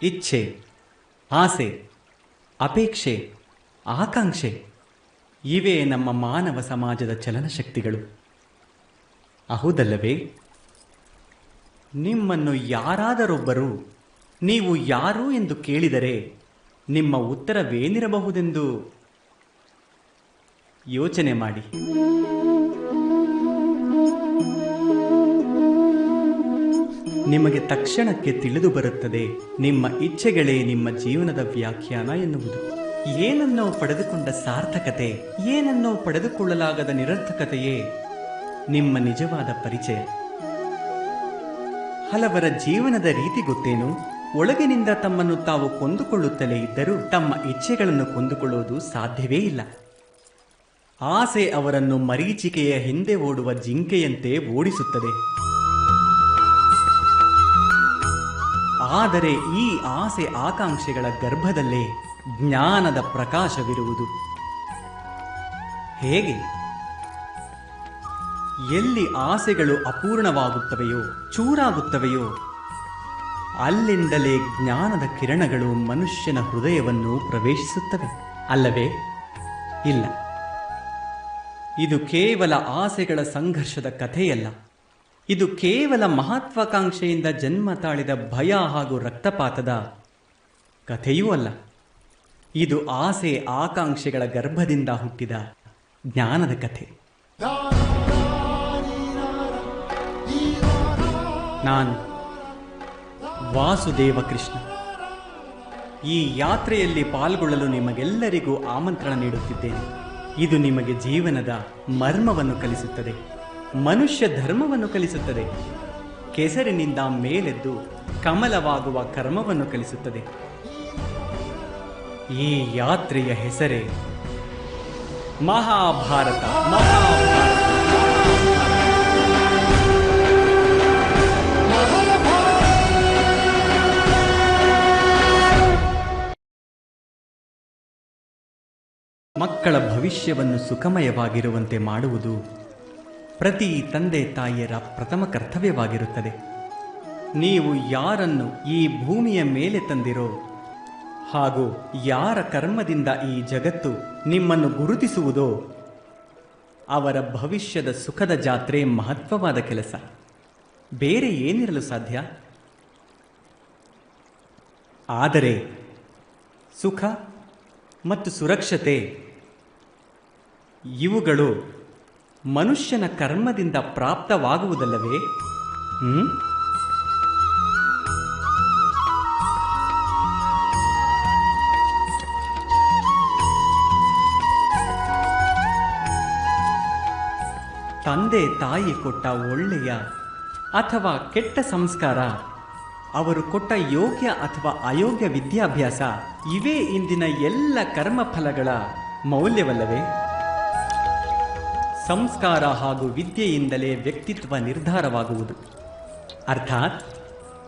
ಇಚ್ಛೆ, ಆಸೆ, ಅಪೇಕ್ಷೆ, ಆಕಾಂಕ್ಷೆ ಇವೇ ನಮ್ಮ ಮಾನವ ಸಮಾಜದ ಚಲನಶಕ್ತಿಗಳು. ಹೌದಲ್ಲವೇ? ನಿಮ್ಮನ್ನು ಯಾರಾದರೊಬ್ಬರು ನೀವು ಯಾರು ಎಂದು ಕೇಳಿದರೆ ನಿಮ್ಮ ಉತ್ತರವೇನಿರಬಹುದೆಂದು ಯೋಚನೆ ಮಾಡಿ. ನಿಮಗೆ ತಕ್ಷಣಕ್ಕೆ ತಿಳಿದು ಬರುತ್ತದೆ ನಿಮ್ಮ ಇಚ್ಛೆಗಳೇ ನಿಮ್ಮ ಜೀವನದ ವ್ಯಾಖ್ಯಾನ ಎನ್ನುವುದು. ಏನನ್ನೋ ಪಡೆದುಕೊಂಡ ಸಾರ್ಥಕತೆ, ಏನನ್ನೋ ಪಡೆದುಕೊಳ್ಳಲಾಗದ ನಿರರ್ಥಕತೆಯೇ ನಿಮ್ಮ ನಿಜವಾದ ಪರಿಚಯ. ಹಲವರ ಜೀವನದ ರೀತಿ ಗೊತ್ತೇನು? ಒಳಗಿನಿಂದ ತಮ್ಮನ್ನು ತಾವು ಕೊಂದುಕೊಳ್ಳುತ್ತಲೇ ಇದ್ದರೂ ತಮ್ಮ ಇಚ್ಛೆಗಳನ್ನು ಕೊಂದುಕೊಳ್ಳುವುದು ಸಾಧ್ಯವೇ ಇಲ್ಲ. ಆಸೆ ಅವರನ್ನು ಮರೀಚಿಕೆಯ ಹಿಂದೆ ಓಡುವ ಜಿಂಕೆಯಂತೆ ಓಡಿಸುತ್ತದೆ. ಆದರೆ ಈ ಆಸೆ ಆಕಾಂಕ್ಷೆಗಳ ಗರ್ಭದಲ್ಲೇ ಜ್ಞಾನದ ಪ್ರಕಾಶವಿರುವುದು. ಹೇಗೆ? ಎಲ್ಲಿ ಆಸೆಗಳು ಅಪೂರ್ಣವಾಗುತ್ತವೆಯೋ, ಚೂರಾಗುತ್ತವೆಯೋ, ಅಲ್ಲಿಂದಲೇ ಜ್ಞಾನದ ಕಿರಣಗಳು ಮನುಷ್ಯನ ಹೃದಯವನ್ನು ಪ್ರವೇಶಿಸುತ್ತವೆ ಅಲ್ಲವೇ? ಇಲ್ಲ, ಇದು ಕೇವಲ ಆಸೆಗಳ ಸಂಘರ್ಷದ ಕಥೆಯಲ್ಲ. ಇದು ಕೇವಲ ಮಹತ್ವಾಕಾಂಕ್ಷೆಯಿಂದ ಜನ್ಮ ತಾಳಿದ ಭಯ ಹಾಗೂ ರಕ್ತಪಾತದ ಕಥೆಯೂ ಅಲ್ಲ. ಇದು ಆಸೆ ಆಕಾಂಕ್ಷೆಗಳ ಗರ್ಭದಿಂದ ಹುಟ್ಟಿದ ಜ್ಞಾನದ ಕಥೆ. ನಾನು ವಾಸುದೇವ ಕೃಷ್ಣ ಈ ಯಾತ್ರೆಯಲ್ಲಿ ಪಾಲ್ಗೊಳ್ಳಲು ನಿಮಗೆಲ್ಲರಿಗೂ ಆಮಂತ್ರಣ ನೀಡುತ್ತಿದ್ದೇನೆ. ಇದು ನಿಮಗೆ ಜೀವನದ ಮರ್ಮವನ್ನು ಕಲಿಸುತ್ತದೆ, ಮನುಷ್ಯ ಧರ್ಮವನ್ನು ಕಲಿಸುತ್ತದೆ, ಕೆಸರಿನಿಂದ ಮೇಲೆದ್ದು ಕಮಲವಾಗುವ ಕರ್ಮವನ್ನು ಕಲಿಸುತ್ತದೆ. ಈ ಯಾತ್ರೆಯ ಹೆಸರೇ ಮಹಾಭಾರತ. ಮಕ್ಕಳ ಭವಿಷ್ಯವನ್ನು ಸುಖಮಯವಾಗಿರುವಂತೆ ಮಾಡುವುದು ಪ್ರತಿ ತಂದೆ ತಾಯಿಯರ ಪ್ರಥಮ ಕರ್ತವ್ಯವಾಗಿರುತ್ತದೆ. ನೀವು ಯಾರನ್ನು ಈ ಭೂಮಿಯ ಮೇಲೆ ತಂದಿರೋ ಹಾಗೂ ಯಾರ ಕರ್ಮದಿಂದ ಈ ಜಗತ್ತು ನಿಮ್ಮನ್ನು ಗುರುತಿಸುವುದೋ ಅವರ ಭವಿಷ್ಯದ ಸುಖದ ಜಾತ್ರೆ ಮಹತ್ವವಾದ ಕೆಲಸ. ಬೇರೆ ಏನಿರಲು ಸಾಧ್ಯ? ಆದರೆ ಸುಖ ಮತ್ತು ಸುರಕ್ಷತೆ ಇವುಗಳು ಮನುಷ್ಯನ ಕರ್ಮದಿಂದ ಪ್ರಾಪ್ತವಾಗುವುದಲ್ಲವೇ? ತಂದೆ ತಾಯಿ ಕೊಟ್ಟ ಒಳ್ಳೆಯ ಅಥವಾ ಕೆಟ್ಟ ಸಂಸ್ಕಾರ, ಅವರು ಕೊಟ್ಟ ಯೋಗ್ಯ ಅಥವಾ ಅಯೋಗ್ಯ ವಿದ್ಯಾಭ್ಯಾಸ ಇವೇ ಇಂದಿನ ಎಲ್ಲ ಕರ್ಮಫಲಗಳ ಮೌಲ್ಯವಲ್ಲವೇ? ಸಂಸ್ಕಾರ ಹಾಗೂ ವಿದ್ಯೆಯಿಂದಲೇ ವ್ಯಕ್ತಿತ್ವ ನಿರ್ಧಾರವಾಗುವುದು. ಅರ್ಥಾತ್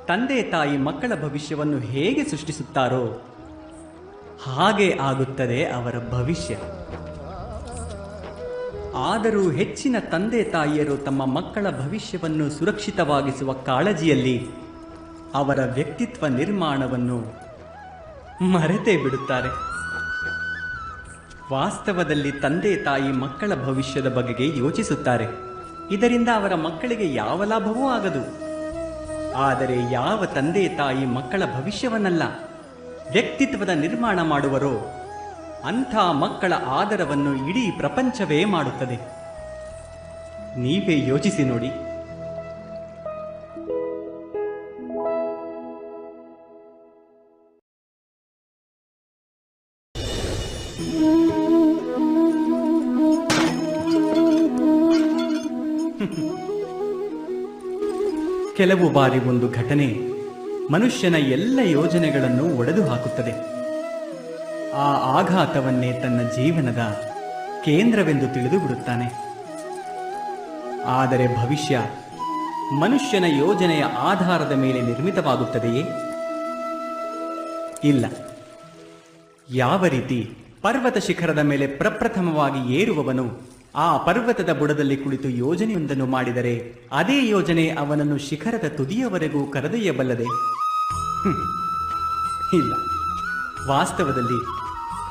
ತಂದೆ ತಾಯಿ ಮಕ್ಕಳ ಭವಿಷ್ಯವನ್ನು ಹೇಗೆ ಸೃಷ್ಟಿಸುತ್ತಾರೋ ಹಾಗೆ ಆಗುತ್ತದೆ ಅವರ ಭವಿಷ್ಯ. ಆದರೂ ಹೆಚ್ಚಿನ ತಂದೆ ತಾಯಿಯರು ತಮ್ಮ ಮಕ್ಕಳ ಭವಿಷ್ಯವನ್ನು ಸುರಕ್ಷಿತವಾಗಿಸುವ ಕಾಳಜಿಯಲ್ಲಿ ಅವರ ವ್ಯಕ್ತಿತ್ವ ನಿರ್ಮಾಣವನ್ನು ಮರೆತೇ ಬಿಡುತ್ತಾರೆ. ವಾಸ್ತವದಲ್ಲಿ ತಂದೆ ತಾಯಿ ಮಕ್ಕಳ ಭವಿಷ್ಯದ ಬಗೆಗೆ ಯೋಚಿಸುತ್ತಾರೆ. ಇದರಿಂದ ಅವರ ಮಕ್ಕಳಿಗೆ ಯಾವ ಲಾಭವೂ ಆಗದು. ಆದರೆ ಯಾವ ತಂದೆ ತಾಯಿ ಮಕ್ಕಳ ಭವಿಷ್ಯವನ್ನಲ್ಲ, ವ್ಯಕ್ತಿತ್ವದ ನಿರ್ಮಾಣ ಮಾಡುವರೋ ಅಂಥ ಮಕ್ಕಳ ಆದರವನ್ನು ಇಡೀ ಪ್ರಪಂಚವೇ ಮಾಡುತ್ತದೆ. ನೀವೇ ಯೋಚಿಸಿ ನೋಡಿ. ಕೆಲವು ಬಾರಿ ಒಂದು ಘಟನೆ ಮನುಷ್ಯನ ಎಲ್ಲ ಯೋಜನೆಗಳನ್ನು ಒಡೆದು ಹಾಕುತ್ತದೆ. ಆ ಆಘಾತವನ್ನೇ ತನ್ನ ಜೀವನದ ಕೇಂದ್ರವೆಂದು ತಿಳಿದು ಬಿಡುತ್ತಾನೆ. ಆದರೆ ಭವಿಷ್ಯ ಮನುಷ್ಯನ ಯೋಜನೆಯ ಆಧಾರದ ಮೇಲೆ ನಿರ್ಮಿತವಾಗುತ್ತದೆಯೇ? ಇಲ್ಲ. ಯಾವ ರೀತಿ ಪರ್ವತ ಶಿಖರದ ಮೇಲೆ ಪ್ರಪ್ರಥಮವಾಗಿ ಏರುವವನು ಆ ಪರ್ವತದ ಬುಡದಲ್ಲಿ ಕುಳಿತು ಯೋಜನೆಯೊಂದನ್ನು ಮಾಡಿದರೆ ಅದೇ ಯೋಜನೆ ಅವನನ್ನು ಶಿಖರದ ತುದಿಯವರೆಗೂ ಕರೆದೊಯ್ಯಬಲ್ಲದೆ? ಇಲ್ಲ, ವಾಸ್ತವದಲ್ಲಿ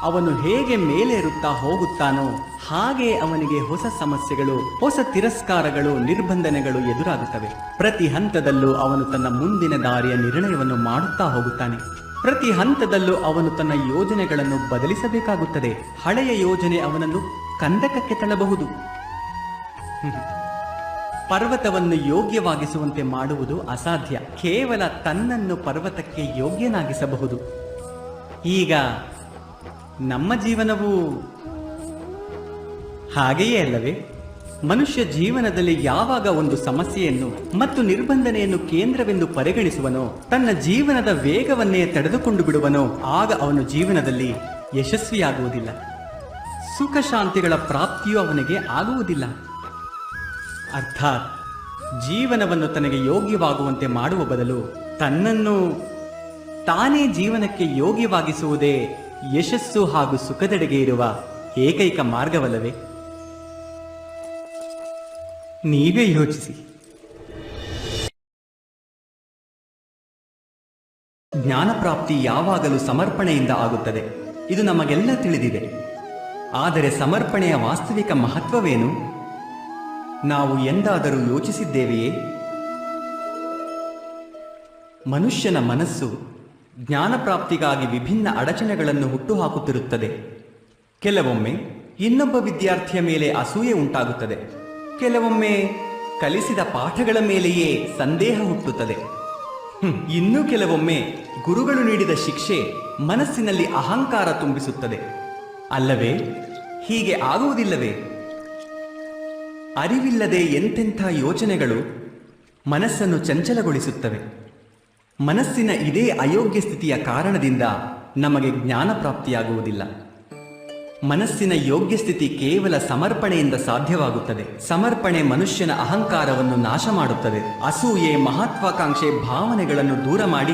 ಅವನು ಹೇಗೆ ಮೇಲೇರುತ್ತಾ ಹೋಗುತ್ತಾನೋ ಹಾಗೆ ಅವನಿಗೆ ಹೊಸ ಸಮಸ್ಯೆಗಳು, ಹೊಸ ತಿರಸ್ಕಾರಗಳು, ನಿರ್ಬಂಧನೆಗಳು ಎದುರಾಗುತ್ತವೆ. ಪ್ರತಿ ಹಂತದಲ್ಲೂ ಅವನು ತನ್ನ ಮುಂದಿನ ದಾರಿಯ ನಿರ್ಣಯವನ್ನು ಮಾಡುತ್ತಾ ಹೋಗುತ್ತಾನೆ. ಪ್ರತಿ ಹಂತದಲ್ಲೂ ಅವನು ತನ್ನ ಯೋಜನೆಗಳನ್ನು ಬದಲಿಸಬೇಕಾಗುತ್ತದೆ. ಹಳೆಯ ಯೋಜನೆ ಅವನನ್ನು ಕಂದಕಕ್ಕೆ ತಳ್ಳಬಹುದು. ಪರ್ವತವನ್ನು ಯೋಗ್ಯವಾಗಿಸುವಂತೆ ಮಾಡುವುದು ಅಸಾಧ್ಯ. ಕೇವಲ ತನ್ನನ್ನು ಪರ್ವತಕ್ಕೆ ಯೋಗ್ಯನಾಗಿಸಬಹುದು. ಈಗ ನಮ್ಮ ಜೀವನವು ಹಾಗೆಯೇ ಅಲ್ಲವೇ? ಮನುಷ್ಯ ಜೀವನದಲ್ಲಿ ಯಾವಾಗ ಒಂದು ಸಮಸ್ಯೆಯನ್ನು ಮತ್ತು ನಿರ್ಬಂಧನೆಯನ್ನು ಕೇಂದ್ರವೆಂದು ಪರಿಗಣಿಸುವನೋ, ತನ್ನ ಜೀವನದ ವೇಗವನ್ನೇ ತಡೆದುಕೊಂಡು ಬಿಡುವನೋ, ಆಗ ಅವನು ಜೀವನದಲ್ಲಿ ಯಶಸ್ವಿಯಾಗುವುದಿಲ್ಲ. ಸುಖ ಶಾಂತಿಗಳ ಪ್ರಾಪ್ತಿಯೂ ಅವನಿಗೆ ಆಗುವುದಿಲ್ಲ. ಅರ್ಥಾತ್ ಜೀವನವನ್ನು ತನಗೆ ಯೋಗ್ಯವಾಗುವಂತೆ ಮಾಡುವ ಬದಲು ತನ್ನನ್ನು ತಾನೇ ಜೀವನಕ್ಕೆ ಯೋಗ್ಯವಾಗಿಸುವುದೇ ಯಶಸ್ಸು ಹಾಗೂ ಸುಖದೆಡೆಗೆ ಇರುವ ಏಕೈಕ ಮಾರ್ಗವಲ್ಲವೇ? ನೀವೇ ಯೋಚಿಸಿ. ಜ್ಞಾನಪ್ರಾಪ್ತಿ ಯಾವಾಗಲೂ ಸಮರ್ಪಣೆಯಿಂದ ಆಗುತ್ತದೆ. ಇದು ನಮಗೆಲ್ಲ ತಿಳಿದಿದೆ. ಆದರೆ ಸಮರ್ಪಣೆಯ ವಾಸ್ತವಿಕ ಮಹತ್ವವೇನು? ನಾವು ಎಂದಾದರೂ ಯೋಚಿಸಿದ್ದೇವೆಯೇ? ಮನುಷ್ಯನ ಮನಸ್ಸು ಜ್ಞಾನಪ್ರಾಪ್ತಿಗಾಗಿ ವಿಭಿನ್ನ ಅಡಚಣೆಗಳನ್ನು ಹುಟ್ಟುಹಾಕುತ್ತಿರುತ್ತದೆ. ಕೆಲವೊಮ್ಮೆ ಇನ್ನೊಬ್ಬ ವಿದ್ಯಾರ್ಥಿಯ ಮೇಲೆ ಅಸೂಯೆ ಉಂಟಾಗುತ್ತದೆ. ಕೆಲವೊಮ್ಮೆ ಕಲಿಸಿದ ಪಾಠಗಳ ಮೇಲೆಯೇ ಸಂದೇಹ ಹುಟ್ಟುತ್ತದೆ. ಇನ್ನೂ ಕೆಲವೊಮ್ಮೆ ಗುರುಗಳು ನೀಡಿದ ಶಿಕ್ಷೆ ಮನಸ್ಸಿನಲ್ಲಿ ಅಹಂಕಾರ ತುಂಬಿಸುತ್ತದೆ. ಅಲ್ಲವೇ? ಹೀಗೆ ಆಗುವುದಿಲ್ಲವೇ? ಅರಿವಿಲ್ಲದೆ ಎಂತೆಂಥ ಯೋಚನೆಗಳು ಮನಸ್ಸನ್ನು ಚಂಚಲಗೊಳಿಸುತ್ತವೆ. ಮನಸ್ಸಿನ ಇದೇ ಅಯೋಗ್ಯ ಸ್ಥಿತಿಯ ಕಾರಣದಿಂದ ನಮಗೆ ಜ್ಞಾನ ಪ್ರಾಪ್ತಿಯಾಗುವುದಿಲ್ಲ. ಮನಸ್ಸಿನ ಯೋಗ್ಯ ಸ್ಥಿತಿ ಕೇವಲ ಸಮರ್ಪಣೆಯಿಂದ ಸಾಧ್ಯವಾಗುತ್ತದೆ. ಸಮರ್ಪಣೆ ಮನುಷ್ಯನ ಅಹಂಕಾರವನ್ನು ನಾಶ ಮಾಡುತ್ತದೆ. ಅಸೂಯೆ, ಮಹತ್ವಾಕಾಂಕ್ಷೆ ಭಾವನೆಗಳನ್ನು ದೂರ ಮಾಡಿ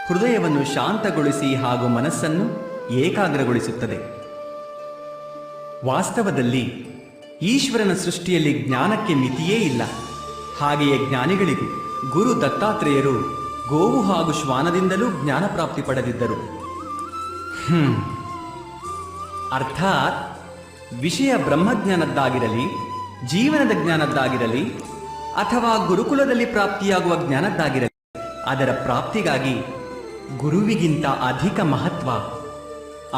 ಹೃದಯವನ್ನು ಶಾಂತಗೊಳಿಸಿ ಹಾಗೂ ಮನಸ್ಸನ್ನು ಏಕಾಗ್ರಗೊಳಿಸುತ್ತದೆ. ವಾಸ್ತವದಲ್ಲಿ ಈಶ್ವರನ ಸೃಷ್ಟಿಯಲ್ಲಿ ಜ್ಞಾನಕ್ಕೆ ಮಿತಿಯೇ ಇಲ್ಲ. ಹಾಗೆಯೇ ಜ್ಞಾನಿಗಳಿಗೂ ಗುರು ದತ್ತಾತ್ರೇಯರು ಗೋವು ಹಾಗೂ ಶ್ವಾನದಿಂದಲೂ ಜ್ಞಾನ ಪ್ರಾಪ್ತಿ ಪಡೆದಿದ್ದರು. ಅರ್ಥಾತ್ ವಿಷಯ ಬ್ರಹ್ಮಜ್ಞಾನದ್ದಾಗಿರಲಿ, ಜೀವನದ ಜ್ಞಾನದ್ದಾಗಿರಲಿ ಅಥವಾ ಗುರುಕುಲದಲ್ಲಿ ಪ್ರಾಪ್ತಿಯಾಗುವ ಜ್ಞಾನದ್ದಾಗಿರಲಿ, ಅದರ ಪ್ರಾಪ್ತಿಗಾಗಿ ಗುರುವಿಗಿಂತ ಅಧಿಕ ಮಹತ್ವ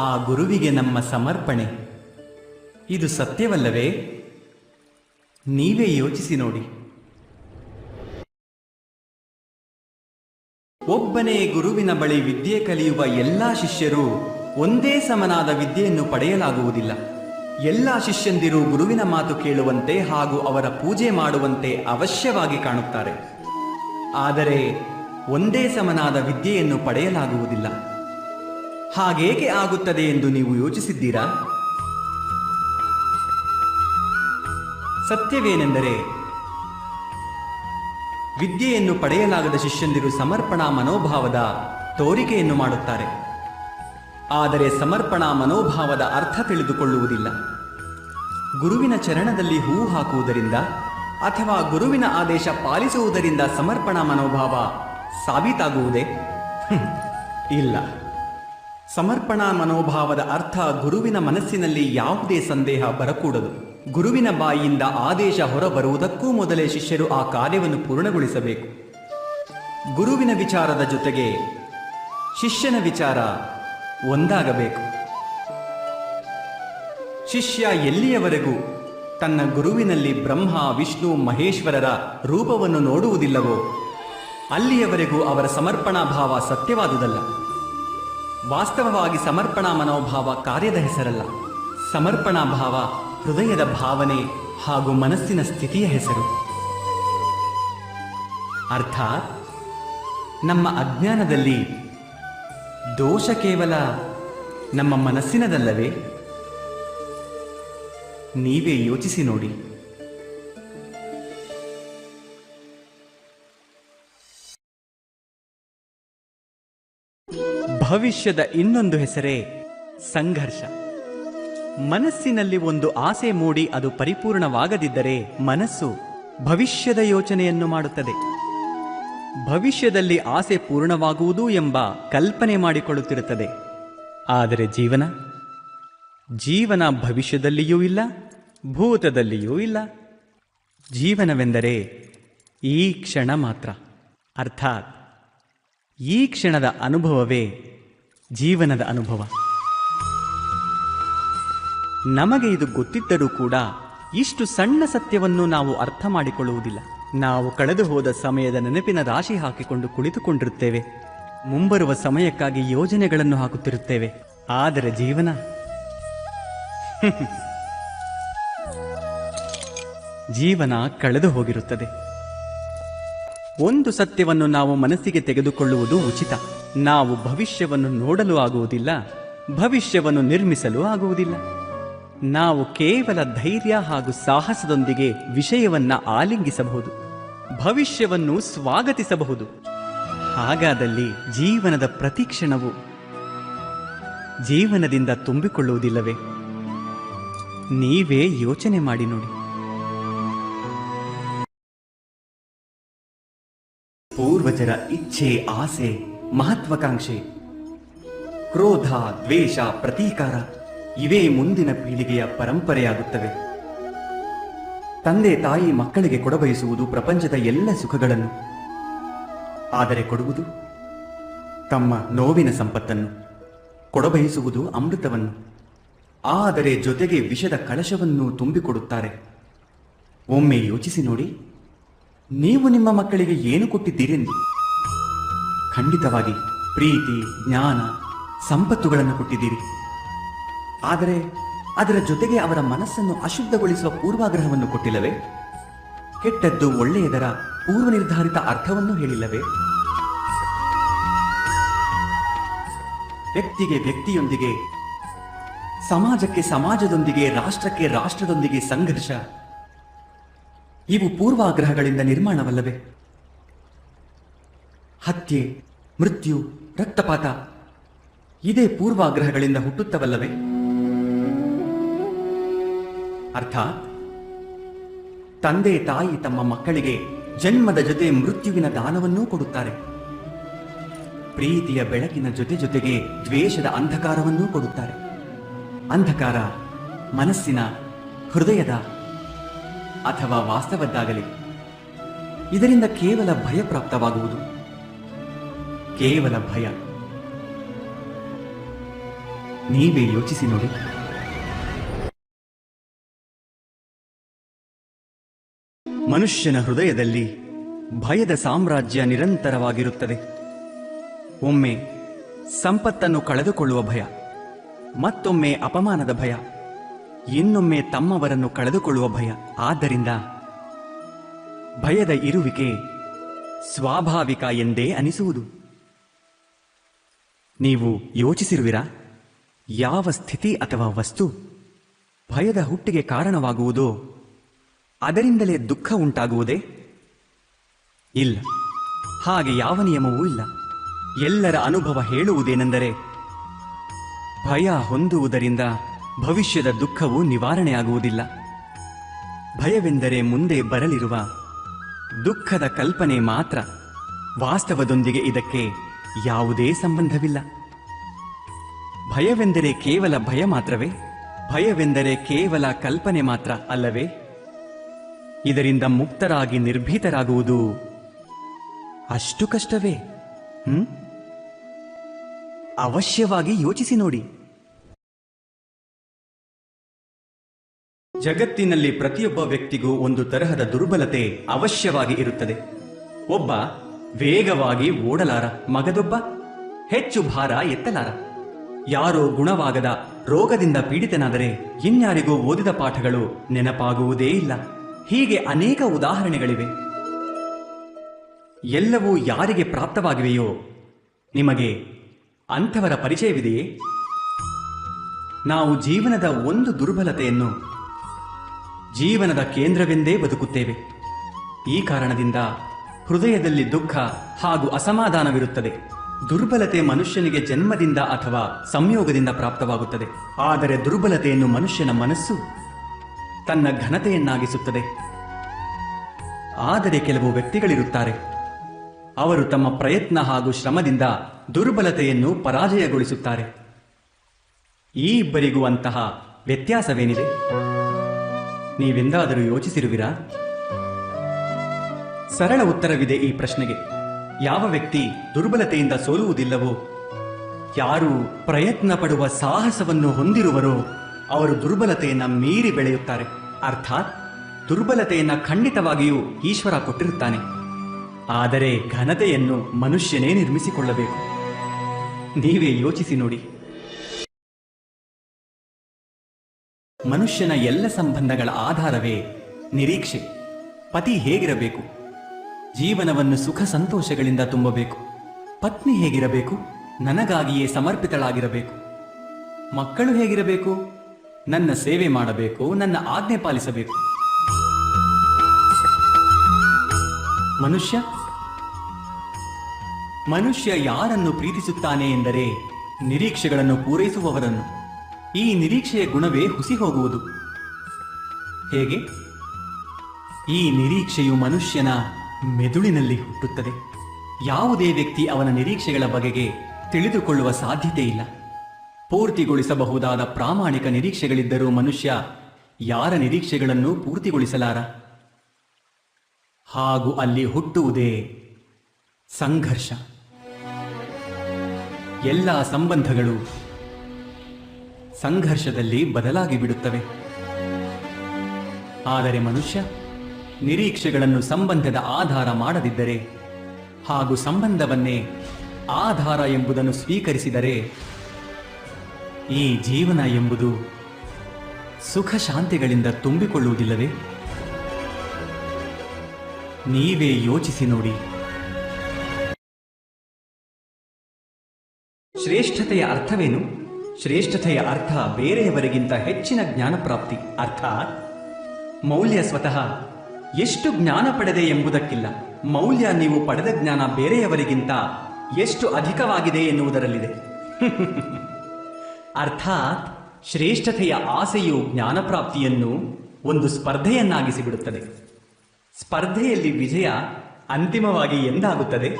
ಆ ಗುರುವಿಗೆ ನಮ್ಮ ಸಮರ್ಪಣೆ. ಇದು ಸತ್ಯವಲ್ಲವೇ? ನೀವೇ ಯೋಚಿಸಿ ನೋಡಿ. ಒಬ್ಬನೇ ಗುರುವಿನ ಬಳಿ ವಿದ್ಯೆ ಕಲಿಯುವ ಎಲ್ಲಾ ಶಿಷ್ಯರು ಒಂದೇ ಸಮನಾದ ವಿದ್ಯೆಯನ್ನು ಪಡೆಯಲಾಗುವುದಿಲ್ಲ. ಎಲ್ಲ ಶಿಷ್ಯಂದಿರು ಗುರುವಿನ ಮಾತು ಕೇಳುವಂತೆ ಹಾಗೂ ಅವರ ಪೂಜೆ ಮಾಡುವಂತೆ ಅವಶ್ಯವಾಗಿ ಕಾಣುತ್ತಾರೆ. ಆದರೆ ಒಂದೇ ಸಮನಾದ ವಿದ್ಯೆಯನ್ನು ಪಡೆಯಲಾಗುವುದಿಲ್ಲ. ಹಾಗೇಕೆ ಆಗುತ್ತದೆ ಎಂದು ನೀವು ಯೋಚಿಸಿದ್ದೀರಾ? ಸತ್ಯವೇನೆಂದರೆ, ವಿದ್ಯೆಯನ್ನು ಪಡೆಯಲಾಗದ ಶಿಷ್ಯಂದಿರು ಸಮರ್ಪಣಾ ಮನೋಭಾವದ ತೋರಿಕೆಯನ್ನು ಮಾಡುತ್ತಾರೆ. ಆದರೆ ಸಮರ್ಪಣಾ ಮನೋಭಾವದ ಅರ್ಥ ತಿಳಿದುಕೊಳ್ಳುವುದಿಲ್ಲ. ಗುರುವಿನ ಚರಣದಲ್ಲಿ ಹೂ ಹಾಕುವುದರಿಂದ ಅಥವಾ ಗುರುವಿನ ಆದೇಶ ಪಾಲಿಸುವುದರಿಂದ ಸಮರ್ಪಣಾ ಮನೋಭಾವ ಸಾಬೀತಾಗುವುದೇ? ಇಲ್ಲ. ಸಮರ್ಪಣಾ ಮನೋಭಾವದ ಅರ್ಥ ಗುರುವಿನ ಮನಸ್ಸಿನಲ್ಲಿ ಯಾವುದೇ ಸಂದೇಹ ಬರಕೂಡದು. ಗುರುವಿನ ಬಾಯಿಯಿಂದ ಆದೇಶ ಹೊರಬರುವುದಕ್ಕೂ ಮೊದಲೇ ಶಿಷ್ಯರು ಆ ಕಾರ್ಯವನ್ನು ಪೂರ್ಣಗೊಳಿಸಬೇಕು. ಗುರುವಿನ ವಿಚಾರದ ಜೊತೆಗೆ ಶಿಷ್ಯನ ವಿಚಾರ ಒಂದಾಗಬೇಕು. ಶಿಷ್ಯ ಎಲ್ಲಿಯವರೆಗೂ ತನ್ನ ಗುರುವಿನಲ್ಲಿ ಬ್ರಹ್ಮ, ವಿಷ್ಣು, ಮಹೇಶ್ವರರ ರೂಪವನ್ನು ನೋಡುವುದಿಲ್ಲವೋ ಅಲ್ಲಿಯವರೆಗೂ ಅವರ ಸಮರ್ಪಣಾ ಭಾವ ಸತ್ಯವಾದುದಲ್ಲ. ವಾಸ್ತವವಾಗಿ ಸಮರ್ಪಣಾ ಮನೋಭಾವ ಕಾರ್ಯದ ಹೆಸರಲ್ಲ. ಸಮರ್ಪಣಾ ಭಾವ ಹೃದಯದ ಭಾವನೆ ಹಾಗೂ ಮನಸ್ಸಿನ ಸ್ಥಿತಿಯ ಹೆಸರು. ಅರ್ಥಾತ್ ನಮ್ಮ ಅಜ್ಞಾನದಲ್ಲಿ ದೋಷ ಕೇವಲ ನಮ್ಮ ಮನಸ್ಸಿನದಲ್ಲವೇ? ನೀವೇ ಯೋಚಿಸಿ ನೋಡಿ. ಭವಿಷ್ಯದ ಇನ್ನೊಂದು ಹೆಸರೇ ಸಂಘರ್ಷ. ಮನಸ್ಸಿನಲ್ಲಿ ಒಂದು ಆಸೆ ಮೂಡಿ ಅದು ಪರಿಪೂರ್ಣವಾಗದಿದ್ದರೆ ಮನಸ್ಸು ಭವಿಷ್ಯದ ಯೋಚನೆಯನ್ನು ಮಾಡುತ್ತದೆ. ಭವಿಷ್ಯದಲ್ಲಿ ಆಸೆ ಪೂರ್ಣವಾಗುವುದು ಎಂಬ ಕಲ್ಪನೆ ಮಾಡಿಕೊಳ್ಳುತ್ತಿರುತ್ತದೆ. ಆದರೆ ಜೀವನ ಭವಿಷ್ಯದಲ್ಲಿಯೂ ಇಲ್ಲ, ಭೂತದಲ್ಲಿಯೂ ಇಲ್ಲ. ಜೀವನವೆಂದರೆ ಈ ಕ್ಷಣ ಮಾತ್ರ. ಅರ್ಥಾತ್ ಈ ಕ್ಷಣದ ಅನುಭವವೇ ಜೀವನದ ಅನುಭವ. ನಮಗೆ ಇದು ಗೊತ್ತಿದ್ದರೂ ಕೂಡ ಇಷ್ಟು ಸಣ್ಣ ಸತ್ಯವನ್ನು ನಾವು ಅರ್ಥ ಮಾಡಿಕೊಳ್ಳುವುದಿಲ್ಲ. ನಾವು ಕಳೆದು ಹೋದ ಸಮಯದ ನೆನಪಿನ ರಾಶಿ ಹಾಕಿಕೊಂಡು ಕುಳಿತುಕೊಂಡಿರುತ್ತೇವೆ. ಮುಂಬರುವ ಸಮಯಕ್ಕಾಗಿ ಯೋಜನೆಗಳನ್ನು ಹಾಕುತ್ತಿರುತ್ತೇವೆ. ಆದರೆ ಜೀವನ ಕಳೆದು ಹೋಗಿರುತ್ತದೆ. ಒಂದು ಸತ್ಯವನ್ನು ನಾವು ಮನಸ್ಸಿಗೆ ತೆಗೆದುಕೊಳ್ಳುವುದು ಉಚಿತ. ನಾವು ಭವಿಷ್ಯವನ್ನು ನೋಡಲು ಆಗುವುದಿಲ್ಲ, ಭವಿಷ್ಯವನ್ನು ನಿರ್ಮಿಸಲು ಆಗುವುದಿಲ್ಲ. ನಾವು ಕೇವಲ ಧೈರ್ಯ ಹಾಗೂ ಸಾಹಸದೊಂದಿಗೆ ವಿಷಯವನ್ನ ಆಲಿಂಗಿಸಬಹುದು, ಭವಿಷ್ಯವನ್ನು ಸ್ವಾಗತಿಸಬಹುದು. ಹಾಗಾದಲ್ಲಿ ಜೀವನದ ಪ್ರತಿ ಕ್ಷಣವು ಜೀವನದಿಂದ ತುಂಬಿಕೊಳ್ಳುವುದಿಲ್ಲವೇ? ನೀವೇ ಯೋಚನೆ ಮಾಡಿ ನೋಡಿ. ಪೂರ್ವಜರ ಇಚ್ಛೆ, ಆಸೆ, ಮಹತ್ವಾಕಾಂಕ್ಷೆ, ಕ್ರೋಧ, ದ್ವೇಷ, ಪ್ರತೀಕಾರ ಇವೇ ಮುಂದಿನ ಪೀಳಿಗೆಯ ಪರಂಪರೆಯಾಗುತ್ತವೆ. ತಂದೆ ತಾಯಿ ಮಕ್ಕಳಿಗೆ ಕೊಡಬಯಸುವುದು ಪ್ರಪಂಚದ ಎಲ್ಲ ಸುಖಗಳನ್ನು, ಆದರೆ ಕೊಡುವುದು ತಮ್ಮ ನೋವಿನ ಸಂಪತ್ತನ್ನು. ಕೊಡಬಯಸುವುದು ಅಮೃತವನ್ನು, ಆದರೆ ಜೊತೆಗೆ ವಿಷದ ಕಳಶವನ್ನು ತುಂಬಿಕೊಡುತ್ತಾರೆ. ಒಮ್ಮೆ ಯೋಚಿಸಿ ನೋಡಿ, ನೀವು ನಿಮ್ಮ ಮಕ್ಕಳಿಗೆ ಏನು ಕೊಟ್ಟಿದ್ದೀರೆಂದು? ಖಂಡಿತವಾಗಿ ಪ್ರೀತಿ, ಜ್ಞಾನ, ಸಂಪತ್ತುಗಳನ್ನು ಕೊಟ್ಟಿದ್ದೀರಿ. ಆದರೆ ಅದರ ಜೊತೆಗೆ ಅವರ ಮನಸ್ಸನ್ನು ಅಶುದ್ಧಗೊಳಿಸುವ ಪೂರ್ವಾಗ್ರಹವನ್ನು ಕೊಟ್ಟಿಲ್ಲವೇ? ಕೆಟ್ಟದ್ದು ಒಳ್ಳೆಯದರ ಪೂರ್ವ ನಿರ್ಧಾರಿತ ಅರ್ಥವನ್ನು ಹೇಳಿಲ್ಲವೇ? ವ್ಯಕ್ತಿಗೆ ವ್ಯಕ್ತಿಯೊಂದಿಗೆ, ಸಮಾಜಕ್ಕೆ ಸಮಾಜದೊಂದಿಗೆ, ರಾಷ್ಟ್ರಕ್ಕೆ ರಾಷ್ಟ್ರದೊಂದಿಗೆ ಸಂಘರ್ಷ ಇವು ಪೂರ್ವಾಗ್ರಹಗಳಿಂದ ನಿರ್ಮಾಣವಲ್ಲವೇ? ಹತ್ಯೆ, ಮೃತ್ಯು, ರಕ್ತಪಾತ ಇದೇ ಪೂರ್ವಾಗ್ರಹಗಳಿಂದ ಹುಟ್ಟುತ್ತವಲ್ಲವೇ? ಅರ್ಥಾತ್ ತಂದೆ ತಾಯಿ ತಮ್ಮ ಮಕ್ಕಳಿಗೆ ಜನ್ಮದ ಜೊತೆ ಮೃತ್ಯುವಿನ ದಾನವನ್ನೂ ಕೊಡುತ್ತಾರೆ. ಪ್ರೀತಿಯ ಬೆಳಕಿನ ಜೊತೆಗೆ ದ್ವೇಷದ ಅಂಧಕಾರವನ್ನೂ ಕೊಡುತ್ತಾರೆ. ಅಂಧಕಾರ ಮನಸ್ಸಿನ, ಹೃದಯದ ಅಥವಾ ವಾಸ್ತವದ್ದಾಗಲಿ, ಇದರಿಂದ ಕೇವಲ ಭಯ ಪ್ರಾಪ್ತವಾಗುವುದು. ಕೇವಲ ಭಯ. ನೀವೇ ಯೋಚಿಸಿ ನೋಡಿ. ಮನುಷ್ಯನ ಹೃದಯದಲ್ಲಿ ಭಯದ ಸಾಮ್ರಾಜ್ಯ ನಿರಂತರವಾಗಿರುತ್ತದೆ. ಒಮ್ಮೆ ಸಂಪತ್ತನ್ನು ಕಳೆದುಕೊಳ್ಳುವ ಭಯ, ಮತ್ತೊಮ್ಮೆ ಅಪಮಾನದ ಭಯ, ಇನ್ನೊಮ್ಮೆ ತಮ್ಮವರನ್ನು ಕಳೆದುಕೊಳ್ಳುವ ಭಯ. ಆದ್ದರಿಂದ ಭಯದ ಇರುವಿಕೆ ಸ್ವಾಭಾವಿಕ ಎಂದೇ ಅನಿಸುವುದು. ನೀವು ಯೋಚಿಸಿರುವಿರಾ, ಯಾವ ಸ್ಥಿತಿ ಅಥವಾ ವಸ್ತು ಭಯದ ಹುಟ್ಟಿಗೆ ಕಾರಣವಾಗುವುದೋ ಅದರಿಂದಲೇ ದುಃಖ ಉಂಟಾಗುವುದೇ? ಇಲ್ಲ, ಹಾಗೆ ಯಾವ ನಿಯಮವೂ ಇಲ್ಲ. ಎಲ್ಲರ ಅನುಭವ ಹೇಳುವುದೇನೆಂದರೆ, ಭಯ ಹೊಂದುವುದರಿಂದ ಭವಿಷ್ಯದ ದುಃಖವು ನಿವಾರಣೆಯಾಗುವುದಿಲ್ಲ. ಭಯವೆಂದರೆ ಮುಂದೆ ಬರಲಿರುವ ದುಃಖದ ಕಲ್ಪನೆ ಮಾತ್ರ. ವಾಸ್ತವದೊಂದಿಗೆ ಇದಕ್ಕೆ ಯಾವುದೇ ಸಂಬಂಧವಿಲ್ಲ. ಭಯವೆಂದರೆ ಕೇವಲ ಭಯ ಮಾತ್ರವೇ? ಭಯವೆಂದರೆ ಕೇವಲ ಕಲ್ಪನೆ ಮಾತ್ರ ಅಲ್ಲವೇ? ಇದರಿಂದ ಮುಕ್ತರಾಗಿ ನಿರ್ಭೀತರಾಗುವುದು ಅಷ್ಟು ಕಷ್ಟವೇ? ಅವಶ್ಯವಾಗಿ ಯೋಚಿಸಿ ನೋಡಿ. ಜಗತ್ತಿನಲ್ಲಿ ಪ್ರತಿಯೊಬ್ಬ ವ್ಯಕ್ತಿಗೂ ಒಂದು ತರಹದ ದುರ್ಬಲತೆ ಅವಶ್ಯವಾಗಿ ಇರುತ್ತದೆ. ಒಬ್ಬ ವೇಗವಾಗಿ ಓಡಲಾರ, ಮಗದೊಬ್ಬ ಹೆಚ್ಚು ಭಾರ ಎತ್ತಲಾರ. ಯಾರೋ ಗುಣವಾಗದ ರೋಗದಿಂದ ಪೀಡಿತನಾದರೆ ಇನ್ಯಾರಿಗೂ ಓದಿದ ಪಾಠಗಳು ನೆನಪಾಗುವುದೇ ಇಲ್ಲ. ಹೀಗೆ ಅನೇಕ ಉದಾಹರಣೆಗಳಿವೆ. ಎಲ್ಲವೂ ಯಾರಿಗೆ ಪ್ರಾಪ್ತವಾಗಿವೆಯೋ ನಿಮಗೆ ಅಂಥವರ ಪರಿಚಯವಿದೆಯೇ? ನಾವು ಜೀವನದ ಒಂದು ದುರ್ಬಲತೆಯನ್ನು ಜೀವನದ ಕೇಂದ್ರವೆಂದೇ ಬದುಕುತ್ತೇವೆ. ಈ ಕಾರಣದಿಂದ ಹೃದಯದಲ್ಲಿ ದುಃಖ ಹಾಗೂ ಅಸಮಾಧಾನವಿರುತ್ತದೆ. ದುರ್ಬಲತೆ ಮನುಷ್ಯನಿಗೆ ಜನ್ಮದಿಂದ ಅಥವಾ ಸಂಯೋಗದಿಂದ ಪ್ರಾಪ್ತವಾಗುತ್ತದೆ. ಆದರೆ ದುರ್ಬಲತೆಯನ್ನು ಮನುಷ್ಯನ ಮನಸ್ಸು ತನ್ನ ಘನತೆಯನ್ನಾಗಿಸುತ್ತದೆ. ಆದರೆ ಕೆಲವು ವ್ಯಕ್ತಿಗಳಿರುತ್ತಾರೆ, ಅವರು ತಮ್ಮ ಪ್ರಯತ್ನ ಹಾಗೂ ಶ್ರಮದಿಂದ ದುರ್ಬಲತೆಯನ್ನು ಪರಾಜಯಗೊಳಿಸುತ್ತಾರೆ. ಈ ಇಬ್ಬರಿಗೂ ಅಂತಹ ವ್ಯತ್ಯಾಸವೇನಿದೆ? ನೀವೆಂದಾದರೂ ಯೋಚಿಸಿರುವಿರಾ? ಸರಳ ಉತ್ತರವಿದೆ ಈ ಪ್ರಶ್ನೆಗೆ. ಯಾವ ವ್ಯಕ್ತಿ ದುರ್ಬಲತೆಯಿಂದ ಸೋಲುವುದಿಲ್ಲವೋ, ಯಾರು ಪ್ರಯತ್ನ ಪಡುವ ಸಾಹಸವನ್ನು ಹೊಂದಿರುವರೋ ಅವರು ದುರ್ಬಲತೆಯನ್ನ ಮೀರಿ ಬೆಳೆಯುತ್ತಾರೆ. ಅರ್ಥಾತ್ ದುರ್ಬಲತೆಯನ್ನ ಖಂಡಿತವಾಗಿಯೂ ಈಶ್ವರ ಕೊಟ್ಟಿರುತ್ತಾನೆ, ಆದರೆ ಘನತೆಯನ್ನು ಮನುಷ್ಯನೇ ನಿರ್ಮಿಸಿಕೊಳ್ಳಬೇಕು. ನೀವೇ ಯೋಚಿಸಿ ನೋಡಿ. ಮನುಷ್ಯನ ಎಲ್ಲ ಸಂಬಂಧಗಳ ಆಧಾರವೇ ನಿರೀಕ್ಷೆ. ಪತಿ ಹೇಗಿರಬೇಕು? ಜೀವನವನ್ನು ಸುಖ ಸಂತೋಷಗಳಿಂದ ತುಂಬಬೇಕು. ಪತ್ನಿ ಹೇಗಿರಬೇಕು? ನನಗಾಗಿಯೇ ಸಮರ್ಪಿತಳಾಗಿರಬೇಕು. ಮಕ್ಕಳು ಹೇಗಿರಬೇಕು? ನನ್ನ ಸೇವೆ ಮಾಡಬೇಕು, ನನ್ನ ಆಜ್ಞೆ ಪಾಲಿಸಬೇಕು. ಮನುಷ್ಯ ಯಾರನ್ನು ಪ್ರೀತಿಸುತ್ತಾನೆ ಎಂದರೆ ನಿರೀಕ್ಷೆಗಳನ್ನು ಪೂರೈಸುವವರನ್ನು. ಈ ನಿರೀಕ್ಷೆಯ ಗುಣವೇ ಹುಸಿ ಹೋಗುವುದು. ಹೇಗೆ? ಈ ನಿರೀಕ್ಷೆಯು ಮನುಷ್ಯನ ಮೆದುಳಿನಲ್ಲಿ ಹುಟ್ಟುತ್ತದೆ. ಯಾವುದೇ ವ್ಯಕ್ತಿ ಅವನ ನಿರೀಕ್ಷೆಗಳ ಬಗೆಗೆ ತಿಳಿದುಕೊಳ್ಳುವ ಸಾಧ್ಯತೆ ಇಲ್ಲ. ಪೂರ್ತಿಗೊಳಿಸಬಹುದಾದ ಪ್ರಾಮಾಣಿಕ ನಿರೀಕ್ಷೆಗಳಿದ್ದರೂ ಮನುಷ್ಯ ಯಾರ ನಿರೀಕ್ಷೆಗಳನ್ನು ಪೂರ್ತಿಗೊಳಿಸಲಾರ. ಹಾಗೂ ಅಲ್ಲಿ ಹುಟ್ಟುವುದೇ ಸಂಘರ್ಷ. ಎಲ್ಲ ಸಂಬಂಧಗಳು ಸಂಘರ್ಷದಲ್ಲಿ ಬದಲಾಗಿ ಬಿಡುತ್ತವೆ. ಆದರೆ ಮನುಷ್ಯ ನಿರೀಕ್ಷೆಗಳನ್ನು ಸಂಬಂಧದ ಆಧಾರ ಮಾಡದಿದ್ದರೆ ಹಾಗೂ ಸಂಬಂಧವನ್ನೇ ಆಧಾರ ಎಂಬುದನ್ನು ಸ್ವೀಕರಿಸಿದರೆ ಈ ಜೀವನ ಎಂಬುದು ಸುಖ ಶಾಂತಿಗಳಿಂದ ತುಂಬಿಕೊಳ್ಳುವುದಿಲ್ಲವೇ? ನೀವೇ ಯೋಚಿಸಿ ನೋಡಿ. ಶ್ರೇಷ್ಠತೆಯ ಅರ್ಥವೇನು? ಶ್ರೇಷ್ಠತೆಯ ಅರ್ಥ ಬೇರೆಯವರಿಗಿಂತ ಹೆಚ್ಚಿನ ಜ್ಞಾನ ಪ್ರಾಪ್ತಿ. ಅರ್ಥಾತ್ ಮೌಲ್ಯ ಸ್ವತಃ ಎಷ್ಟು ಜ್ಞಾನ ಪಡೆದೆ ಎಂಬುದಕ್ಕಿಲ್ಲ, ಮೌಲ್ಯ ನೀವು ಪಡೆದ ಜ್ಞಾನ ಬೇರೆಯವರಿಗಿಂತ ಎಷ್ಟು ಅಧಿಕವಾಗಿದೆ ಎನ್ನುವುದರಲ್ಲಿದೆ. ಅರ್ಥಾತ್ ಶ್ರೇಷ್ಠತೆಯ ಆಸೆಯು ಜ್ಞಾನ ಪ್ರಾಪ್ತಿಯನ್ನು ಒಂದು ಸ್ಪರ್ಧೆಯನ್ನಾಗಿಸಿಬಿಡುತ್ತದೆ. ಸ್ಪರ್ಧೆಯಲ್ಲಿ ವಿಜಯ ಅಂತಿಮವಾಗಿ ಎಂದಾಗುತ್ತದೆ?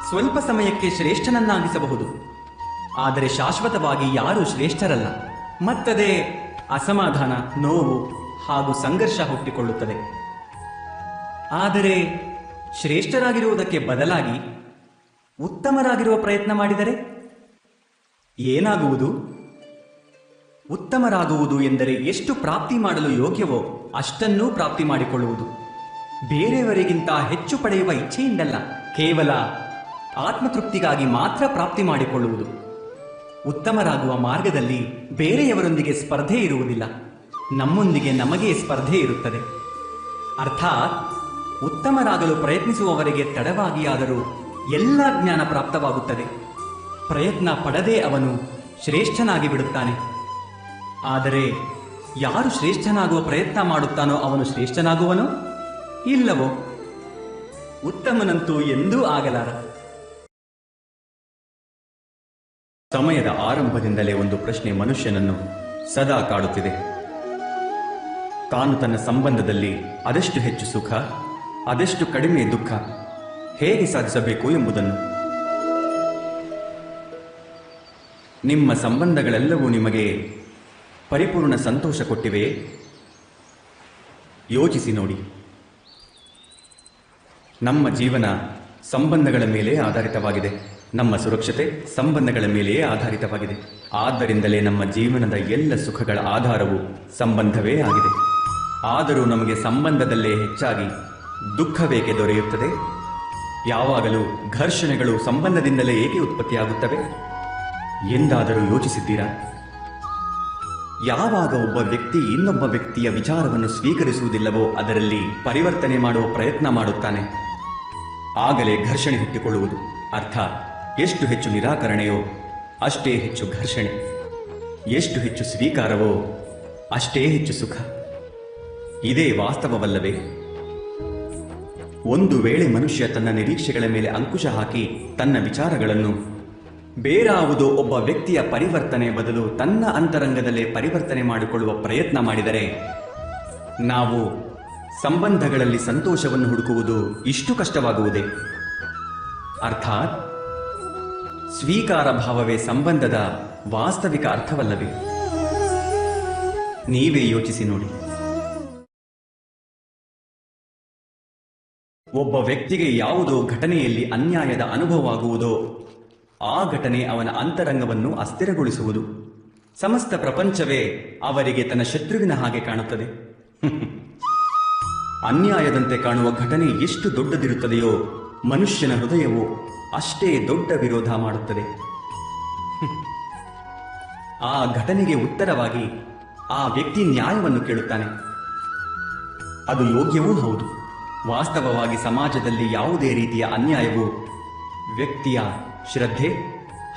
ಸ್ವಲ್ಪ ಸಮಯಕ್ಕೆ ಶ್ರೇಷ್ಠನನ್ನಾಗಿಸಬಹುದು, ಆದರೆ ಶಾಶ್ವತವಾಗಿ ಯಾರೂ ಶ್ರೇಷ್ಠರಲ್ಲ. ಮತ್ತದೇ ಅಸಮಾಧಾನ, ನೋವು ಹಾಗೂ ಸಂಘರ್ಷ ಹುಟ್ಟಿಕೊಳ್ಳುತ್ತದೆ. ಆದರೆ ಶ್ರೇಷ್ಠರಾಗಿರುವುದಕ್ಕೆ ಬದಲಾಗಿ ಉತ್ತಮರಾಗಿರುವ ಪ್ರಯತ್ನ ಮಾಡಿದರೆ ಏನಾಗುವುದು? ಉತ್ತಮರಾಗುವುದು ಎಂದರೆ ಎಷ್ಟು ಪ್ರಾಪ್ತಿ ಮಾಡಲು ಯೋಗ್ಯವೋ ಅಷ್ಟನ್ನೂ ಪ್ರಾಪ್ತಿ ಮಾಡಿಕೊಳ್ಳುವುದು. ಬೇರೆಯವರಿಗಿಂತ ಹೆಚ್ಚು ಪಡೆಯುವ ಇಚ್ಛೆಯಿಂದಲ್ಲ, ಕೇವಲ ಆತ್ಮತೃಪ್ತಿಗಾಗಿ ಮಾತ್ರ ಪ್ರಾಪ್ತಿ ಮಾಡಿಕೊಳ್ಳುವುದು. ಉತ್ತಮರಾಗುವ ಮಾರ್ಗದಲ್ಲಿ ಬೇರೆಯವರೊಂದಿಗೆ ಸ್ಪರ್ಧೆ ಇರುವುದಿಲ್ಲ, ನಮ್ಮೊಂದಿಗೆ ನಮಗೆ ಸ್ಪರ್ಧೆ ಇರುತ್ತದೆ. ಅರ್ಥಾತ್ ಉತ್ತಮರಾಗಲು ಪ್ರಯತ್ನಿಸುವವರಿಗೆ ತಡವಾಗಿಯಾದರೂ ಎಲ್ಲ ಜ್ಞಾನ ಪ್ರಾಪ್ತವಾಗುತ್ತದೆ. ಪ್ರಯತ್ನ ಪಡದೆ ಅವನು ಶ್ರೇಷ್ಠನಾಗಿ ಬಿಡುತ್ತಾನೆ. ಆದರೆ ಯಾರು ಶ್ರೇಷ್ಠನಾಗುವ ಪ್ರಯತ್ನ ಮಾಡುತ್ತಾನೋ ಅವನು ಶ್ರೇಷ್ಠನಾಗುವನೋ ಇಲ್ಲವೋ? ಉತ್ತಮನಂತೂ ಎಂದೂ ಆಗಲಾರ. ಸಮಯದ ಆರಂಭದಿಂದಲೇ ಒಂದು ಪ್ರಶ್ನೆ ಮನುಷ್ಯನನ್ನು ಸದಾ ಕಾಡುತ್ತಿದೆ. ತಾನು ತನ್ನ ಸಂಬಂಧದಲ್ಲಿ ಅದೆಷ್ಟು ಹೆಚ್ಚು ಸುಖ, ಅದೆಷ್ಟು ಕಡಿಮೆ ದುಃಖ ಹೇಗೆ ಸಾಧಿಸಬೇಕು ಎಂಬುದನ್ನು. ನಿಮ್ಮ ಸಂಬಂಧಗಳೆಲ್ಲವೂ ನಿಮಗೆ ಪರಿಪೂರ್ಣ ಸಂತೋಷ ಕೊಟ್ಟಿವೆಯೇ? ಯೋಚಿಸಿ ನೋಡಿ. ನಮ್ಮ ಜೀವನ ಸಂಬಂಧಗಳ ಮೇಲೆ ಆಧಾರಿತವಾಗಿದೆ. ನಮ್ಮ ಸುರಕ್ಷತೆ ಸಂಬಂಧಗಳ ಮೇಲೆಯೇ ಆಧಾರಿತವಾಗಿದೆ. ಆದ್ದರಿಂದಲೇ ನಮ್ಮ ಜೀವನದ ಎಲ್ಲ ಸುಖಗಳ ಆಧಾರವು ಸಂಬಂಧವೇ ಆಗಿದೆ. ಆದರೂ ನಮಗೆ ಸಂಬಂಧದಲ್ಲೇ ಹೆಚ್ಚಾಗಿ ದುಃಖವೇಕೆ ದೊರೆಯುತ್ತದೆ? ಯಾವಾಗಲೂ ಘರ್ಷಣೆಗಳು ಸಂಬಂಧದಿಂದಲೇ ಏಕೆ ಉತ್ಪತ್ತಿಯಾಗುತ್ತವೆ ಎಂದಾದರೂ ಯೋಚಿಸಿದ್ದೀರಾ? ಯಾವಾಗ ಒಬ್ಬ ವ್ಯಕ್ತಿ ಇನ್ನೊಬ್ಬ ವ್ಯಕ್ತಿಯ ವಿಚಾರವನ್ನು ಸ್ವೀಕರಿಸುವುದಿಲ್ಲವೋ ಅದರಲ್ಲಿ ಪರಿವರ್ತನೆ ಮಾಡುವ ಪ್ರಯತ್ನ ಮಾಡುತ್ತಾನೆ, ಆಗಲೇ ಘರ್ಷಣೆ ಹುಟ್ಟಿಕೊಳ್ಳುವುದು. ಅರ್ಥಾತ್ ಎಷ್ಟು ಹೆಚ್ಚು ನಿರಾಕರಣೆಯೋ ಅಷ್ಟೇ ಹೆಚ್ಚು ಘರ್ಷಣೆ, ಎಷ್ಟು ಹೆಚ್ಚು ಸ್ವೀಕಾರವೋ ಅಷ್ಟೇ ಹೆಚ್ಚು ಸುಖ. ಇದೇ ವಾಸ್ತವವಲ್ಲವೇ? ಒಂದು ವೇಳೆ ಮನುಷ್ಯ ತನ್ನ ನಿರೀಕ್ಷೆಗಳ ಮೇಲೆ ಅಂಕುಶ ಹಾಕಿ ತನ್ನ ವಿಚಾರಗಳನ್ನು ಬೇರಾವುದೋ ಒಬ್ಬ ವ್ಯಕ್ತಿಯ ಪರಿವರ್ತನೆ ಬದಲು ತನ್ನ ಅಂತರಂಗದಲ್ಲೇ ಪರಿವರ್ತನೆ ಮಾಡಿಕೊಳ್ಳುವ ಪ್ರಯತ್ನ ಮಾಡಿದರೆ ನಾವು ಸಂಬಂಧಗಳಲ್ಲಿ ಸಂತೋಷವನ್ನು ಹುಡುಕುವುದು ಇಷ್ಟು ಕಷ್ಟವಾಗುವುದೇ? ಅರ್ಥಾತ್ ಸ್ವೀಕಾರ ಭಾವವೇ ಸಂಬಂಧದ ವಾಸ್ತವಿಕ ಅರ್ಥವಲ್ಲವೇ? ನೀವೇ ಯೋಚಿಸಿ ನೋಡಿ. ಒಬ್ಬ ವ್ಯಕ್ತಿಗೆ ಯಾವುದೋ ಘಟನೆಯಲ್ಲಿ ಅನ್ಯಾಯದ ಅನುಭವವಾಗುವುದೋ ಆ ಘಟನೆ ಅವನ ಅಂತರಂಗವನ್ನು ಅಸ್ಥಿರಗೊಳಿಸುವುದು. ಸಮಸ್ತ ಪ್ರಪಂಚವೇ ಅವರಿಗೆ ತನ್ನ ಶತ್ರುವಿನ ಹಾಗೆ ಕಾಣುತ್ತದೆ. ಅನ್ಯಾಯದಂತೆ ಕಾಣುವ ಘಟನೆ ಎಷ್ಟು ದೊಡ್ಡದಿರುತ್ತದೆಯೋ ಮನುಷ್ಯನ ಹೃದಯವು ಅಷ್ಟೇ ದೊಡ್ಡ ವಿರೋಧ ಮಾಡುತ್ತದೆ. ಆ ಘಟನೆಗೆ ಉತ್ತರವಾಗಿ ಆ ವ್ಯಕ್ತಿ ನ್ಯಾಯವನ್ನು ಕೇಳುತ್ತಾನೆ. ಅದು ಯೋಗ್ಯವೂ ಹೌದು. ವಾಸ್ತವವಾಗಿ ಸಮಾಜದಲ್ಲಿ ಯಾವುದೇ ರೀತಿಯ ಅನ್ಯಾಯವು ವ್ಯಕ್ತಿಯ ಶ್ರದ್ಧೆ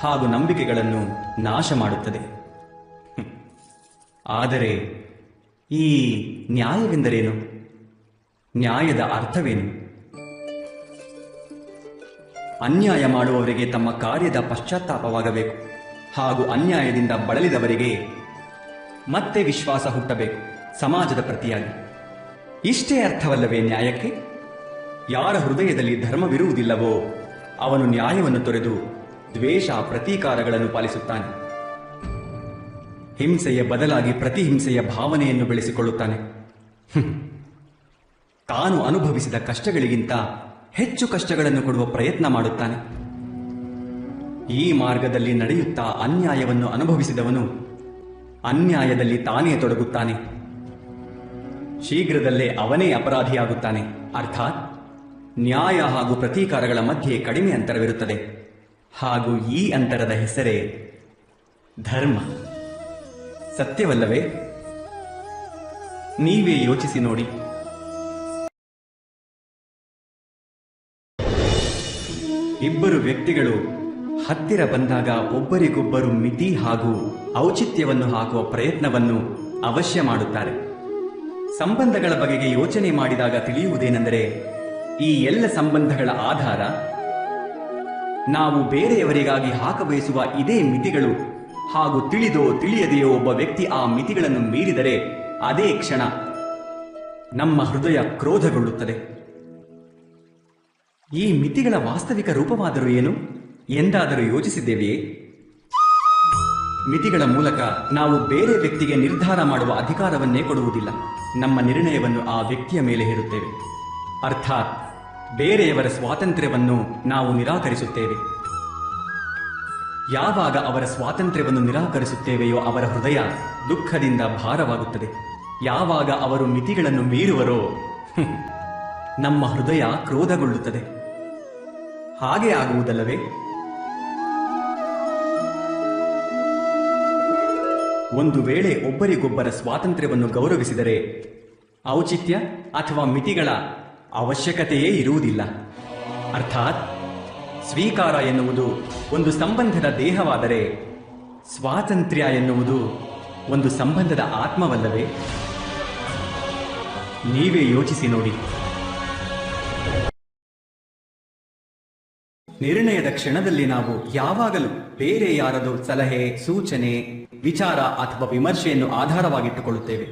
ಹಾಗೂ ನಂಬಿಕೆಗಳನ್ನು ನಾಶ ಮಾಡುತ್ತದೆ. ಆದರೆ ಈ ನ್ಯಾಯವೆಂದರೇನು? ನ್ಯಾಯದ ಅರ್ಥವೇನು? ಅನ್ಯಾಯ ಮಾಡುವವರಿಗೆ ತಮ್ಮ ಕಾರ್ಯದ ಪಶ್ಚಾತ್ತಾಪವಾಗಬೇಕು ಹಾಗೂ ಅನ್ಯಾಯದಿಂದ ಬಳಲಿದವರಿಗೆ ಮತ್ತೆ ವಿಶ್ವಾಸ ಹುಟ್ಟಬೇಕು ಸಮಾಜದ ಪ್ರತಿಯಾಗಿ. ಇಷ್ಟೇ ಅರ್ಥವಲ್ಲವೇ ನ್ಯಾಯಕ್ಕೆ? ಯಾರ ಹೃದಯದಲ್ಲಿ ಧರ್ಮವಿರುವುದಿಲ್ಲವೋ ಅವನು ನ್ಯಾಯವನ್ನು ತೊರೆದು ದ್ವೇಷ ಪ್ರತೀಕಾರಗಳನ್ನು ಪಾಲಿಸುತ್ತಾನೆ. ಹಿಂಸೆಯ ಬದಲಾಗಿ ಪ್ರತಿಹಿಂಸೆಯ ಭಾವನೆಯನ್ನು ಬೆಳೆಸಿಕೊಳ್ಳುತ್ತಾನೆ. ತಾನು ಅನುಭವಿಸಿದ ಕಷ್ಟಗಳಿಗಿಂತ ಹೆಚ್ಚು ಕಷ್ಟಗಳನ್ನು ಕೊಡುವ ಪ್ರಯತ್ನ ಮಾಡುತ್ತಾನೆ. ಈ ಮಾರ್ಗದಲ್ಲಿ ನಡೆಯುತ್ತಾ ಅನ್ಯಾಯವನ್ನು ಅನುಭವಿಸಿದವನು ಅನ್ಯಾಯದಲ್ಲಿ ತಾನೇ ತೊಡಗುತ್ತಾನೆ. ಶೀಘ್ರದಲ್ಲೇ ಅವನೇ ಅಪರಾಧಿಯಾಗುತ್ತಾನೆ. ಅರ್ಥಾತ್ ನ್ಯಾಯ ಹಾಗೂ ಪ್ರತೀಕಾರಗಳ ಮಧ್ಯೆ ಕಡಿಮೆ ಅಂತರವಿರುತ್ತದೆ. ಹಾಗೂ ಈ ಅಂತರದ ಹೆಸರೇ ಧರ್ಮ. ಸತ್ಯವಲ್ಲವೇ? ನೀವೇ ಯೋಚಿಸಿ ನೋಡಿ. ಇಬ್ಬರು ವ್ಯಕ್ತಿಗಳು ಹತ್ತಿರ ಬಂದಾಗ ಒಬ್ಬರಿಗೊಬ್ಬರು ಮಿತಿ ಹಾಗೂ ಔಚಿತ್ಯವನ್ನು ಹಾಕುವ ಪ್ರಯತ್ನವನ್ನು ಅವಶ್ಯ ಮಾಡುತ್ತಾರೆ. ಸಂಬಂಧಗಳ ಬಗೆಗೆ ಯೋಚನೆ ಮಾಡಿದಾಗ ತಿಳಿಯುವುದೇನೆಂದರೆ, ಈ ಎಲ್ಲ ಸಂಬಂಧಗಳ ಆಧಾರ ನಾವು ಬೇರೆಯವರಿಗಾಗಿ ಹಾಕಬಯಸುವ ಇದೇ ಮಿತಿಗಳು. ಹಾಗೂ ತಿಳಿದೋ ತಿಳಿಯದೆಯೋ ಒಬ್ಬ ವ್ಯಕ್ತಿ ಆ ಮಿತಿಗಳನ್ನು ಮೀರಿದರೆ ಅದೇ ಕ್ಷಣ ನಮ್ಮ ಹೃದಯ ಕ್ರೋಧಗೊಳ್ಳುತ್ತದೆ. ಈ ಮಿತಿಗಳ ವಾಸ್ತವಿಕ ರೂಪವಾದರೂ ಏನು ಎಂದಾದರೂ ಯೋಚಿಸಿದ್ದೇವೆಯೇ? ಮಿತಿಗಳ ಮೂಲಕ ನಾವು ಬೇರೆ ವ್ಯಕ್ತಿಗೆ ನಿರ್ಧಾರ ಮಾಡುವ ಅಧಿಕಾರವನ್ನೇ ಕೊಡುವುದಿಲ್ಲ. ನಮ್ಮ ನಿರ್ಣಯವನ್ನು ಆ ವ್ಯಕ್ತಿಯ ಮೇಲೆ ಹೇರುತ್ತೇವೆ. ಅರ್ಥಾತ್ ಬೇರೆಯವರ ಸ್ವಾತಂತ್ರ್ಯವನ್ನು ನಾವು ನಿರಾಕರಿಸುತ್ತೇವೆ. ಯಾವಾಗ ಅವರ ಸ್ವಾತಂತ್ರ್ಯವನ್ನು ನಿರಾಕರಿಸುತ್ತೇವೆಯೋ ಅವರ ಹೃದಯ ದುಃಖದಿಂದ ಭಾರವಾಗುತ್ತದೆ. ಯಾವಾಗ ಅವರು ಮಿತಿಗಳನ್ನು ಮೀರುವರೋ ನಮ್ಮ ಹೃದಯ ಕ್ರೋಧಗೊಳ್ಳುತ್ತದೆ. ಹಾಗೆ ಆಗುವುದಲ್ಲವೇ? ಒಂದು ವೇಳೆ ಒಬ್ಬರಿಗೊಬ್ಬರ ಸ್ವಾತಂತ್ರ್ಯವನ್ನು ಗೌರವಿಸಿದರೆ ಔಚಿತ್ಯ ಅಥವಾ ಮಿತಿಗಳ ಅವಶ್ಯಕತೆಯೇ ಇರುವುದಿಲ್ಲ. ಅರ್ಥಾತ್ ಸ್ವೀಕಾರ ಎನ್ನುವುದು ಒಂದು ಸಂಬಂಧದ ದೇಹವಾದರೆ ಸ್ವಾತಂತ್ರ್ಯ ಎನ್ನುವುದು ಒಂದು ಸಂಬಂಧದ ಆತ್ಮವಲ್ಲವೇ? ನೀವೇ ಯೋಚಿಸಿ ನೋಡಿ. ನಿರ್ಣಯದ ಕ್ಷಣದಲ್ಲಿ ನಾವು ಯಾವಾಗಲೂ ಬೇರೆ ಯಾರದೋ ಸಲಹೆ, ಸೂಚನೆ, ವಿಚಾರ ಅಥವಾ ವಿಮರ್ಶೆಯನ್ನು ಆಧಾರವಾಗಿಟ್ಟುಕೊಳ್ಳುತ್ತೇವೆ.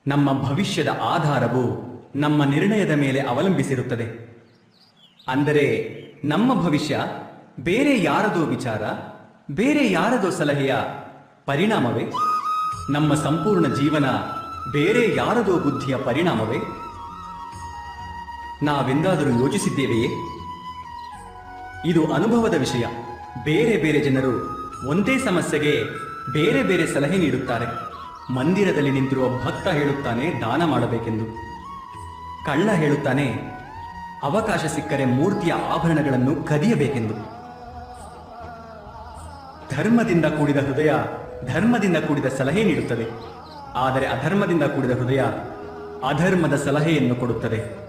ನಮ್ಮ ಭವಿಷ್ಯದ ಆಧಾರವು ನಮ್ಮ ನಿರ್ಣಯದ ಮೇಲೆ ಅವಲಂಬಿಸಿರುತ್ತದೆ. ಅಂದರೆ ನಮ್ಮ ಭವಿಷ್ಯ ಬೇರೆ ಯಾರದೋ ವಿಚಾರ, ಬೇರೆ ಯಾರದೋ ಸಲಹೆಯ ಪರಿಣಾಮವೇ? ನಮ್ಮ ಸಂಪೂರ್ಣ ಜೀವನ ಬೇರೆ ಯಾರದೋ ಬುದ್ಧಿಯ ಪರಿಣಾಮವೇ? ನಾವೆಂದಾದರೂ ಯೋಚಿಸಿದ್ದೇವೆಯೇ? ಇದು ಅನುಭವದ ವಿಷಯ. ಬೇರೆ ಬೇರೆ ಜನರು ಒಂದೇ ಸಮಸ್ಯೆಗೆ ಬೇರೆ ಬೇರೆ ಸಲಹೆ ನೀಡುತ್ತಾರೆ. ಮಂದಿರದಲ್ಲಿ ನಿಂತಿರುವ ಭಕ್ತ ಹೇಳುತ್ತಾನೆ ದಾನ ಮಾಡಬೇಕೆಂದು. ಕಳ್ಳ ಹೇಳುತ್ತಾನೆ ಅವಕಾಶ ಸಿಕ್ಕರೆ ಮೂರ್ತಿಯ ಆಭರಣಗಳನ್ನು ಕದಿಯಬೇಕೆಂದು. ಧರ್ಮದಿಂದ ಕೂಡಿದ ಹೃದಯ ಧರ್ಮದಿಂದ ಕೂಡಿದ ಸಲಹೆ ನೀಡುತ್ತದೆ. ಆದರೆ ಅಧರ್ಮದಿಂದ ಕೂಡಿದ ಹೃದಯ ಅಧರ್ಮದ ಸಲಹೆಯನ್ನು ಕೊಡುತ್ತದೆ.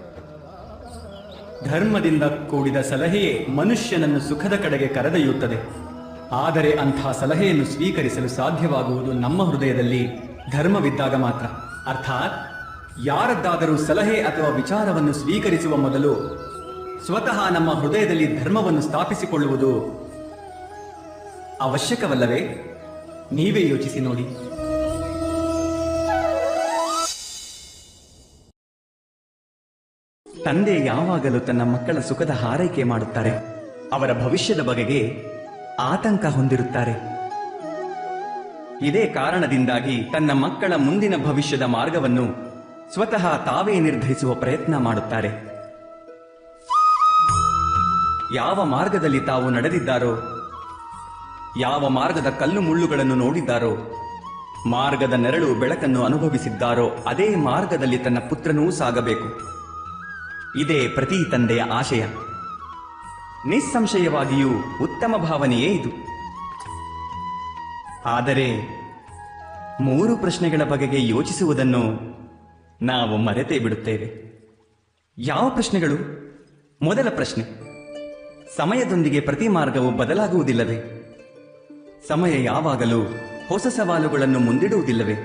ಧರ್ಮದಿಂದ ಕೂಡಿದ ಸಲಹೆಯೇ ಮನುಷ್ಯನನ್ನು ಸುಖದ ಕಡೆಗೆ ಕರೆದೊಯ್ಯುತ್ತದೆ. ಆದರೆ ಅಂಥ ಸಲಹೆಯನ್ನು ಸ್ವೀಕರಿಸಲು ಸಾಧ್ಯವಾಗುವುದು ನಮ್ಮ ಹೃದಯದಲ್ಲಿ ಧರ್ಮವಿದ್ದಾಗ ಮಾತ್ರ. ಅರ್ಥಾತ್ ಯಾರದ್ದಾದರೂ ಸಲಹೆ ಅಥವಾ ವಿಚಾರವನ್ನು ಸ್ವೀಕರಿಸುವ ಮೊದಲು ಸ್ವತಃ ನಮ್ಮ ಹೃದಯದಲ್ಲಿ ಧರ್ಮವನ್ನು ಸ್ಥಾಪಿಸಿಕೊಳ್ಳುವುದು ಅವಶ್ಯಕವಲ್ಲವೇ? ನೀವೇ ಯೋಚಿಸಿ ನೋಡಿ. ತಂದೆ ಯಾವಾಗಲೂ ತನ್ನ ಮಕ್ಕಳ ಸುಖದ ಹಾರೈಕೆ ಮಾಡುತ್ತಾರೆ. ಅವರ ಭವಿಷ್ಯದ ಬಗೆಗೆ ಆತಂಕ ಹೊಂದಿರುತ್ತಾರೆ. ಇದೇ ಕಾರಣದಿಂದಾಗಿ ತನ್ನ ಮಕ್ಕಳ ಮುಂದಿನ ಭವಿಷ್ಯದ ಮಾರ್ಗವನ್ನು ಸ್ವತಃ ತಾವೇ ನಿರ್ಧರಿಸುವ ಪ್ರಯತ್ನ ಮಾಡುತ್ತಾರೆ. ಯಾವ ಮಾರ್ಗದಲ್ಲಿ ತಾವು ನಡೆದಿದ್ದಾರೋ, ಯಾವ ಮಾರ್ಗದ ಕಲ್ಲು ಮುಳ್ಳುಗಳನ್ನು ನೋಡಿದ್ದಾರೋ, ಮಾರ್ಗದ ನೆರಳು ಬೆಳಕನ್ನು ಅನುಭವಿಸಿದ್ದಾರೋ ಅದೇ ಮಾರ್ಗದಲ್ಲಿ ತನ್ನ ಪುತ್ರನೂ ಸಾಗಬೇಕು. ಇದೇ ಪ್ರತಿ ತಂದೆಯ ಆಶಯ. ನಿಸ್ಸಂಶಯವಾಗಿಯೂ ಉತ್ತಮ ಭಾವನೆಯೇ ಇದು. ಆದರೆ 3 ಪ್ರಶ್ನೆಗಳ ಬಗೆಗೆ ಯೋಚಿಸುವುದನ್ನು ನಾವು ಮರೆತೇ ಬಿಡುತ್ತೇವೆ. ಯಾವ ಪ್ರಶ್ನೆಗಳು? ಮೊದಲ ಪ್ರಶ್ನೆ, ಸಮಯದೊಂದಿಗೆ ಪ್ರತಿ ಮಾರ್ಗವು ಬದಲಾಗುವುದಿಲ್ಲವೇ? ಸಮಯ ಯಾವಾಗಲೂ ಹೊಸ ಸವಾಲುಗಳನ್ನು ಮುಂದಿಡುವುದಿಲ್ಲವೇ?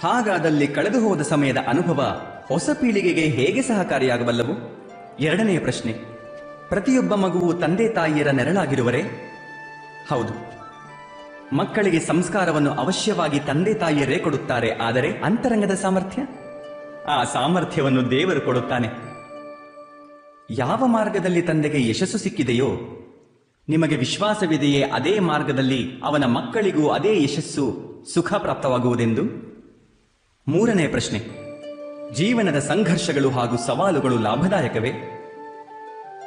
ಹಾಗಾದಲ್ಲಿ ಕಳೆದು ಹೋದ ಸಮಯದ ಅನುಭವ ಹೊಸ ಪೀಳಿಗೆಗೆ ಹೇಗೆ ಸಹಕಾರಿಯಾಗಬಲ್ಲವು? ಎರಡನೆಯ ಪ್ರಶ್ನೆ, ಪ್ರತಿಯೊಬ್ಬ ಮಗುವು ತಂದೆ ತಾಯಿಯರ ನೆರಳಾಗಿರುವರೇ? ಹೌದು, ಮಕ್ಕಳಿಗೆ ಸಂಸ್ಕಾರವನ್ನು ಅವಶ್ಯವಾಗಿ ತಂದೆ ತಾಯಿಯರೇ ಕೊಡುತ್ತಾರೆ. ಆದರೆ ಅಂತರಂಗದ ಸಾಮರ್ಥ್ಯ, ಆ ಸಾಮರ್ಥ್ಯವನ್ನು ದೇವರು ಕೊಡುತ್ತಾನೆ. ಯಾವ ಮಾರ್ಗದಲ್ಲಿ ತಂದೆಗೆ ಯಶಸ್ಸು ಸಿಕ್ಕಿದೆಯೋ, ನಿಮಗೆ ವಿಶ್ವಾಸವಿದೆಯೇ ಅದೇ ಮಾರ್ಗದಲ್ಲಿ ಅವನ ಮಕ್ಕಳಿಗೂ ಅದೇ ಯಶಸ್ಸು, ಸುಖ ಪ್ರಾಪ್ತವಾಗುವುದೆಂದು? ಮೂರನೇ ಪ್ರಶ್ನೆ, ಜೀವನದ ಸಂಘರ್ಷಗಳು ಹಾಗೂ ಸವಾಲುಗಳು ಲಾಭದಾಯಕವೇ?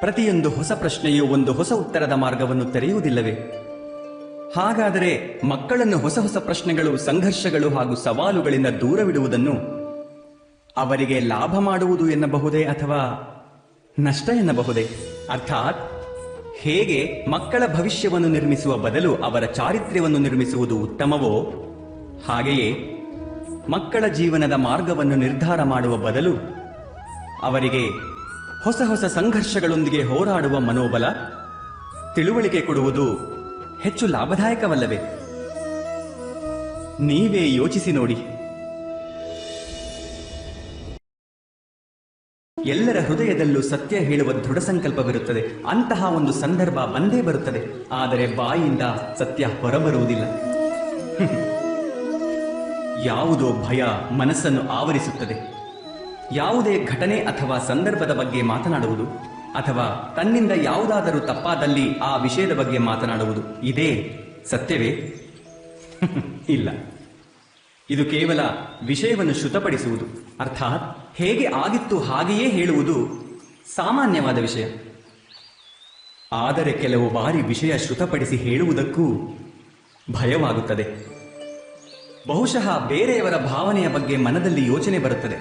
ಪ್ರತಿಯೊಂದು ಹೊಸ ಪ್ರಶ್ನೆಯು ಒಂದು ಹೊಸ ಉತ್ತರದ ಮಾರ್ಗವನ್ನು ತೆರೆಯುವುದಿಲ್ಲವೇ? ಹಾಗಾದರೆ ಮಕ್ಕಳನ್ನು ಹೊಸ ಹೊಸ ಪ್ರಶ್ನೆಗಳು, ಸಂಘರ್ಷಗಳು ಹಾಗೂ ಸವಾಲುಗಳಿಂದ ದೂರವಿಡುವುದನ್ನು ಅವರಿಗೆ ಲಾಭ ಮಾಡುವುದು ಎನ್ನಬಹುದೇ ಅಥವಾ ನಷ್ಟ ಎನ್ನಬಹುದೇ? ಅರ್ಥಾತ್ ಹೇಗೆ ಮಕ್ಕಳ ಭವಿಷ್ಯವನ್ನು ನಿರ್ಮಿಸುವ ಬದಲು ಅವರ ಚಾರಿತ್ರ್ಯವನ್ನು ನಿರ್ಮಿಸುವುದು ಉತ್ತಮವೋ, ಹಾಗೆಯೇ ಮಕ್ಕಳ ಜೀವನದ ಮಾರ್ಗವನ್ನು ನಿರ್ಧಾರ ಮಾಡುವ ಬದಲು ಅವರಿಗೆ ಹೊಸ ಹೊಸ ಸಂಘರ್ಷಗಳೊಂದಿಗೆ ಹೋರಾಡುವ ಮನೋಬಲ, ತಿಳುವಳಿಕೆ ಕೊಡುವುದು ಹೆಚ್ಚು ಲಾಭದಾಯಕವಲ್ಲವೇ? ನೀವೇ ಯೋಚಿಸಿ ನೋಡಿ. ಎಲ್ಲರ ಹೃದಯದಲ್ಲೂ ಸತ್ಯ ಹೇಳುವ ದೃಢ ಸಂಕಲ್ಪವಿರುತ್ತದೆ. ಅಂತಹ ಒಂದು ಸಂದರ್ಭ ಬಂದೇ ಬರುತ್ತದೆ. ಆದರೆ ಬಾಯಿಯಿಂದ ಸತ್ಯ ಹೊರಬರುವುದಿಲ್ಲ. ಯಾವುದೋ ಭಯ ಮನಸ್ಸನ್ನು ಆವರಿಸುತ್ತದೆ. ಯಾವುದೇ ಘಟನೆ ಅಥವಾ ಸಂದರ್ಭದ ಬಗ್ಗೆ ಮಾತನಾಡುವುದು, ಅಥವಾ ತನ್ನಿಂದ ಯಾವುದಾದರೂ ತಪ್ಪಾದಲ್ಲಿ ಆ ವಿಷಯದ ಬಗ್ಗೆ ಮಾತನಾಡುವುದು, ಇದೇ ಸತ್ಯವೇ? ಇಲ್ಲ. ಇದು ಕೇವಲ ವಿಷಯವನ್ನು ಶ್ರುತಪಡಿಸುವುದು, ಅರ್ಥಾತ್ ಹೇಗೆ ಆಗಿತ್ತು ಹಾಗೆಯೇ ಹೇಳುವುದು ಸಾಮಾನ್ಯವಾದ ವಿಷಯ. ಆದರೆ ಕೆಲವು ಬಾರಿ ವಿಷಯ ಶ್ರುತಪಡಿಸಿ ಹೇಳುವುದಕ್ಕೂ ಭಯವಾಗುತ್ತದೆ. ಬಹುಶಃ ಬೇರೆಯವರ ಭಾವನೆಯ ಬಗ್ಗೆ ಮನದಲ್ಲಿ ಯೋಚನೆ ಬರುತ್ತದೆ.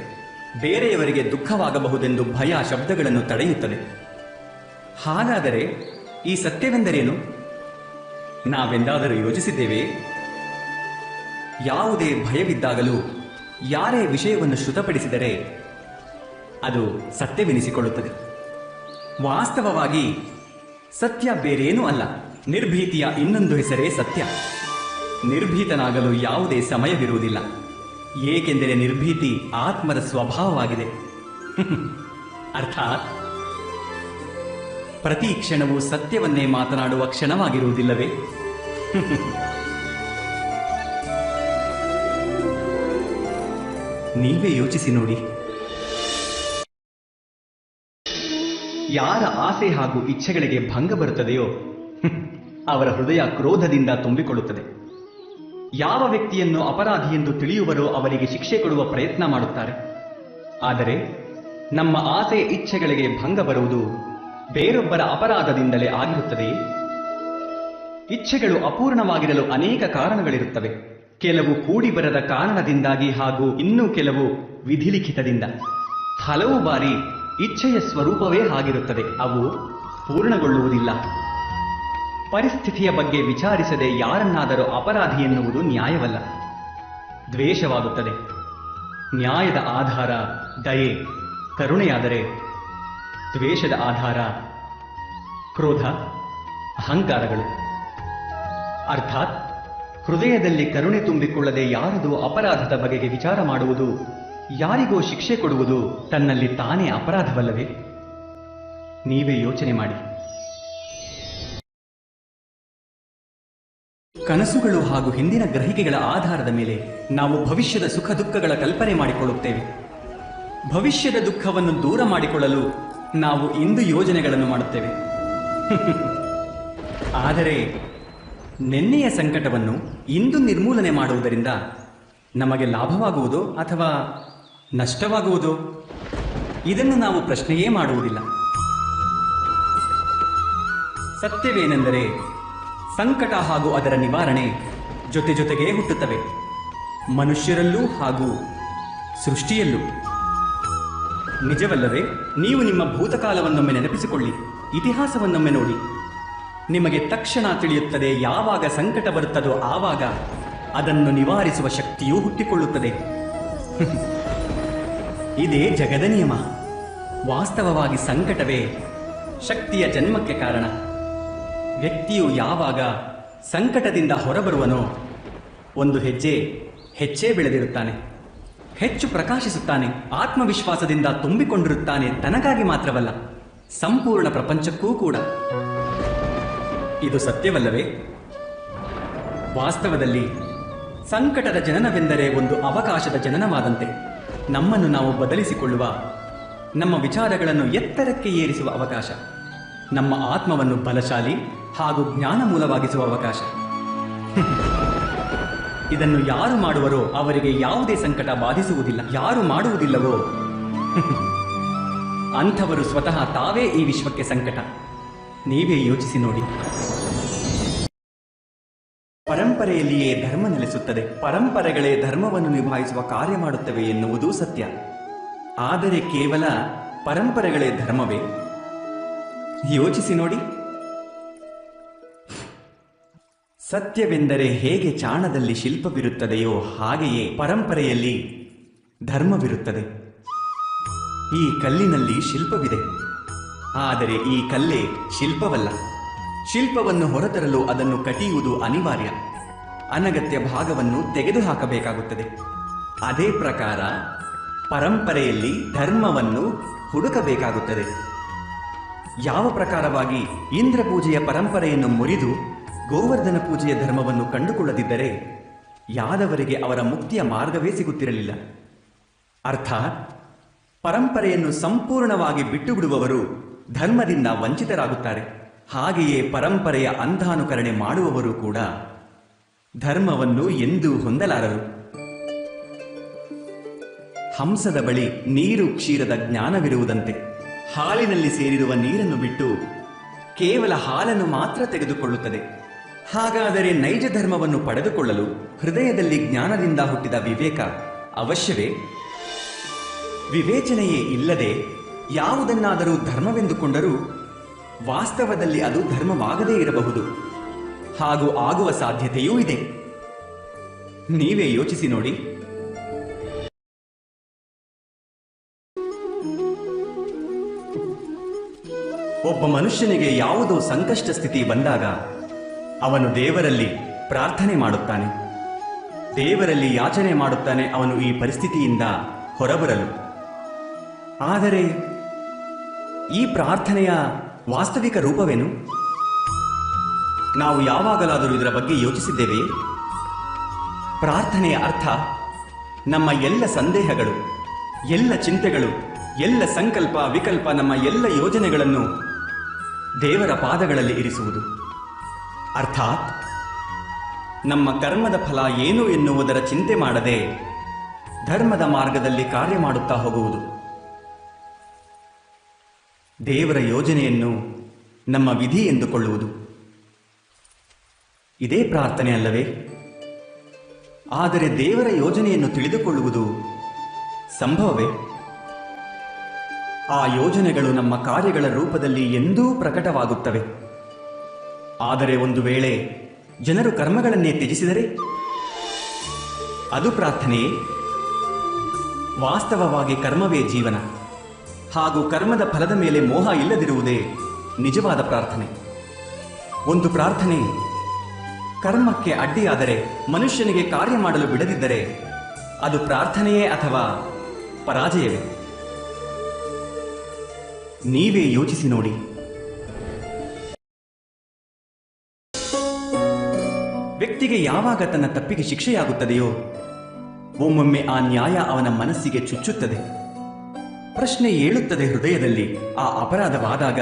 ಬೇರೆಯವರಿಗೆ ದುಃಖವಾಗಬಹುದೆಂದು ಭಯ ಶಬ್ದಗಳನ್ನು ತಡೆಯುತ್ತದೆ. ಹಾಗಾದರೆ ಈ ಸತ್ಯವೆಂದರೇನು? ನಾವೆಂದಾದರೂ ಯೋಚಿಸಿದ್ದೇವೆ? ಯಾವುದೇ ಭಯವಿದ್ದಾಗಲೂ ಯಾರೇ ವಿಷಯವನ್ನು ಶ್ರುತಪಡಿಸಿದರೆ ಅದು ಸತ್ಯವೆನಿಸಿಕೊಳ್ಳುತ್ತದೆ. ವಾಸ್ತವವಾಗಿ ಸತ್ಯ ಬೇರೇನೂ ಅಲ್ಲ, ನಿರ್ಭೀತಿಯ ಇನ್ನೊಂದು ಹೆಸರೇ ಸತ್ಯ. ನಿರ್ಭೀತನಾಗಲು ಯಾವುದೇ ಸಮಯವಿರುವುದಿಲ್ಲ, ಏಕೆಂದರೆ ನಿರ್ಭೀತಿ ಆತ್ಮದ ಸ್ವಭಾವವಾಗಿದೆ. ಅರ್ಥಾತ್ ಪ್ರತಿ ಕ್ಷಣವೂ ಸತ್ಯವನ್ನೇ ಮಾತನಾಡುವ ಕ್ಷಣವಾಗಿರುವುದಿಲ್ಲವೇ? ನೀವೇ ಯೋಚಿಸಿ ನೋಡಿ. ಯಾರ ಆಸೆ ಹಾಗೂ ಇಚ್ಛೆಗಳಿಗೆ ಭಂಗ ಬರುತ್ತದೆಯೋ ಅವರ ಹೃದಯ ಕ್ರೋಧದಿಂದ ತುಂಬಿಕೊಳ್ಳುತ್ತದೆ. ಯಾವ ವ್ಯಕ್ತಿಯನ್ನು ಅಪರಾಧಿ ಎಂದು ತಿಳಿಯುವರೋ ಅವರಿಗೆ ಶಿಕ್ಷೆ ಕೊಡುವ ಪ್ರಯತ್ನ ಮಾಡುತ್ತಾರೆ. ಆದರೆ ನಮ್ಮ ಆಸೆ ಇಚ್ಛೆಗಳಿಗೆ ಭಂಗ ಬರುವುದು ಬೇರೊಬ್ಬರ ಅಪರಾಧದಿಂದಲೇ ಆಗಿರುತ್ತದೆಯೇ? ಇಚ್ಛೆಗಳು ಅಪೂರ್ಣವಾಗಿರಲು ಅನೇಕ ಕಾರಣಗಳಿರುತ್ತವೆ. ಕೆಲವು ಕೂಡಿ ಬರದ ಕಾರಣದಿಂದಾಗಿ ಹಾಗೂ ಇನ್ನೂ ಕೆಲವು ವಿಧಿಲಿಖಿತದಿಂದ. ಹಲವು ಬಾರಿ ಇಚ್ಛೆಯ ಸ್ವರೂಪವೇ ಆಗಿರುತ್ತದೆ, ಅವು ಪೂರ್ಣಗೊಳ್ಳುವುದಿಲ್ಲ. ಪರಿಸ್ಥಿತಿಯ ಬಗ್ಗೆ ವಿಚಾರಿಸದೆ ಯಾರನ್ನಾದರೂ ಅಪರಾಧಿ ಎನ್ನುವುದು ನ್ಯಾಯವಲ್ಲ, ದ್ವೇಷವಾಗುತ್ತದೆ. ನ್ಯಾಯದ ಆಧಾರ ದಯೆ, ಕರುಣೆಯಾದರೆ ದ್ವೇಷದ ಆಧಾರ ಕ್ರೋಧ, ಅಹಂಕಾರಗಳು. ಅರ್ಥಾತ್ ಹೃದಯದಲ್ಲಿ ಕರುಣೆ ತುಂಬಿಕೊಳ್ಳದೆ ಯಾರದೋ ಅಪರಾಧದ ಬಗೆಗೆ ವಿಚಾರ ಮಾಡುವುದು, ಯಾರಿಗೋ ಶಿಕ್ಷೆ ಕೊಡುವುದು ತನ್ನಲ್ಲಿ ತಾನೇ ಅಪರಾಧವಲ್ಲವೇ? ನೀವೇ ಯೋಚನೆ ಮಾಡಿ. ಕನಸುಗಳು ಹಾಗೂ ಹಿಂದಿನ ಗ್ರಹಿಕೆಗಳ ಆಧಾರದ ಮೇಲೆ ನಾವು ಭವಿಷ್ಯದ ಸುಖ ದುಃಖಗಳ ಕಲ್ಪನೆ ಮಾಡಿಕೊಳ್ಳುತ್ತೇವೆ. ಭವಿಷ್ಯದ ದುಃಖವನ್ನು ದೂರ ಮಾಡಿಕೊಳ್ಳಲು ನಾವು ಇಂದು ಯೋಜನೆಗಳನ್ನು ಮಾಡುತ್ತೇವೆ. ಆದರೆ ನಿನ್ನೆಯ ಸಂಕಟವನ್ನು ಇಂದು ನಿರ್ಮೂಲನೆ ಮಾಡುವುದರಿಂದ ನಮಗೆ ಲಾಭವಾಗುವುದೋ ಅಥವಾ ನಷ್ಟವಾಗುವುದೋ ಇದನ್ನು ನಾವು ಪ್ರಶ್ನೆಯೇ ಮಾಡುವುದಿಲ್ಲ. ಸತ್ಯವೇನೆಂದರೆ ಸಂಕಟ ಹಾಗೂ ಅದರ ನಿವಾರಣೆ ಜೊತೆ ಜೊತೆಗೇ ಹುಟ್ಟುತ್ತವೆ, ಮನುಷ್ಯರಲ್ಲೂ ಹಾಗೂ ಸೃಷ್ಟಿಯಲ್ಲೂ. ನಿಜವಲ್ಲವೇ? ನೀವು ನಿಮ್ಮ ಭೂತಕಾಲವನ್ನೊಮ್ಮೆ ನೆನಪಿಸಿಕೊಳ್ಳಿ, ಇತಿಹಾಸವನ್ನೊಮ್ಮೆ ನೋಡಿ. ನಿಮಗೆ ತಕ್ಷಣ ತಿಳಿಯುತ್ತದೆ, ಯಾವಾಗ ಸಂಕಟ ಬರುತ್ತದೋ ಆವಾಗ ಅದನ್ನು ನಿವಾರಿಸುವ ಶಕ್ತಿಯೂ ಹುಟ್ಟಿಕೊಳ್ಳುತ್ತದೆ. ಇದೇ ಜಗದ ನಿಯಮ. ವಾಸ್ತವವಾಗಿ ಸಂಕಟವೇ ಶಕ್ತಿಯ ಜನ್ಮಕ್ಕೆ ಕಾರಣ. ವ್ಯಕ್ತಿಯು ಯಾವಾಗ ಸಂಕಟದಿಂದ ಹೊರಬರುವನೋ ಒಂದು ಹೆಜ್ಜೆ ಹೆಚ್ಚೇ ಬೆಳೆದಿರುತ್ತಾನೆ, ಹೆಚ್ಚು ಪ್ರಕಾಶಿಸುತ್ತಾನೆ, ಆತ್ಮವಿಶ್ವಾಸದಿಂದ ತುಂಬಿಕೊಂಡಿರುತ್ತಾನೆ. ತನಗಾಗಿ ಮಾತ್ರವಲ್ಲ, ಸಂಪೂರ್ಣ ಪ್ರಪಂಚಕ್ಕೂ ಕೂಡ. ಇದು ಸತ್ಯವಲ್ಲವೇ? ವಾಸ್ತವದಲ್ಲಿ ಸಂಕಟದ ಜನನವೆಂದರೆ ಒಂದು ಅವಕಾಶದ ಜನನವಾದಂತೆ. ನಮ್ಮನ್ನು ನಾವು ಬದಲಿಸಿಕೊಳ್ಳುವ, ನಮ್ಮ ವಿಚಾರಗಳನ್ನು ಎತ್ತರಕ್ಕೆ ಏರಿಸುವ ಅವಕಾಶ, ನಮ್ಮ ಆತ್ಮವನ್ನು ಬಲಶಾಲಿ ಹಾಗೂ ಜ್ಞಾನ ಮೂಲವಾಗಿಸುವ ಅವಕಾಶ. ಇದನ್ನು ಯಾರು ಮಾಡುವರೋ ಅವರಿಗೆ ಯಾವುದೇ ಸಂಕಟ ಬಾಧಿಸುವುದಿಲ್ಲ. ಯಾರು ಮಾಡುವುದಿಲ್ಲವೋ ಅಂಥವರು ಸ್ವತಃ ತಾವೇ ಈ ವಿಶ್ವಕ್ಕೆ ಸಂಕಟ. ನೀವೇ ಯೋಚಿಸಿ ನೋಡಿ. ಪರಂಪರೆಯಲ್ಲಿಯೇ ಧರ್ಮ ನೆಲೆಸುತ್ತದೆ, ಪರಂಪರೆಗಳೇ ಧರ್ಮವನ್ನು ನಿಭಾಯಿಸುವ ಕಾರ್ಯ ಮಾಡುತ್ತವೆ ಎನ್ನುವುದೂ ಸತ್ಯ. ಆದರೆ ಕೇವಲ ಪರಂಪರೆಗಳೇ ಧರ್ಮವೇ? ಯೋಚಿಸಿ ನೋಡಿ. ಸತ್ಯವೆಂದರೆ ಹೇಗೆ ಚಾಣದಲ್ಲಿ ಶಿಲ್ಪವಿರುತ್ತದೆಯೋ ಹಾಗೆಯೇ ಪರಂಪರೆಯಲ್ಲಿ ಧರ್ಮವಿರುತ್ತದೆ. ಈ ಕಲ್ಲಿನಲ್ಲಿ ಶಿಲ್ಪವಿದೆ, ಆದರೆ ಈ ಕಲ್ಲೇ ಶಿಲ್ಪವಲ್ಲ. ಶಿಲ್ಪವನ್ನು ಹೊರತರಲು ಅದನ್ನು ಕಟಿಯುವುದು ಅನಿವಾರ್ಯ. ಅನಗತ್ಯ ಭಾಗವನ್ನು ತೆಗೆದುಹಾಕಬೇಕಾಗುತ್ತದೆ. ಅದೇ ಪ್ರಕಾರ ಪರಂಪರೆಯಲ್ಲಿ ಧರ್ಮವನ್ನು ಹುಡುಕಬೇಕಾಗುತ್ತದೆ. ಯಾವ ಪ್ರಕಾರವಾಗಿ ಇಂದ್ರ ಪೂಜೆಯ ಪರಂಪರೆಯನ್ನು ಮುರಿದು ಗೋವರ್ಧನ ಪೂಜೆಯ ಧರ್ಮವನ್ನು ಕಂಡುಕೊಳ್ಳದಿದ್ದರೆ ಯಾದವರಿಗೆ ಅವರ ಮುಕ್ತಿಯ ಮಾರ್ಗವೇ ಸಿಗುತ್ತಿರಲಿಲ್ಲ. ಅರ್ಥಾತ್ ಪರಂಪರೆಯನ್ನು ಸಂಪೂರ್ಣವಾಗಿ ಬಿಟ್ಟು ಬಿಡುವವರು ಧರ್ಮದಿಂದ ವಂಚಿತರಾಗುತ್ತಾರೆ. ಹಾಗೆಯೇ ಪರಂಪರೆಯ ಅಂಧಾನುಕರಣೆ ಮಾಡುವವರು ಕೂಡ ಧರ್ಮವನ್ನು ಎಂದೂ ಹೊಂದಲಾರರು. ಹಂಸದ ಬಳಿ ನೀರು ಕ್ಷೀರದ ಜ್ಞಾನವಿರುವುದಂತೆ ಹಾಲಿನಲ್ಲಿ ಸೇರಿರುವ ನೀರನ್ನು ಬಿಟ್ಟು ಕೇವಲ ಹಾಲನ್ನು ಮಾತ್ರ ತೆಗೆದುಕೊಳ್ಳುತ್ತದೆ. ಹಾಗಾದರೆ ನೈಜ ಧರ್ಮವನ್ನು ಪಡೆದುಕೊಳ್ಳಲು ಹೃದಯದಲ್ಲಿ ಜ್ಞಾನದಿಂದ ಹುಟ್ಟಿದ ವಿವೇಕ ಅವಶ್ಯವೇ? ವಿವೇಚನೆಯೇ ಇಲ್ಲದೆ ಯಾವುದನ್ನಾದರೂ ಧರ್ಮವೆಂದುಕೊಂಡರೂ ವಾಸ್ತವದಲ್ಲಿ ಅದು ಧರ್ಮವಾಗದೇ ಇರಬಹುದು, ಹಾಗೂ ಆಗುವ ಸಾಧ್ಯತೆಯೂ ಇದೆ. ನೀವೇ ಯೋಚಿಸಿ ನೋಡಿ. ಒಬ್ಬ ಮನುಷ್ಯನಿಗೆ ಯಾವುದೋ ಸಂಕಷ್ಟ ಸ್ಥಿತಿ ಬಂದಾಗ ಅವನು ದೇವರಲ್ಲಿ ಪ್ರಾರ್ಥನೆ ಮಾಡುತ್ತಾನೆ, ದೇವರಲ್ಲಿ ಯಾಚನೆ ಮಾಡುತ್ತಾನೆ ಅವನು ಈ ಪರಿಸ್ಥಿತಿಯಿಂದ ಹೊರಬರಲು. ಆದರೆ ಈ ಪ್ರಾರ್ಥನೆಯ ವಾಸ್ತವಿಕ ರೂಪವೇನು? ನಾವು ಯಾವಾಗಲಾದರೂ ಇದರ ಬಗ್ಗೆ ಯೋಚಿಸಿದ್ದೇವೆಯೇ? ಪ್ರಾರ್ಥನೆಯ ಅರ್ಥ ನಮ್ಮ ಎಲ್ಲ ಸಂದೇಹಗಳು, ಎಲ್ಲ ಚಿಂತೆಗಳು, ಎಲ್ಲ ಸಂಕಲ್ಪ ವಿಕಲ್ಪ, ನಮ್ಮ ಎಲ್ಲ ಯೋಜನೆಗಳನ್ನು ದೇವರ ಪಾದಗಳಲ್ಲಿ ಇರಿಸುವುದು. ಅರ್ಥಾತ್ ನಮ್ಮ ಕರ್ಮದ ಫಲ ಏನು ಎನ್ನುವುದರ ಚಿಂತೆ ಮಾಡದೆ ಧರ್ಮದ ಮಾರ್ಗದಲ್ಲಿ ಕಾರ್ಯ ಮಾಡುತ್ತಾ ಹೋಗುವುದು. ದೇವರ ಯೋಜನೆಯನ್ನು ನಮ್ಮ ವಿಧಿ ಎಂದುಕೊಳ್ಳುವುದು. ಇದೇ ಪ್ರಾರ್ಥನೆ ಅಲ್ಲವೇ? ಆದರೆ ದೇವರ ಯೋಜನೆಯನ್ನು ತಿಳಿದುಕೊಳ್ಳುವುದು ಸಂಭವವೇ? ಆ ಯೋಜನೆಗಳು ನಮ್ಮ ಕಾರ್ಯಗಳ ರೂಪದಲ್ಲಿ ಎಂದೂ ಪ್ರಕಟವಾಗುತ್ತವೆ. ಆದರೆ ಒಂದು ವೇಳೆ ಜನರು ಕರ್ಮಗಳನ್ನೇ ತ್ಯಜಿಸಿದರೆ ಅದು ಪ್ರಾರ್ಥನೆಯೇ? ವಾಸ್ತವವಾಗಿ ಕರ್ಮವೇ ಜೀವನ, ಹಾಗೂ ಕರ್ಮದ ಫಲದ ಮೇಲೆ ಮೋಹ ಇಲ್ಲದಿರುವುದೇ ನಿಜವಾದ ಪ್ರಾರ್ಥನೆ. ಒಂದು ಪ್ರಾರ್ಥನೆ ಕರ್ಮಕ್ಕೆ ಅಡ್ಡಿಯಾದರೆ, ಮನುಷ್ಯನಿಗೆ ಕಾರ್ಯ ಮಾಡಲು ಬಿಡದಿದ್ದರೆ ಅದು ಪ್ರಾರ್ಥನೆಯೇ ಅಥವಾ ಪರಾಜಯವೇ? ನೀವೇ ಯೋಚಿಸಿ ನೋಡಿ. ವ್ಯಕ್ತಿಗೆ ಯಾವಾಗ ತನ್ನ ತಪ್ಪಿಗೆ ಶಿಕ್ಷೆಯಾಗುತ್ತದೆಯೋ ಒಮ್ಮೊಮ್ಮೆ ಆ ನ್ಯಾಯ ಅವನ ಮನಸ್ಸಿಗೆ ಚುಚ್ಚುತ್ತದೆ. ಪ್ರಶ್ನೆ ಏಳುತ್ತದೆ ಹೃದಯದಲ್ಲಿ. ಆ ಅಪರಾಧವಾದಾಗ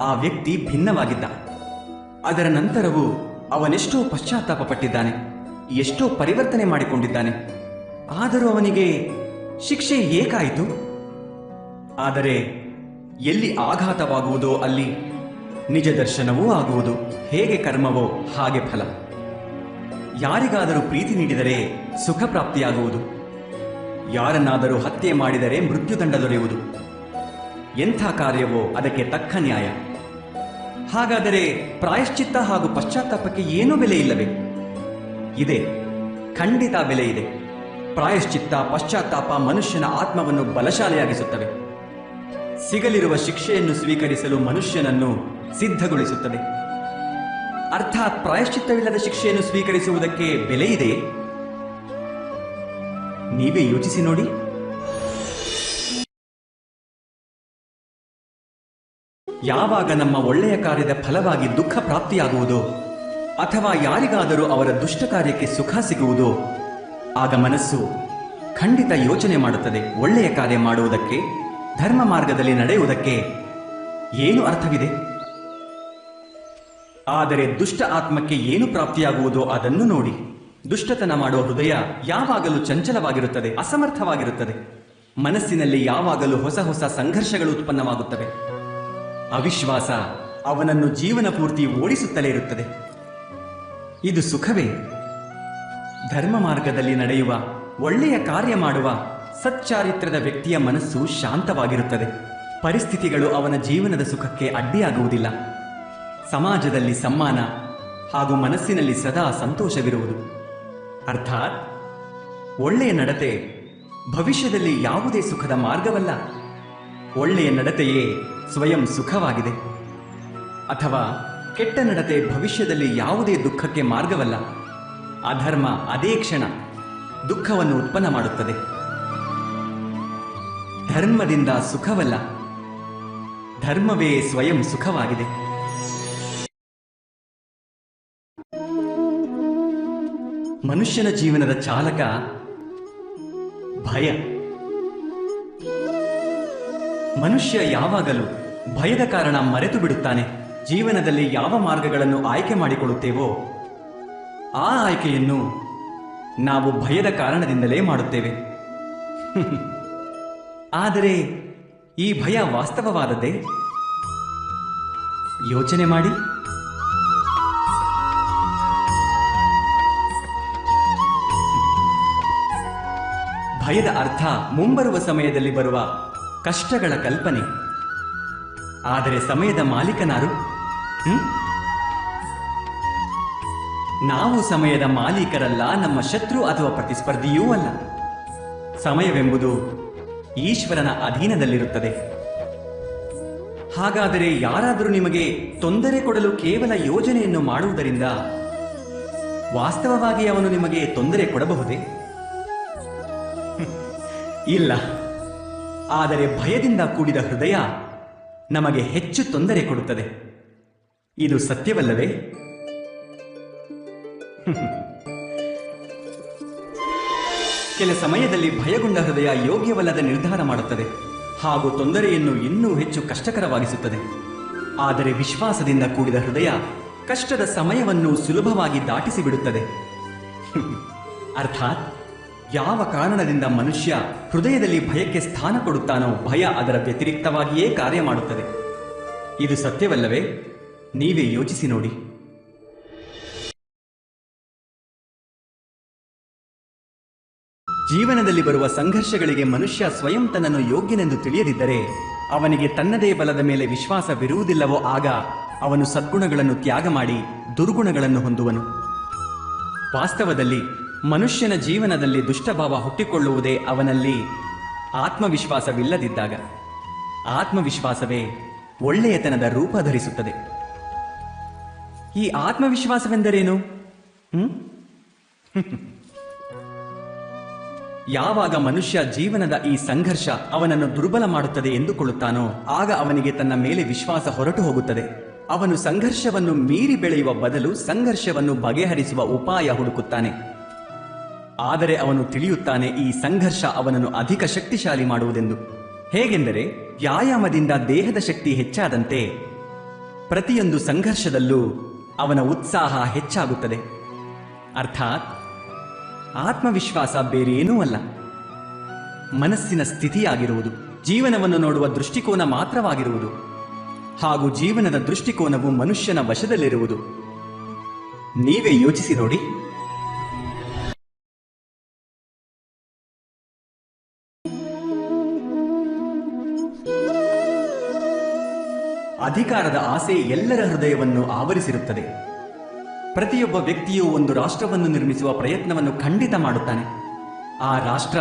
ಆ ವ್ಯಕ್ತಿ ಭಿನ್ನವಾಗಿದ್ದ. ಅದರ ನಂತರವೂ ಅವನೆಷ್ಟೋ ಪಶ್ಚಾತ್ತಾಪ ಪಟ್ಟಿದ್ದಾನೆ, ಎಷ್ಟೋ ಪರಿವರ್ತನೆ ಮಾಡಿಕೊಂಡಿದ್ದಾನೆ. ಆದರೂ ಅವನಿಗೆ ಶಿಕ್ಷೆ ಏಕಾಯಿತು? ಆದರೆ ಎಲ್ಲಿ ಆಘಾತವಾಗುವುದೋ ಅಲ್ಲಿ ನಿಜ ದರ್ಶನವೂ ಆಗುವುದು. ಹೇಗೆ ಕರ್ಮವೋ ಹಾಗೆ ಫಲ. ಯಾರಿಗಾದರೂ ಪ್ರೀತಿ ನೀಡಿದರೆ ಸುಖ ಪ್ರಾಪ್ತಿಯಾಗುವುದು, ಯಾರನ್ನಾದರೂ ಹತ್ಯೆ ಮಾಡಿದರೆ ಮೃತ್ಯುದಂಡ ದೊರೆಯುವುದು. ಎಂಥ ಕಾರ್ಯವೋ ಅದಕ್ಕೆ ತಕ್ಕ ನ್ಯಾಯ. ಹಾಗಾದರೆ ಪ್ರಾಯಶ್ಚಿತ್ತ ಹಾಗೂ ಪಶ್ಚಾತ್ತಾಪಕ್ಕೆ ಏನೂ ಬೆಲೆ ಇಲ್ಲವೇ? ಇದೆ, ಖಂಡಿತ ಬೆಲೆ ಇದೆ. ಪ್ರಾಯಶ್ಚಿತ್ತ, ಪಶ್ಚಾತ್ತಾಪ ಮನುಷ್ಯನ ಆತ್ಮವನ್ನು ಬಲಶಾಲಿಯಾಗಿಸುತ್ತವೆ. ಸಿಗಲಿರುವ ಶಿಕ್ಷೆಯನ್ನು ಸ್ವೀಕರಿಸಲು ಮನುಷ್ಯನನ್ನು ಸಿದ್ಧಗೊಳಿಸುತ್ತದೆ. ಅರ್ಥಾತ್ ಪ್ರಾಯಶ್ಚಿತ್ತವಿಲ್ಲದ ಶಿಕ್ಷೆಯನ್ನು ಸ್ವೀಕರಿಸುವುದಕ್ಕೆ ಬೆಲೆ ಇದೆ. ನೀವೇ ಯೋಚಿಸಿ ನೋಡಿ. ಯಾವಾಗ ನಮ್ಮ ಒಳ್ಳೆಯ ಕಾರ್ಯದ ಫಲವಾಗಿ ದುಃಖ ಪ್ರಾಪ್ತಿಯಾಗುವುದೋ ಅಥವಾ ಯಾರಿಗಾದರೂ ಅವರ ದುಷ್ಟ ಕಾರ್ಯಕ್ಕೆ ಸುಖ ಸಿಗುವುದೋ ಆಗ ಮನಸ್ಸು ಖಂಡಿತ ಯೋಚನೆ ಮಾಡುತ್ತದೆ, ಒಳ್ಳೆಯ ಕಾರ್ಯ ಮಾಡುವುದಕ್ಕೆ, ಧರ್ಮ ಮಾರ್ಗದಲ್ಲಿ ನಡೆಯುವುದಕ್ಕೆ ಏನು ಅರ್ಥವಿದೆ? ಆದರೆ ದುಷ್ಟ ಆತ್ಮಕ್ಕೆ ಏನು ಪ್ರಾಪ್ತಿಯಾಗುವುದೋ ಅದನ್ನು ನೋಡಿ. ದುಷ್ಟತನ ಮಾಡುವ ಹೃದಯ ಯಾವಾಗಲೂ ಚಂಚಲವಾಗಿರುತ್ತದೆ, ಅಸಮರ್ಥವಾಗಿರುತ್ತದೆ. ಮನಸ್ಸಿನಲ್ಲಿ ಯಾವಾಗಲೂ ಹೊಸ ಹೊಸ ಸಂಘರ್ಷಗಳು ಉತ್ಪನ್ನವಾಗುತ್ತವೆ. ಅವಿಶ್ವಾಸ ಅವನನ್ನು ಜೀವನ ಪೂರ್ತಿ ಓಡಿಸುತ್ತಲೇ ಇರುತ್ತದೆ. ಇದು ಸುಖವೇ? ಧರ್ಮ ಮಾರ್ಗದಲ್ಲಿ ನಡೆಯುವ, ಒಳ್ಳೆಯ ಕಾರ್ಯ ಮಾಡುವ ಸಚ್ಚಾರಿತ್ರ್ಯದ ವ್ಯಕ್ತಿಯ ಮನಸ್ಸು ಶಾಂತವಾಗಿರುತ್ತದೆ. ಪರಿಸ್ಥಿತಿಗಳು ಅವನ ಜೀವನದ ಸುಖಕ್ಕೆ ಅಡ್ಡಿಯಾಗುವುದಿಲ್ಲ. ಸಮಾಜದಲ್ಲಿ ಸಮ್ಮಾನ ಹಾಗೂ ಮನಸ್ಸಿನಲ್ಲಿ ಸದಾ ಸಂತೋಷವಿರುವುದು. ಅರ್ಥಾತ್ ಒಳ್ಳೆಯ ನಡತೆ ಭವಿಷ್ಯದಲ್ಲಿ ಯಾವುದೇ ಸುಖದ ಮಾರ್ಗವಲ್ಲ. ಒಳ್ಳೆಯ ನಡತೆಯೇ ಸ್ವಯಂ ಸುಖವಾಗಿದೆ. ಅಥವಾ ಕೆಟ್ಟ ನಡತೆ ಭವಿಷ್ಯದಲ್ಲಿ ಯಾವುದೇ ದುಃಖಕ್ಕೆ ಮಾರ್ಗವಲ್ಲ. ಅಧರ್ಮ ಅದೇ ಕ್ಷಣ ದುಃಖವನ್ನು ಉತ್ಪನ್ನ ಮಾಡುತ್ತದೆ. ಧರ್ಮದಿಂದ ಸುಖವಲ್ಲ, ಧರ್ಮವೇ ಸ್ವಯಂ ಸುಖವಾಗಿದೆ. ಮನುಷ್ಯನ ಜೀವನದ ಚಾಲಕ ಭಯ. ಮನುಷ್ಯ ಯಾವಾಗಲೂ ಭಯದ ಕಾರಣ ಮರೆತು ಬಿಡುತ್ತಾನೆ. ಜೀವನದಲ್ಲಿ ಯಾವ ಮಾರ್ಗಗಳನ್ನು ಆಯ್ಕೆ ಮಾಡಿಕೊಳ್ಳುತ್ತೇವೋ ಆ ಆಯ್ಕೆಯನ್ನು ನಾವು ಭಯದ ಕಾರಣದಿಂದಲೇ ಮಾಡುತ್ತೇವೆ. ಆದರೆ ಈ ಭಯ ವಾಸ್ತವವಾದದ್ದೇ? ಯೋಚನೆ ಮಾಡಿ. ಭಯದ ಅರ್ಥ ಮುಂಬರುವ ಸಮಯದಲ್ಲಿ ಬರುವ ಕಷ್ಟಗಳ ಕಲ್ಪನೆ. ಆದರೆ ಸಮಯದ ಮಾಲೀಕನಾರು? ನಾವು ಸಮಯದ ಮಾಲೀಕರಲ್ಲ, ನಮ್ಮ ಶತ್ರು ಅಥವಾ ಪ್ರತಿಸ್ಪರ್ಧಿಯೂ ಅಲ್ಲ. ಸಮಯವೆಂಬುದು ಈಶ್ವರನ ಅಧೀನದಲ್ಲಿರುತ್ತದೆ. ಹಾಗಾದರೆ ಯಾರಾದರೂ ನಿಮಗೆ ತೊಂದರೆ ಕೊಡಲು ಕೇವಲ ಯೋಜನೆಯನ್ನು ಮಾಡುವುದರಿಂದ ವಾಸ್ತವವಾಗಿ ಅವನು ನಿಮಗೆ ತೊಂದರೆ ಕೊಡಬಹುದೇ? ಇಲ್ಲ. ಆದರೆ ಭಯದಿಂದ ಕೂಡಿದ ಹೃದಯ ನಮಗೆ ಹೆಚ್ಚು ತೊಂದರೆ ಕೊಡುತ್ತದೆ. ಇದು ಸತ್ಯವಲ್ಲವೇ? ಕೆಲ ಸಮಯದಲ್ಲಿ ಭಯಗೊಂಡ ಹೃದಯ ಯೋಗ್ಯವಲ್ಲದ ನಿರ್ಧಾರ ಮಾಡುತ್ತದೆ ಹಾಗೂ ತೊಂದರೆಯನ್ನು ಇನ್ನೂ ಹೆಚ್ಚು ಕಷ್ಟಕರವಾಗಿಸುತ್ತದೆ. ಆದರೆ ವಿಶ್ವಾಸದಿಂದ ಕೂಡಿದ ಹೃದಯ ಕಷ್ಟದ ಸಮಯವನ್ನು ಸುಲಭವಾಗಿ ದಾಟಿಸಿ ಬಿಡುತ್ತದೆ. ಅರ್ಥಾತ್ ಯಾವ ಕಾರಣದಿಂದ ಮನುಷ್ಯ ಹೃದಯದಲ್ಲಿ ಭಯಕ್ಕೆ ಸ್ಥಾನ ಕೊಡುತ್ತಾನೋ ಭಯ ಅದರ ವ್ಯತಿರಿಕ್ತವಾಗಿಯೇ ಕಾರ್ಯ ಮಾಡುತ್ತದೆ. ಇದು ಸತ್ಯವಲ್ಲವೇ? ನೀವೇ ಯೋಚಿಸಿ ನೋಡಿ. ಜೀವನದಲ್ಲಿ ಬರುವ ಸಂಘರ್ಷಗಳಿಗೆ ಮನುಷ್ಯ ಸ್ವಯಂ ತನ್ನನ್ನು ಯೋಗ್ಯನೆಂದು ತಿಳಿಯದಿದ್ದರೆ ಅವನಿಗೆ ತನ್ನದೇ ಬಲದ ಮೇಲೆ ವಿಶ್ವಾಸವಿರುವುದಿಲ್ಲವೋ ಆಗ ಅವನು ಸದ್ಗುಣಗಳನ್ನು ತ್ಯಾಗ ಮಾಡಿ ದುರ್ಗುಣಗಳನ್ನು ಹೊಂದುವನು. ವಾಸ್ತವದಲ್ಲಿ ಮನುಷ್ಯನ ಜೀವನದಲ್ಲಿ ದುಷ್ಟಭಾವ ಹುಟ್ಟಿಕೊಳ್ಳುವುದೇ ಅವನಲ್ಲಿ ಆತ್ಮವಿಶ್ವಾಸವಿಲ್ಲದಿದ್ದಾಗ. ಆತ್ಮವಿಶ್ವಾಸವೇ ಒಳ್ಳೆಯತನದ ರೂಪ ಧರಿಸುತ್ತದೆ. ಈ ಆತ್ಮವಿಶ್ವಾಸವೆಂದರೇನು? ಯಾವಾಗ ಮನುಷ್ಯ ಜೀವನದ ಈ ಸಂಘರ್ಷ ಅವನನ್ನು ದುರ್ಬಲ ಮಾಡುತ್ತದೆ ಎಂದುಕೊಳ್ಳುತ್ತಾನೋ ಆಗ ಅವನಿಗೆ ತನ್ನ ಮೇಲೆ ವಿಶ್ವಾಸ ಹೊರಟು ಹೋಗುತ್ತದೆ. ಅವನು ಸಂಘರ್ಷವನ್ನು ಮೀರಿ ಬೆಳೆಯುವ ಬದಲು ಸಂಘರ್ಷವನ್ನು ಬಗೆಹರಿಸುವ ಉಪಾಯ ಹುಡುಕುತ್ತಾನೆ. ಆದರೆ ಅವನು ತಿಳಿಯುತ್ತಾನೆ ಈ ಸಂಘರ್ಷ ಅವನನ್ನು ಅಧಿಕ ಶಕ್ತಿಶಾಲಿ ಮಾಡುವುದೆಂದು. ಹೇಗೆಂದರೆ ವ್ಯಾಯಾಮದಿಂದ ದೇಹದ ಶಕ್ತಿ ಹೆಚ್ಚಾದಂತೆ ಪ್ರತಿಯೊಂದು ಸಂಘರ್ಷದಲ್ಲೂ ಅವನ ಉತ್ಸಾಹ ಹೆಚ್ಚಾಗುತ್ತದೆ. ಅರ್ಥಾತ್ ಆತ್ಮವಿಶ್ವಾಸ ಬೇರೇನೂ ಅಲ್ಲ, ಮನಸ್ಸಿನ ಸ್ಥಿತಿಯಾಗಿರುವುದು, ಜೀವನವನ್ನು ನೋಡುವ ದೃಷ್ಟಿಕೋನ ಮಾತ್ರವಾಗಿರುವುದು. ಹಾಗೂ ಜೀವನದ ದೃಷ್ಟಿಕೋನವು ಮನುಷ್ಯನ ವಶದಲ್ಲಿರುವುದು. ನೀವೇ ಯೋಚಿಸಿ ನೋಡಿ. ಅಧಿಕಾರದ ಆಸೆ ಎಲ್ಲರ ಹೃದಯವನ್ನು ಆವರಿಸಿರುತ್ತದೆ. ಪ್ರತಿಯೊಬ್ಬ ವ್ಯಕ್ತಿಯು ಒಂದು ರಾಷ್ಟ್ರವನ್ನು ನಿರ್ಮಿಸುವ ಪ್ರಯತ್ನವನ್ನು ಖಂಡಿತ ಮಾಡುತ್ತಾನೆ. ಆ ರಾಷ್ಟ್ರ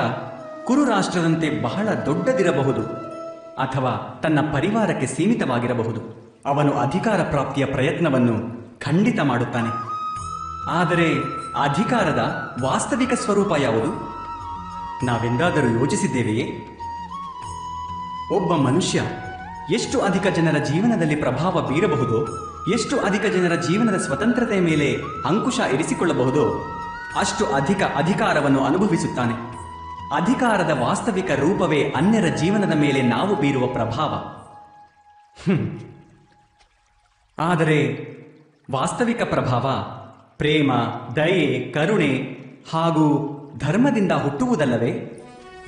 ಕುರು ರಾಷ್ಟ್ರದಂತೆ ಬಹಳ ದೊಡ್ಡದಿರಬಹುದು ಅಥವಾ ತನ್ನ ಪರಿವಾರಕ್ಕೆ ಸೀಮಿತವಾಗಿರಬಹುದು. ಅವನು ಅಧಿಕಾರ ಪ್ರಾಪ್ತಿಯ ಪ್ರಯತ್ನವನ್ನು ಖಂಡಿತ ಮಾಡುತ್ತಾನೆ. ಆದರೆ ಅಧಿಕಾರದ ವಾಸ್ತವಿಕ ಸ್ವರೂಪ ಯಾವುದು? ನಾವೆಂದಾದರೂ ಯೋಚಿಸಿದ್ದೇವೆಯೇ? ಒಬ್ಬ ಮನುಷ್ಯ ಎಷ್ಟು ಅಧಿಕ ಜನರ ಜೀವನದಲ್ಲಿ ಪ್ರಭಾವ ಬೀರಬಹುದೋ, ಎಷ್ಟು ಅಧಿಕ ಜನರ ಜೀವನದ ಸ್ವತಂತ್ರತೆಯ ಮೇಲೆ ಅಂಕುಶ ಇರಿಸಿಕೊಳ್ಳಬಹುದೋ ಅಷ್ಟು ಅಧಿಕ ಅಧಿಕಾರವನ್ನು ಅನುಭವಿಸುತ್ತಾನೆ. ಅಧಿಕಾರದ ವಾಸ್ತವಿಕ ರೂಪವೇ ಅನ್ಯರ ಜೀವನದ ಮೇಲೆ ನಾವು ಬೀರುವ ಪ್ರಭಾವ. ಆದರೆ ವಾಸ್ತವಿಕ ಪ್ರಭಾವ ಪ್ರೇಮ, ದಯೆ, ಕರುಣೆ ಹಾಗೂ ಧರ್ಮದಿಂದ ಹುಟ್ಟುವುದಲ್ಲವೇ?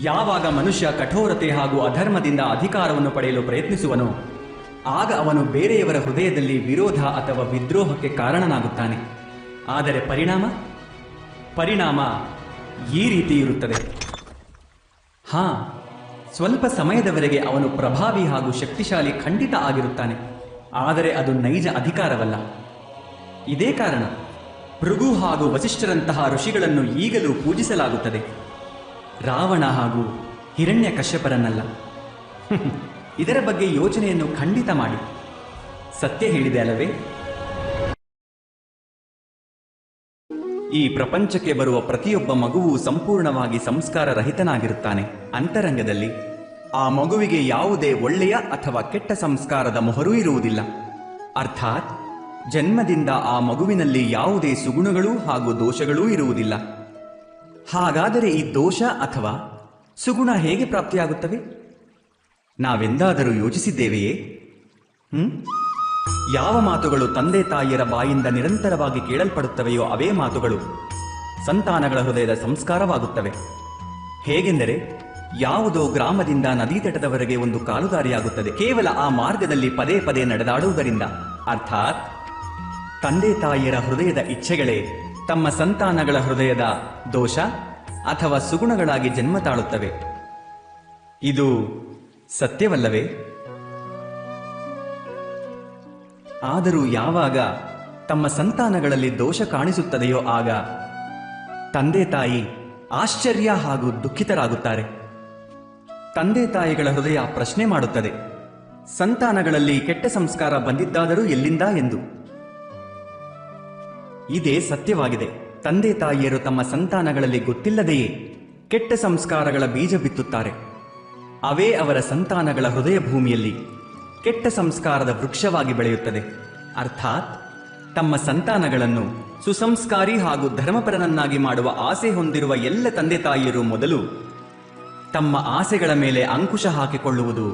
ಯಾವಾಗ ಮನುಷ್ಯ ಕಠೋರತೆ ಹಾಗೂ ಅಧರ್ಮದಿಂದ ಅಧಿಕಾರವನ್ನು ಪಡೆಯಲು ಪ್ರಯತ್ನಿಸುವನೋ ಆಗ ಅವನು ಬೇರೆಯವರ ಹೃದಯದಲ್ಲಿ ವಿರೋಧ ಅಥವಾ ವಿದ್ರೋಹಕ್ಕೆ ಕಾರಣನಾಗುತ್ತಾನೆ. ಆದರೆ ಪರಿಣಾಮ ಈ ರೀತಿ ಇರುತ್ತದೆ. ಸ್ವಲ್ಪ ಸಮಯದವರೆಗೆ ಅವನು ಪ್ರಭಾವಿ ಹಾಗೂ ಶಕ್ತಿಶಾಲಿ ಖಂಡಿತ ಆಗಿರುತ್ತಾನೆ. ಆದರೆ ಅದು ನೈಜ ಅಧಿಕಾರವಲ್ಲ. ಇದೇ ಕಾರಣ ಭೃಗು ಹಾಗೂ ವಸಿಷ್ಠರಂತಹ ಋಷಿಗಳನ್ನು ಈಗಲೂ ಪೂಜಿಸಲಾಗುತ್ತದೆ, ರಾವಣ ಹಾಗೂ ಹಿರಣ್ಯಕಶ್ಯಪರನ್ನಲ್ಲ. ಇದರ ಬಗ್ಗೆ ಯೋಚನೆಯನ್ನು ಖಂಡಿತ ಮಾಡಿ. ಸತ್ಯ ಹೇಳಿದೆ ಅಲ್ಲವೇ? ಈ ಪ್ರಪಂಚಕ್ಕೆ ಬರುವ ಪ್ರತಿಯೊಬ್ಬ ಮಗುವು ಸಂಪೂರ್ಣವಾಗಿ ಸಂಸ್ಕಾರ ರಹಿತನಾಗಿರುತ್ತಾನೆ. ಅಂತರಂಗದಲ್ಲಿ ಆ ಮಗುವಿಗೆ ಯಾವುದೇ ಒಳ್ಳೆಯ ಅಥವಾ ಕೆಟ್ಟ ಸಂಸ್ಕಾರದ ಮೊಹರೂ ಇರುವುದಿಲ್ಲ. ಅರ್ಥಾತ್ ಜನ್ಮದಿಂದ ಆ ಮಗುವಿನಲ್ಲಿ ಯಾವುದೇ ಸುಗುಣಗಳೂ ಹಾಗೂ ದೋಷಗಳೂ ಇರುವುದಿಲ್ಲ. ಹಾಗಾದರೆ ಈ ದೋಷ ಅಥವಾ ಸುಗುಣ ಹೇಗೆ ಪ್ರಾಪ್ತಿಯಾಗುತ್ತವೆ? ನಾವೆಂದಾದರೂ ಯೋಚಿಸಿದ್ದೇವೆಯೇ? ಯಾವ ಮಾತುಗಳು ತಂದೆ ತಾಯಿಯರ ಬಾಯಿಂದ ನಿರಂತರವಾಗಿ ಕೇಳಲ್ಪಡುತ್ತವೆಯೋ ಅವೇ ಮಾತುಗಳು ಸಂತಾನಗಳ ಹೃದಯದ ಸಂಸ್ಕಾರವಾಗುತ್ತವೆ. ಹೇಗೆಂದರೆ ಯಾವುದೋ ಗ್ರಾಮದಿಂದ ನದಿ ತಟದವರೆಗೆ ಒಂದು ಕಾಲುದಾರಿಯಾಗುತ್ತದೆ ಕೇವಲ ಆ ಮಾರ್ಗದಲ್ಲಿ ಪದೇ ಪದೇ ನಡೆದಾಡುವುದರಿಂದ. ಅರ್ಥಾತ್ ತಂದೆ ತಾಯಿಯರ ಹೃದಯದ ಇಚ್ಛೆಗಳೇ ತಮ್ಮ ಸಂತಾನಗಳ ಹೃದಯದ ದೋಷ ಅಥವಾ ಸುಗುಣಗಳಾಗಿ ಜನ್ಮ ತಾಳುತ್ತವೆ. ಇದು ಸತ್ಯವಲ್ಲವೇ? ಆದರೂ ಯಾವಾಗ ತಮ್ಮ ಸಂತಾನಗಳಲ್ಲಿ ದೋಷ ಕಾಣಿಸುತ್ತದೆಯೋ ಆಗ ತಂದೆ ತಾಯಿ ಆಶ್ಚರ್ಯ ಹಾಗೂ ದುಃಖಿತರಾಗುತ್ತಾರೆ. ತಂದೆ ತಾಯಿಗಳ ಹೃದಯ ಪ್ರಶ್ನೆ ಮಾಡುತ್ತದೆ, ಸಂತಾನಗಳಲ್ಲಿ ಕೆಟ್ಟ ಸಂಸ್ಕಾರ ಬಂದಿದ್ದಾದರೂ ಎಲ್ಲಿಂದ ಎಂದು. ಇದೇ ಸತ್ಯವಾಗಿದೆ. ತಂದೆ ತಾಯಿಯರು ತಮ್ಮ ಸಂತಾನಗಳಲ್ಲಿ ಗೊತ್ತಿಲ್ಲದೆಯೇ ಕೆಟ್ಟ ಸಂಸ್ಕಾರಗಳ ಬೀಜ ಬಿತ್ತುತ್ತಾರೆ. ಅವೇ ಅವರ ಸಂತಾನಗಳ ಹೃದಯ ಭೂಮಿಯಲ್ಲಿ ಕೆಟ್ಟ ಸಂಸ್ಕಾರದ ವೃಕ್ಷವಾಗಿ ಬೆಳೆಯುತ್ತದೆ. ಅರ್ಥಾತ್ ತಮ್ಮ ಸಂತಾನಗಳನ್ನು ಸುಸಂಸ್ಕಾರಿ ಹಾಗೂ ಧರ್ಮಪರನನ್ನಾಗಿ ಮಾಡುವ ಆಸೆ ಹೊಂದಿರುವ ಎಲ್ಲ ತಂದೆ ತಾಯಿಯರು ಮೊದಲು ತಮ್ಮ ಆಸೆಗಳ ಮೇಲೆ ಅಂಕುಶ ಹಾಕಿಕೊಳ್ಳುವುದು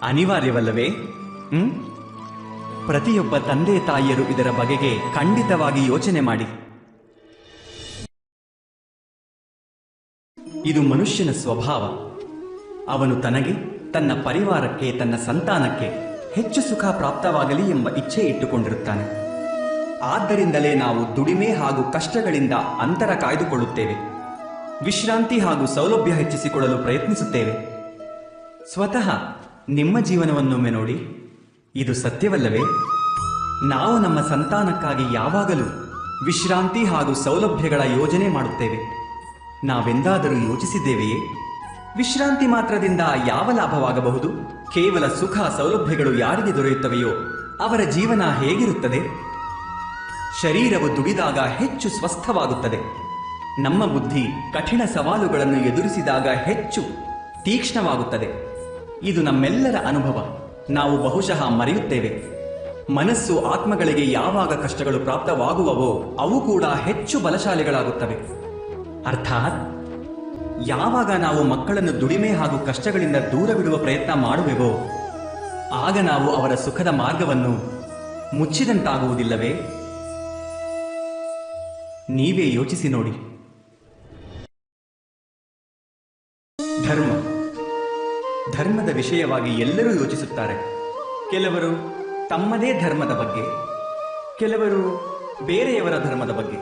ಅನಿವಾರ್ಯವಲ್ಲವೇ? ಪ್ರತಿಯೊಬ್ಬ ತಂದೆ ತಾಯಿಯರು ಇದರ ಬಗೆಗೆ ಖಂಡಿತವಾಗಿ ಯೋಚನೆ ಮಾಡಿ. ಇದು ಮನುಷ್ಯನ ಸ್ವಭಾವ. ಅವನು ತನಗೆ, ತನ್ನ ಪರಿವಾರಕ್ಕೆ, ತನ್ನ ಸಂತಾನಕ್ಕೆ ಹೆಚ್ಚು ಸುಖ ಪ್ರಾಪ್ತವಾಗಲಿ ಎಂಬ ಇಚ್ಛೆ ಇಟ್ಟುಕೊಂಡಿರುತ್ತಾನೆ. ಆದ್ದರಿಂದಲೇ ನಾವು ದುಡಿಮೆ ಹಾಗೂ ಕಷ್ಟಗಳಿಂದ ಅಂತರ ಕಾಯ್ದುಕೊಳ್ಳುತ್ತೇವೆ. ವಿಶ್ರಾಂತಿ ಹಾಗೂ ಸೌಲಭ್ಯ ಹೆಚ್ಚಿಸಿಕೊಳ್ಳಲು ಪ್ರಯತ್ನಿಸುತ್ತೇವೆ. ಸ್ವತಃ ನಿಮ್ಮ ಜೀವನವನ್ನೊಮ್ಮೆ ನೋಡಿ. ಇದು ಸತ್ಯವಲ್ಲವೇ? ನಾವು ನಮ್ಮ ಸಂತಾನಕ್ಕಾಗಿ ಯಾವಾಗಲೂ ವಿಶ್ರಾಂತಿ ಹಾಗೂ ಸೌಲಭ್ಯಗಳ ಯೋಜನೆ ಮಾಡುತ್ತೇವೆ. ನಾವೆಂದಾದರೂ ಯೋಚಿಸಿದ್ದೇವೆಯೇ? ವಿಶ್ರಾಂತಿ ಮಾತ್ರದಿಂದ ಯಾವ ಲಾಭವಾಗಬಹುದು? ಕೇವಲ ಸುಖ ಸೌಲಭ್ಯಗಳು ಯಾರಿಗೆ ದೊರೆಯುತ್ತವೆಯೋ ಅವರ ಜೀವನ ಹೇಗಿರುತ್ತದೆ? ಶರೀರವು ದುಡಿದಾಗ ಹೆಚ್ಚು ಸ್ವಸ್ಥವಾಗುತ್ತದೆ. ನಮ್ಮ ಬುದ್ಧಿ ಕಠಿಣ ಸವಾಲುಗಳನ್ನು ಎದುರಿಸಿದಾಗ ಹೆಚ್ಚು ತೀಕ್ಷ್ಣವಾಗುತ್ತದೆ. ಇದು ನಮ್ಮೆಲ್ಲರ ಅನುಭವ. ನಾವು ಬಹುಶಃ ಮರೆಯುತ್ತೇವೆ. ಮನಸ್ಸು ಆತ್ಮಗಳಿಗೆ ಯಾವಾಗ ಕಷ್ಟಗಳು ಪ್ರಾಪ್ತವಾಗುವವೋ ಅವು ಕೂಡ ಹೆಚ್ಚು ಬಲಶಾಲಿಗಳಾಗುತ್ತವೆ. ಅರ್ಥಾತ್ ಯಾವಾಗ ನಾವು ಮಕ್ಕಳನ್ನು ದುಡಿಮೆ ಹಾಗೂ ಕಷ್ಟಗಳಿಂದ ದೂರವಿಡುವ ಪ್ರಯತ್ನ ಮಾಡುವೆವೋ ಆಗ ನಾವು ಅವರ ಸುಖದ ಮಾರ್ಗವನ್ನು ಮುಚ್ಚಿದಂತಾಗುವುದಿಲ್ಲವೇ? ನೀವೇ ಯೋಚಿಸಿ ನೋಡಿ. ಧರ್ಮದ ವಿಷಯವಾಗಿ ಎಲ್ಲರೂ ಯೋಚಿಸುತ್ತಾರೆ. ಕೆಲವರು ತಮ್ಮದೇ ಧರ್ಮದ ಬಗ್ಗೆ, ಕೆಲವರು ಬೇರೆಯವರ ಧರ್ಮದ ಬಗ್ಗೆ,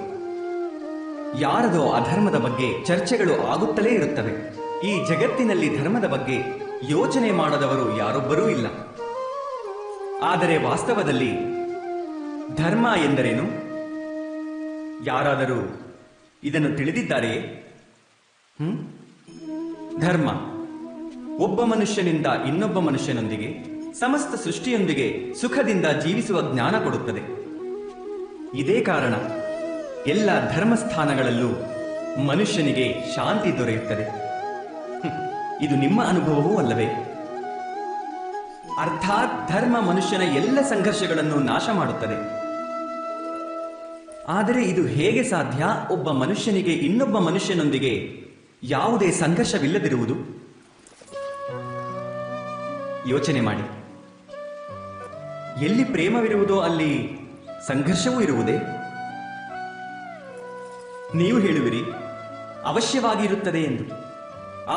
ಯಾರದೋ ಅಧರ್ಮದ ಬಗ್ಗೆ ಚರ್ಚೆಗಳು ಆಗುತ್ತಲೇ ಇರುತ್ತವೆ. ಈ ಜಗತ್ತಿನಲ್ಲಿ ಧರ್ಮದ ಬಗ್ಗೆ ಯೋಚನೆ ಮಾಡದವರು ಯಾರೊಬ್ಬರೂ ಇಲ್ಲ. ಆದರೆ ವಾಸ್ತವದಲ್ಲಿ ಧರ್ಮ ಎಂದರೇನು? ಯಾರಾದರೂ ಇದನ್ನು ತಿಳಿದಿದ್ದಾರೆಯೇ? ಧರ್ಮ ಒಬ್ಬ ಮನುಷ್ಯನಿಂದ ಇನ್ನೊಬ್ಬ ಮನುಷ್ಯನೊಂದಿಗೆ, ಸಮಸ್ತ ಸೃಷ್ಟಿಯೊಂದಿಗೆ ಸುಖದಿಂದ ಜೀವಿಸುವ ಜ್ಞಾನ ಕೊಡುತ್ತದೆ. ಇದೇ ಕಾರಣ ಎಲ್ಲ ಧರ್ಮಸ್ಥಾನಗಳಲ್ಲೂ ಮನುಷ್ಯನಿಗೆ ಶಾಂತಿ ದೊರೆಯುತ್ತದೆ. ಇದು ನಿಮ್ಮ ಅನುಭವವೂ ಅಲ್ಲವೇ? ಅರ್ಥಾತ್ ಧರ್ಮ ಮನುಷ್ಯನ ಎಲ್ಲ ಸಂಘರ್ಷಗಳನ್ನು ನಾಶ ಮಾಡುತ್ತದೆ. ಆದರೆ ಇದು ಹೇಗೆ ಸಾಧ್ಯ? ಒಬ್ಬ ಮನುಷ್ಯನಿಗೆ ಇನ್ನೊಬ್ಬ ಮನುಷ್ಯನೊಂದಿಗೆ ಯಾವುದೇ ಸಂಘರ್ಷವಿಲ್ಲದಿರುವುದು? ಯೋಚನೆ ಮಾಡಿ. ಎಲ್ಲಿ ಪ್ರೇಮವಿರುವುದೋ ಅಲ್ಲಿ ಸಂಘರ್ಷವೂ ಇರುವುದೇ? ನೀವು ಹೇಳುವಿರಿ ಅವಶ್ಯವಾಗಿ ಇರುತ್ತದೆ ಎಂದು.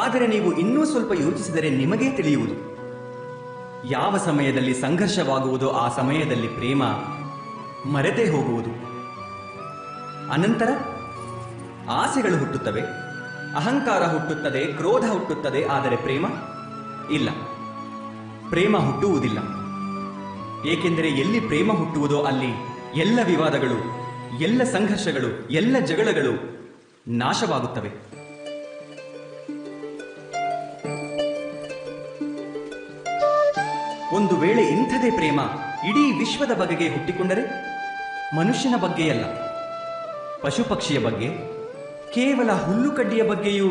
ಆದರೆ ನೀವು ಇನ್ನೂ ಸ್ವಲ್ಪ ಯೋಚಿಸಿದರೆ ನಿಮಗೇ ತಿಳಿಯುವುದು. ಯಾವ ಸಮಯದಲ್ಲಿ ಸಂಘರ್ಷವಾಗುವುದೋ ಆ ಸಮಯದಲ್ಲಿ ಪ್ರೇಮ ಮರೆತೇ ಹೋಗುವುದು. ಅನಂತರ ಆಸೆಗಳು ಹುಟ್ಟುತ್ತವೆ, ಅಹಂಕಾರ ಹುಟ್ಟುತ್ತದೆ, ಕ್ರೋಧ ಹುಟ್ಟುತ್ತದೆ. ಆದರೆ ಪ್ರೇಮ ಇಲ್ಲ, ಪ್ರೇಮ ಹುಟ್ಟುವುದಿಲ್ಲ. ಏಕೆಂದರೆ ಎಲ್ಲಿ ಪ್ರೇಮ ಹುಟ್ಟುವುದೋ ಅಲ್ಲಿ ಎಲ್ಲ ವಿವಾದಗಳು, ಎಲ್ಲ ಸಂಘರ್ಷಗಳು, ಎಲ್ಲ ಜಗಳಗಳು ನಾಶವಾಗುತ್ತವೆ. ಒಂದು ವೇಳೆ ಇಂಥದೇ ಪ್ರೇಮ ಇಡೀ ವಿಶ್ವದ ಬಗೆಗೆ ಹುಟ್ಟಿಕೊಂಡರೆ, ಮನುಷ್ಯನ ಬಗ್ಗೆಯಲ್ಲ, ಪಶು ಪಕ್ಷಿಯ ಬಗ್ಗೆ, ಕೇವಲ ಹುಲ್ಲುಕಡ್ಡಿಯ ಬಗ್ಗೆಯೂ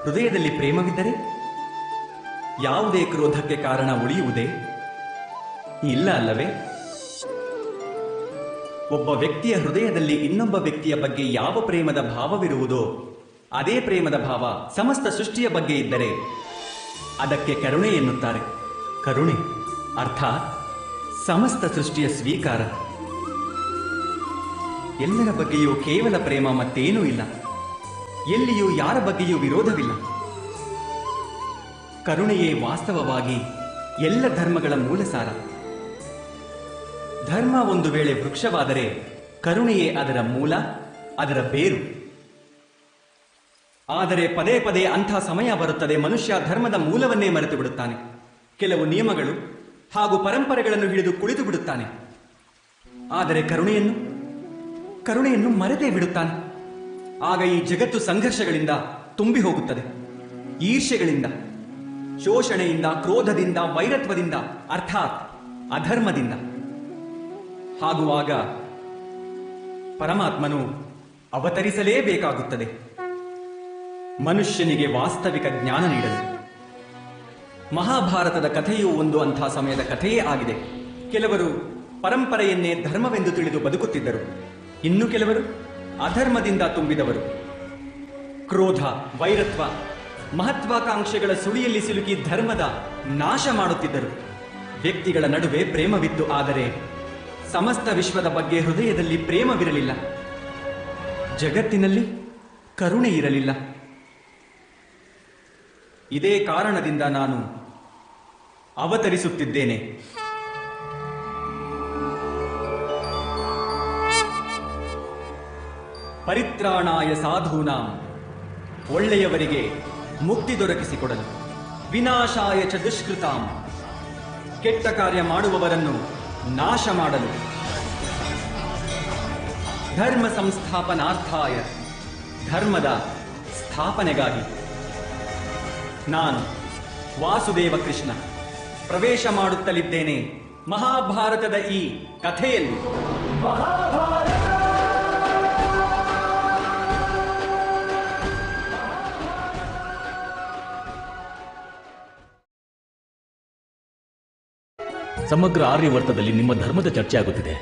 ಹೃದಯದಲ್ಲಿ ಪ್ರೇಮವಿದ್ದರೆ ಯಾವುದೇ ಕ್ರೋಧಕ್ಕೆ ಕಾರಣ ಉಳಿಯುವುದೇ? ಇಲ್ಲ ಅಲ್ಲವೇ? ಒಬ್ಬ ವ್ಯಕ್ತಿಯ ಹೃದಯದಲ್ಲಿ ಇನ್ನೊಬ್ಬ ವ್ಯಕ್ತಿಯ ಬಗ್ಗೆ ಯಾವ ಪ್ರೇಮದ ಭಾವವಿರುವುದೋ ಅದೇ ಪ್ರೇಮದ ಭಾವ ಸಮಸ್ತ ಸೃಷ್ಟಿಯ ಬಗ್ಗೆ ಇದ್ದರೆ ಅದಕ್ಕೆ ಕರುಣೆ ಎನ್ನುತ್ತಾರೆ. ಕರುಣೆ ಅರ್ಥಾತ್ ಸಮಸ್ತ ಸೃಷ್ಟಿಯ ಸ್ವೀಕಾರ. ಎಲ್ಲರ ಬಗ್ಗೆಯೂ ಕೇವಲ ಪ್ರೇಮ, ಮತ್ತೇನೂ ಇಲ್ಲ. ಎಲ್ಲಿಯೂ ಯಾರ ಬಗ್ಗೆಯೂ ವಿರೋಧವಿಲ್ಲ. ಕರುಣೆಯೇ ವಾಸ್ತವವಾಗಿ ಎಲ್ಲ ಧರ್ಮಗಳ ಮೂಲಸಾರ. ಧರ್ಮ ಒಂದು ವೇಳೆ ವೃಕ್ಷವಾದರೆ ಕರುಣೆಯೇ ಅದರ ಮೂಲ, ಅದರ ಬೇರು. ಆದರೆ ಪದೇ ಪದೇ ಅಂಥ ಸಮಯ ಬರುತ್ತದೆ, ಮನುಷ್ಯ ಧರ್ಮದ ಮೂಲವನ್ನೇ ಮರೆತು ಬಿಡುತ್ತಾನೆ. ಕೆಲವು ನಿಯಮಗಳು ಹಾಗೂ ಪರಂಪರೆಗಳನ್ನು ಹಿಡಿದು ಕುಳಿತು ಬಿಡುತ್ತಾನೆ. ಆದರೆ ಕರುಣೆಯನ್ನು ಮರೆತೇ ಬಿಡುತ್ತಾನೆ. ಆಗ ಈ ಜಗತ್ತು ಸಂಘರ್ಷಗಳಿಂದ ತುಂಬಿ ಹೋಗುತ್ತದೆ. ಈರ್ಷ್ಯೆಗಳಿಂದ, ಶೋಷಣೆಯಿಂದ, ಕ್ರೋಧದಿಂದ, ವೈರತ್ವದಿಂದ, ಅರ್ಥಾತ್ ಅಧರ್ಮದಿಂದ. ಹಾಗುವಾಗ ಪರಮಾತ್ಮನು ಅವತರಿಸಲೇಬೇಕಾಗುತ್ತದೆ, ಮನುಷ್ಯನಿಗೆ ವಾಸ್ತವಿಕ ಜ್ಞಾನ ನೀಡಲು. ಮಹಾಭಾರತದ ಕಥೆಯೂ ಒಂದು ಅಂಥ ಸಮಯದ ಕಥೆಯೇ ಆಗಿದೆ. ಕೆಲವರು ಪರಂಪರೆಯನ್ನೇ ಧರ್ಮವೆಂದು ತಿಳಿದು ಬದುಕುತ್ತಿದ್ದರು. ಇನ್ನು ಕೆಲವರು ಅಧರ್ಮದಿಂದ ತುಂಬಿದವರು. ಕ್ರೋಧ, ವೈರತ್ವ, ಮಹತ್ವಾಕಾಂಕ್ಷೆಗಳ ಸುಳಿಯಲ್ಲಿ ಸಿಲುಕಿ ಧರ್ಮದ ನಾಶ ಮಾಡುತ್ತಿದ್ದರು. ವ್ಯಕ್ತಿಗಳ ನಡುವೆ ಪ್ರೇಮವಿತ್ತು, ಆದರೆ ಸಮಸ್ತ ವಿಶ್ವದ ಬಗ್ಗೆ ಹೃದಯದಲ್ಲಿ ಪ್ರೇಮವಿರಲಿಲ್ಲ. ಜಗತ್ತಿನಲ್ಲಿ ಕರುಣೆ ಇರಲಿಲ್ಲ. ಇದೇ ಕಾರಣದಿಂದ ನಾನು ಅವತರಿಸುತ್ತಿದ್ದೇನೆ. ಪರಿತ್ರಾಣಾಯ ಸಾಧೂನಾಂ, ಒಳ್ಳೆಯವರಿಗೆ ಮುಕ್ತಿ ದೊರಕಿಸಿಕೊಡಲು, ವಿನಾಶಾಯ ಚ ದುಷ್ಕೃತಾಂ, ಕೆಟ್ಟ ಕಾರ್ಯ ಮಾಡುವವರನ್ನು ನಾಶ ಮಾಡಲು, ಧರ್ಮ ಸಂಸ್ಥಾಪನಾರ್ಥಾಯ, ಧರ್ಮದ ಸ್ಥಾಪನೆಗಾಗಿ ನಾನು ವಾಸುದೇವ ಕೃಷ್ಣ ಪ್ರವೇಶ ಮಾಡುತ್ತಲಿದ್ದೇನೆ ಮಹಾಭಾರತದ ಈ ಕಥೆಯಲ್ಲಿ. ಸಮಗ್ರ ಆರ್ಯವರ್ತದಲ್ಲಿ ನಿಮ್ಮ ಧರ್ಮದ ಚರ್ಚೆ ಆಗುತ್ತಿದೆ.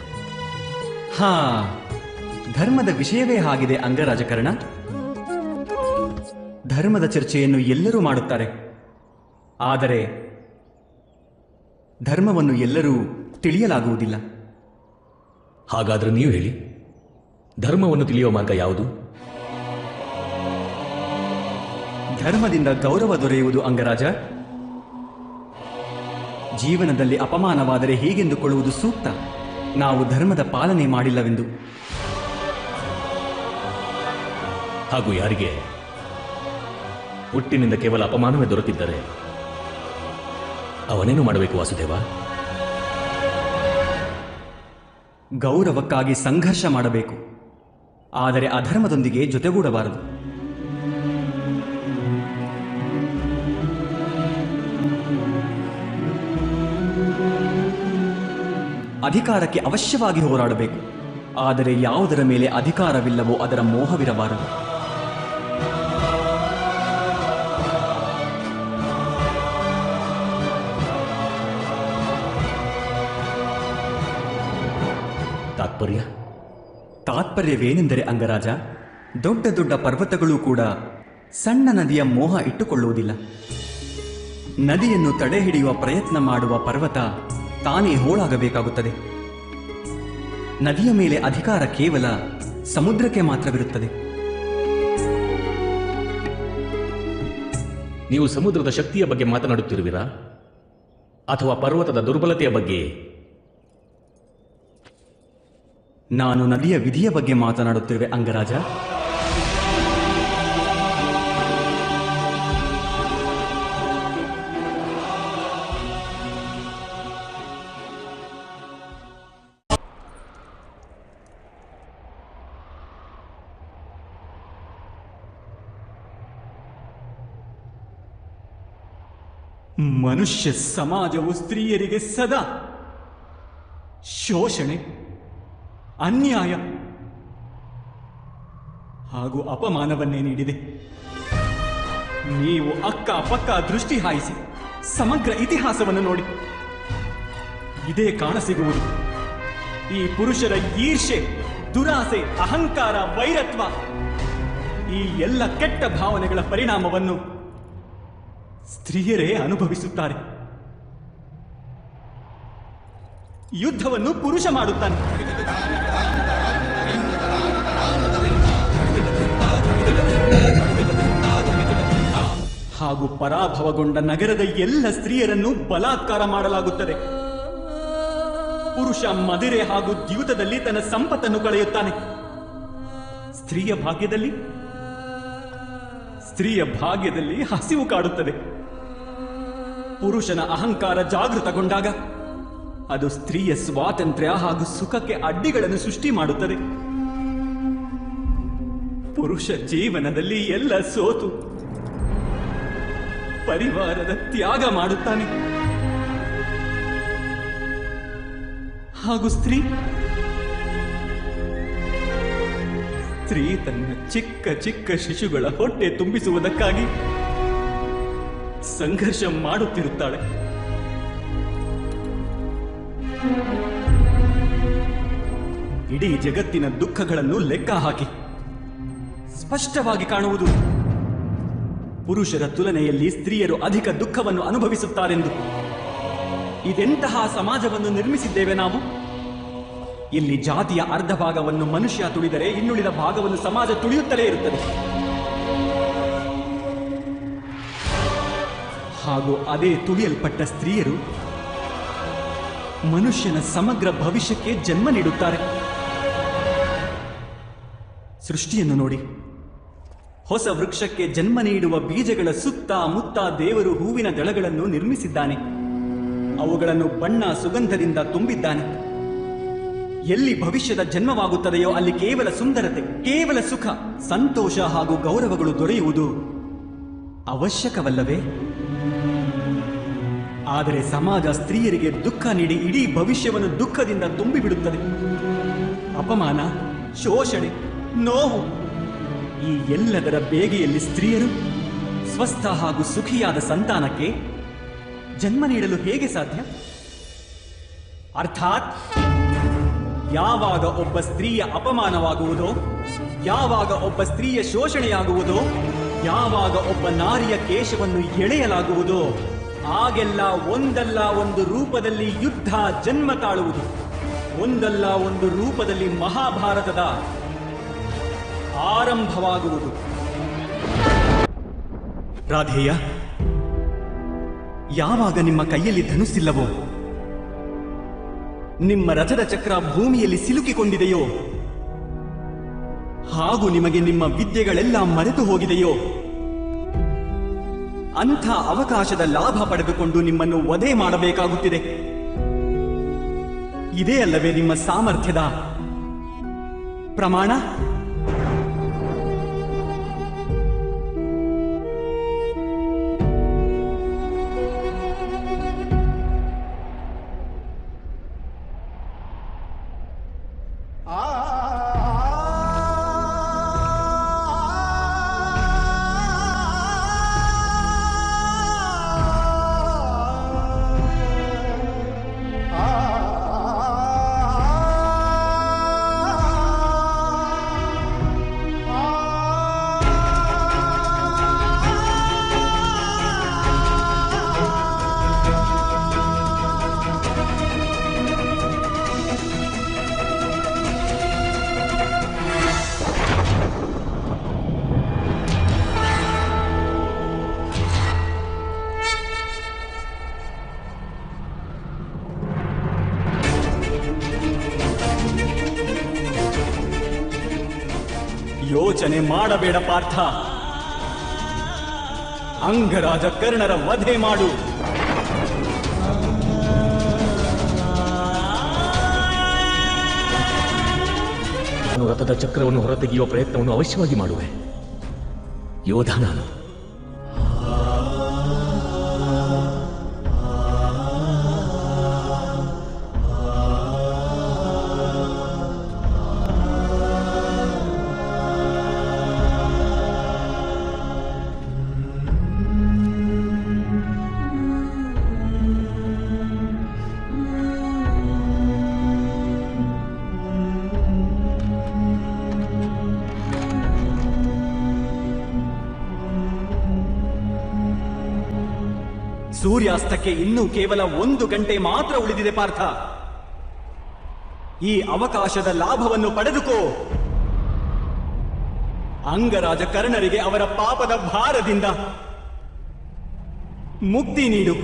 ಧರ್ಮದ ವಿಷಯವೇ ಆಗಿದೆ ಅಂಗರಾಜಕರ್ಣ. ಧರ್ಮದ ಚರ್ಚೆಯನ್ನು ಎಲ್ಲರೂ ಮಾಡುತ್ತಾರೆ, ಆದರೆ ಧರ್ಮವನ್ನು ಎಲ್ಲರೂ ತಿಳಿಯಲಾಗುವುದಿಲ್ಲ. ಹಾಗಾದ್ರೆ ನೀವು ಹೇಳಿ, ಧರ್ಮವನ್ನು ತಿಳಿಯುವ ಮಾರ್ಗ ಯಾವುದು? ಧರ್ಮದಿಂದ ಗೌರವ ದೊರೆಯುವುದು ಅಂಗರಾಜ. ಜೀವನದಲ್ಲಿ ಅಪಮಾನವಾದರೆ ಹೀಗೆಂದುಕೊಳ್ಳುವುದು ಸೂಕ್ತ, ನಾವು ಧರ್ಮದ ಪಾಲನೆ ಮಾಡಿಲ್ಲವೆಂದು. ಹಾಗೂ ಯಾರಿಗೆ ಹುಟ್ಟಿನಿಂದ ಕೇವಲ ಅಪಮಾನವೇ ದೊರೆತಿದ್ದರೆ ಅವನೇನು ಮಾಡಬೇಕು ವಾಸುದೇವ? ಗೌರವಕ್ಕಾಗಿ ಸಂಘರ್ಷ ಮಾಡಬೇಕು, ಆದರೆ ಅಧರ್ಮದೊಂದಿಗೆ ಜೊತೆಗೂಡಬಾರದು. ಅಧಿಕಾರಕ್ಕೆ ಅವಶ್ಯವಾಗಿ ಹೋರಾಡಬೇಕು, ಆದರೆ ಯಾವುದರ ಮೇಲೆ ಅಧಿಕಾರವಿಲ್ಲವೋ ಅದರ ಮೋಹವಿರಬಾರದು. ತಾತ್ಪರ್ಯವೇನೆಂದರೆ ಅಂಗರಾಜ, ದೊಡ್ಡ ದೊಡ್ಡ ಪರ್ವತಗಳು ಕೂಡ ಸಣ್ಣ ನದಿಯ ಮೋಹ ಇಟ್ಟುಕೊಳ್ಳುವುದಿಲ್ಲ. ನದಿಯನ್ನು ತಡೆಹಿಡಿಯುವ ಪ್ರಯತ್ನ ಮಾಡುವ ಪರ್ವತ ತಾನೇ ಹೋಳಾಗಬೇಕಾಗುತ್ತದೆ. ನದಿಯ ಮೇಲೆ ಅಧಿಕಾರ ಕೇವಲ ಸಮುದ್ರಕ್ಕೆ ಮಾತ್ರವಿರುತ್ತದೆ. ನೀವು ಸಮುದ್ರದ ಶಕ್ತಿಯ ಬಗ್ಗೆ ಮಾತನಾಡುತ್ತಿರುವಿರಾ ಅಥವಾ ಪರ್ವತದ ದುರ್ಬಲತೆಯ ಬಗ್ಗೆ? ನಾನು ನದಿಯ ವಿಧಿಯ ಬಗ್ಗೆ ಮಾತನಾಡುತ್ತಿರುವೆ ಅಂಗರಾಜ. ಮನುಷ್ಯ ಸಮಾಜವು ಸ್ತ್ರೀಯರಿಗೆ ಸದಾ ಶೋಷಣೆ, ಅನ್ಯಾಯ ಹಾಗೂ ಅಪಮಾನವನ್ನೇ ನೀಡಿದೆ. ನೀವು ಅಕ್ಕಪಕ್ಕ ದೃಷ್ಟಿ ಹಾಯಿಸಿ ಸಮಗ್ರ ಇತಿಹಾಸವನ್ನು ನೋಡಿ, ಇದೇ ಕಾಣಸಿಗುವುದು. ಈ ಪುರುಷರ ಈರ್ಷೆ, ದುರಾಸೆ, ಅಹಂಕಾರ, ವೈರತ್ವ, ಈ ಎಲ್ಲ ಕೆಟ್ಟ ಭಾವನೆಗಳ ಪರಿಣಾಮವನ್ನು ಸ್ತ್ರೀಯರೇ ಅನುಭವಿಸುತ್ತಾರೆ. ಯುದ್ಧವನ್ನು ಪುರುಷ ಮಾಡುತ್ತಾನೆ, ಹಾಗೂ ಪರಾಭವಗೊಂಡ ನಗರದ ಎಲ್ಲ ಸ್ತ್ರೀಯರನ್ನು ಬಲಾತ್ಕಾರ ಮಾಡಲಾಗುತ್ತದೆ. ಪುರುಷ ಮದಿರೆ ಹಾಗೂ ದ್ಯೂತದಲ್ಲಿ ತನ್ನ ಸಂಪತ್ತನ್ನು ಕಳೆಯುತ್ತಾನೆ. ಸ್ತ್ರೀಯ ಭಾಗ್ಯದಲ್ಲಿ ಹಸಿವು ಕಾಡುತ್ತದೆ. ಪುರುಷನ ಅಹಂಕಾರ ಜಾಗೃತಗೊಂಡಾಗ ಅದು ಸ್ತ್ರೀಯ ಸ್ವಾತಂತ್ರ್ಯ ಹಾಗೂ ಸುಖಕ್ಕೆ ಅಡ್ಡಿಗಳನ್ನು ಸೃಷ್ಟಿ ಮಾಡುತ್ತದೆ. ಪುರುಷ ಜೀವನದಲ್ಲಿ ಎಲ್ಲ ಸೋತು ಪರಿವಾರದ ತ್ಯಾಗ ಮಾಡುತ್ತಾನೆ. ಹಾಗೂ ಸ್ತ್ರೀ ತನ್ನ ಚಿಕ್ಕ ಚಿಕ್ಕ ಶಿಶುಗಳ ಹೊಟ್ಟೆ ತುಂಬಿಸುವುದಕ್ಕಾಗಿ ಸಂಘರ್ಷ ಮಾಡುತ್ತಿರುತ್ತಾಳೆ. ಇಡೀ ಜಗತ್ತಿನ ದುಃಖಗಳನ್ನು ಲೆಕ್ಕ ಹಾಕಿ ಸ್ಪಷ್ಟವಾಗಿ ಕಾಣುವುದು ಪುರುಷರ ತುಲನೆಯಲ್ಲಿ ಸ್ತ್ರೀಯರು ಅಧಿಕ ದುಃಖವನ್ನು ಅನುಭವಿಸುತ್ತಾರೆಂದು. ಇದೆಂತಹ ಸಮಾಜವನ್ನು ನಿರ್ಮಿಸಿದ್ದೇವೆ ನಾವು? ಇಲ್ಲಿ ಜಾತಿಯ ಅರ್ಧ ಭಾಗವನ್ನು ಮನುಷ್ಯ ತುಳಿದರೆ ಇನ್ನುಳಿದ ಭಾಗವನ್ನು ಸಮಾಜ ತುಳಿಯುತ್ತಲೇ ಇರುತ್ತದೆ. ಹಾಗೂ ಅದೇ ತುಳಿಯಲ್ಪಟ್ಟ ಸ್ತ್ರೀಯರು ಮನುಷ್ಯನ ಸಮಗ್ರ ಭವಿಷ್ಯಕ್ಕೆ ಜನ್ಮ ನೀಡುತ್ತಾರೆ. ಸೃಷ್ಟಿಯನ್ನು ನೋಡಿ, ಹೊಸ ವೃಕ್ಷಕ್ಕೆ ಜನ್ಮ ನೀಡುವ ಬೀಜಗಳ ಸುತ್ತ ಮುತ್ತ ದೇವರು ಹೂವಿನ ದಳಗಳನ್ನು ನಿರ್ಮಿಸಿದ್ದಾನೆ. ಅವುಗಳನ್ನು ಬಣ್ಣ ಸುಗಂಧದಿಂದ ತುಂಬಿದ್ದಾನೆ. ಎಲ್ಲಿ ಭವಿಷ್ಯದ ಜನ್ಮವಾಗುತ್ತದೆಯೋ ಅಲ್ಲಿ ಕೇವಲ ಸುಂದರತೆ, ಕೇವಲ ಸುಖ, ಸಂತೋಷ ಹಾಗೂ ಗೌರವಗಳು ದೊರೆಯುವುದು ಅವಶ್ಯಕವಲ್ಲವೇ? ಆದರೆ ಸಮಾಜ ಸ್ತ್ರೀಯರಿಗೆ ದುಃಖ ನೀಡಿ ಇಡೀ ಭವಿಷ್ಯವನ್ನು ದುಃಖದಿಂದ ತುಂಬಿಬಿಡುತ್ತದೆ. ಅಪಮಾನ, ಶೋಷಣೆ, ನೋವು, ಈ ಎಲ್ಲದರ ಬೇಗೆಯಲ್ಲಿ ಸ್ತ್ರೀಯರು ಸ್ವಸ್ಥ ಹಾಗೂ ಸುಖಿಯಾದ ಸಂತಾನಕ್ಕೆ ಜನ್ಮ ನೀಡಲು ಹೇಗೆ ಸಾಧ್ಯ? ಅರ್ಥಾತ್ ಯಾವಾಗ ಒಬ್ಬ ಸ್ತ್ರೀಯ ಅಪಮಾನವಾಗುವುದೋ, ಯಾವಾಗ ಒಬ್ಬ ಸ್ತ್ರೀಯ ಶೋಷಣೆಯಾಗುವುದೋ ಯಾವಾಗ ಒಬ್ಬ ನಾರಿಯ ಕೇಶವನ್ನು ಎಳೆಯಲಾಗುವುದೋ ಆಗೆಲ್ಲ ಒಂದಲ್ಲ ಒಂದು ರೂಪದಲ್ಲಿ ಯುದ್ಧ ಜನ್ಮ ತಾಳುವುದು. ಒಂದಲ್ಲ ಒಂದು ರೂಪದಲ್ಲಿ ಮಹಾಭಾರತದ ಆರಂಭವಾಗುವುದು. ರಾಧೇಯ, ಯಾವಾಗ ನಿಮ್ಮ ಕೈಯಲ್ಲಿ ಧನುಸ್ಸಿಲ್ಲವೋ, ನಿಮ್ಮ ರಥದ ಚಕ್ರ ಭೂಮಿಯಲ್ಲಿ ಸಿಲುಕಿಕೊಂಡಿದೆಯೋ, ಹಾಗೂ ನಿಮಗೆ ನಿಮ್ಮ ವಿದ್ಯೆಗಳೆಲ್ಲ ಮರೆತು ಹೋಗಿದೆಯೋ, ಅಂಥ ಅವಕಾಶದ ಲಾಭ ಪಡೆದುಕೊಂಡು ನಿಮ್ಮನ್ನು ವಧೆ ಮಾಡಬೇಕಾಗುತ್ತಿದೆ. ಇದೇ ಅಲ್ಲವೇ ನಿಮ್ಮ ಸಾಮರ್ಥ್ಯದ ಪ್ರಮಾಣ? ಯೋಚನೆ ಮಾಡಬೇಡ ಪಾರ್ಥ. ಅಂಗರಾಜ ಕರ್ಣರ ವಧೆ ಮಾಡು. ನಾನು ರಥದ ಚಕ್ರವನ್ನು ಹೊರತೆಗೆಯುವ ಪ್ರಯತ್ನವನ್ನು ಅವಶ್ಯವಾಗಿ ಮಾಡುವೆ. ಯೋಧ ನಾನು. ಸೂರ್ಯಾಸ್ತಕ್ಕೆ ಇನ್ನೂ ಕೇವಲ 1 ಗಂಟೆ ಮಾತ್ರ ಉಳಿದಿದೆ ಪಾರ್ಥ. ಈ ಅವಕಾಶದ ಲಾಭವನ್ನು ಪಡೆದುಕೋ. ಅಂಗರಾಜ ಕರ್ಣರಿಗೆ ಅವರ ಪಾಪದ ಭಾರದಿಂದ ಮುಕ್ತಿ ನೀಡು.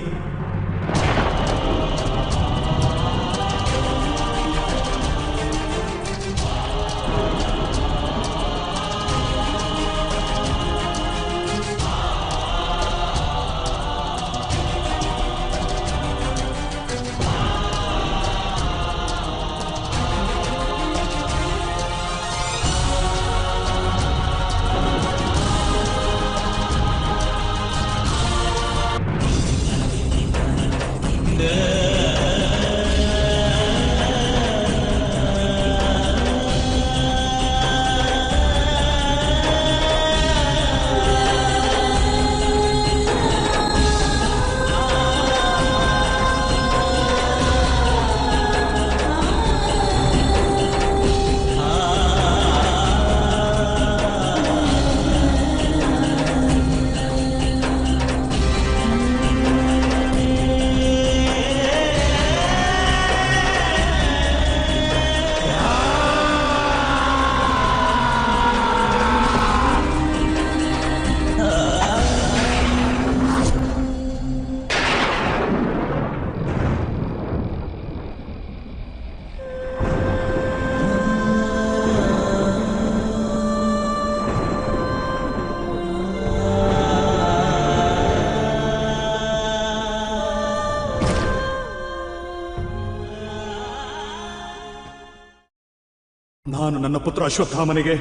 ನಾನು ನನ್ನ ಪುತ್ರ ಅಶ್ವತ್ಥಾಮನಿಗೆ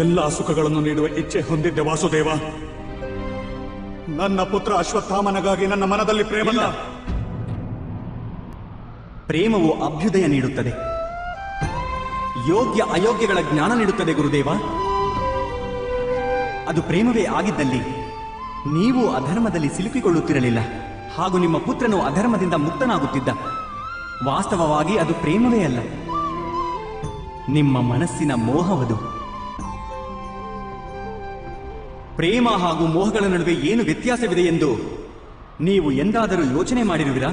ಎಲ್ಲ ಸುಖಗಳನ್ನು ನೀಡುವ ಇಚ್ಛೆ ಹೊಂದಿದ್ದೆ ವಾಸುದೇವ. ನನ್ನ ಪುತ್ರ ಅಶ್ವತ್ಥಾಮನಿಗಾಗಿ ನನ್ನ ಮನದಲ್ಲಿ ಪ್ರೇಮಲ್ಲ. ಪ್ರೇಮವು ಅಭ್ಯುದಯ ನೀಡುತ್ತದೆ, ಯೋಗ್ಯ ಅಯೋಗ್ಯಗಳ ಜ್ಞಾನ ನೀಡುತ್ತದೆ ಗುರುದೇವ. ಅದು ಪ್ರೇಮವೇ ಆಗಿದ್ದಲ್ಲಿ ನೀವು ಅಧರ್ಮದಲ್ಲಿ ಸಿಲುಕಿಕೊಳ್ಳುತ್ತಿರಲಿಲ್ಲ, ಹಾಗೂ ನಿಮ್ಮ ಪುತ್ರನು ಅಧರ್ಮದಿಂದ ಮುಕ್ತನಾಗುತ್ತಿದ್ದ. ವಾಸ್ತವವಾಗಿ ಅದು ಪ್ರೇಮವೇ ಅಲ್ಲ, ನಿಮ್ಮ ಮನಸ್ಸಿನ ಮೋಹವದು. ಪ್ರೇಮ ಹಾಗೂ ಮೋಹಗಳ ನಡುವೆ ಏನು ವ್ಯತ್ಯಾಸವಿದೆ ಎಂದು ನೀವು ಎಂದಾದರೂ ಯೋಚನೆ ಮಾಡಿರುವಿರಾ?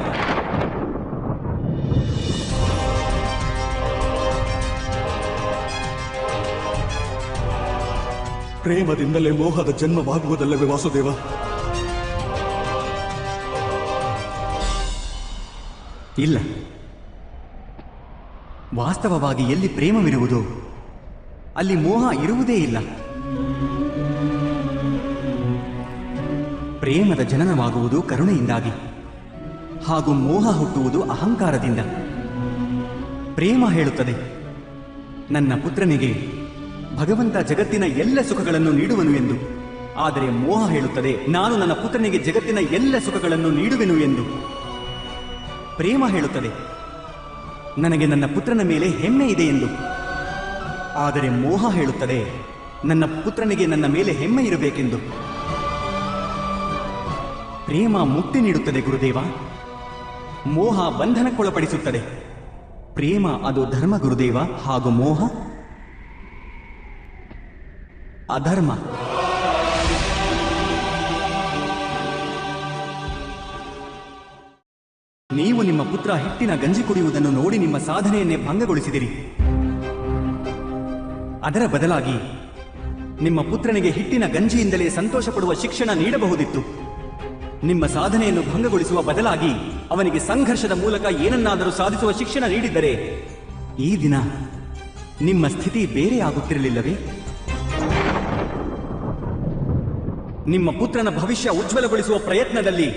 ಪ್ರೇಮದಿಂದಲೇ ಮೋಹದ ಜನ್ಮವಾಗುವುದಲ್ಲವೇ ವಾಸುದೇವ? ಇಲ್ಲ. ವಾಸ್ತವವಾಗಿ ಎಲ್ಲಿ ಪ್ರೇಮವಿರುವುದು ಅಲ್ಲಿ ಮೋಹ ಇರುವುದೇ ಇಲ್ಲ. ಪ್ರೇಮದ ಜನನವಾಗುವುದು ಕರುಣೆಯಿಂದಾಗಿ, ಹಾಗೂ ಮೋಹ ಹುಟ್ಟುವುದು ಅಹಂಕಾರದಿಂದ. ಪ್ರೇಮ ಹೇಳುತ್ತದೆ, ನನ್ನ ಪುತ್ರನಿಗೆ ಭಗವಂತ ಜಗತ್ತಿನ ಎಲ್ಲ ಸುಖಗಳನ್ನು ನೀಡುವನು ಎಂದು. ಆದರೆ ಮೋಹ ಹೇಳುತ್ತದೆ, ನಾನು ನನ್ನ ಪುತ್ರನಿಗೆ ಜಗತ್ತಿನ ಎಲ್ಲ ಸುಖಗಳನ್ನು ನೀಡುವೆನು ಎಂದು. ಪ್ರೇಮ ಹೇಳುತ್ತದೆ, ನನಗೆ ನನ್ನ ಪುತ್ರನ ಮೇಲೆ ಹೆಮ್ಮೆ ಇದೆ ಎಂದು. ಆದರೆ ಮೋಹ ಹೇಳುತ್ತದೆ, ನನ್ನ ಪುತ್ರನಿಗೆ ನನ್ನ ಮೇಲೆ ಹೆಮ್ಮೆ ಇರಬೇಕೆಂದು. ಪ್ರೇಮ ಮುಕ್ತಿ ನೀಡುತ್ತದೆ ಗುರುದೇವ, ಮೋಹ ಬಂಧನಕ್ಕೊಳಪಡಿಸುತ್ತದೆ. ಪ್ರೇಮ ಅದು ಧರ್ಮ ಗುರುದೇವ, ಹಾಗೂ ಮೋಹ ಅಧರ್ಮ. ನೀವು ನಿಮ್ಮ ಪುತ್ರ ಹಿಟ್ಟಿನ ಗಂಜಿ ಕುಡಿಯುವುದನ್ನು ನೋಡಿ ನಿಮ್ಮ ಸಾಧನೆಯನ್ನೇ ಭಂಗಗೊಳಿಸಿದಿರಿ. ಅದರ ಬದಲಾಗಿ ನಿಮ್ಮ ಪುತ್ರನಿಗೆ ಹಿಟ್ಟಿನ ಗಂಜಿಯಿಂದಲೇ ಸಂತೋಷ ಪಡುವ ಶಿಕ್ಷಣ ನೀಡಬಹುದಿತ್ತು. ನಿಮ್ಮ ಸಾಧನೆಯನ್ನು ಭಂಗಗೊಳಿಸುವ ಬದಲಾಗಿ ಅವನಿಗೆ ಸಂಘರ್ಷದ ಮೂಲಕ ಏನನ್ನಾದರೂ ಸಾಧಿಸುವ ಶಿಕ್ಷಣ ನೀಡಿದ್ದರೆ ಈ ದಿನ ನಿಮ್ಮ ಸ್ಥಿತಿ ಬೇರೆ ಆಗುತ್ತಿರಲಿಲ್ಲವೇ? ನಿಮ್ಮ ಪುತ್ರನ ಭವಿಷ್ಯ ಉಜ್ವಲಗೊಳಿಸುವ ಪ್ರಯತ್ನದಲ್ಲಿ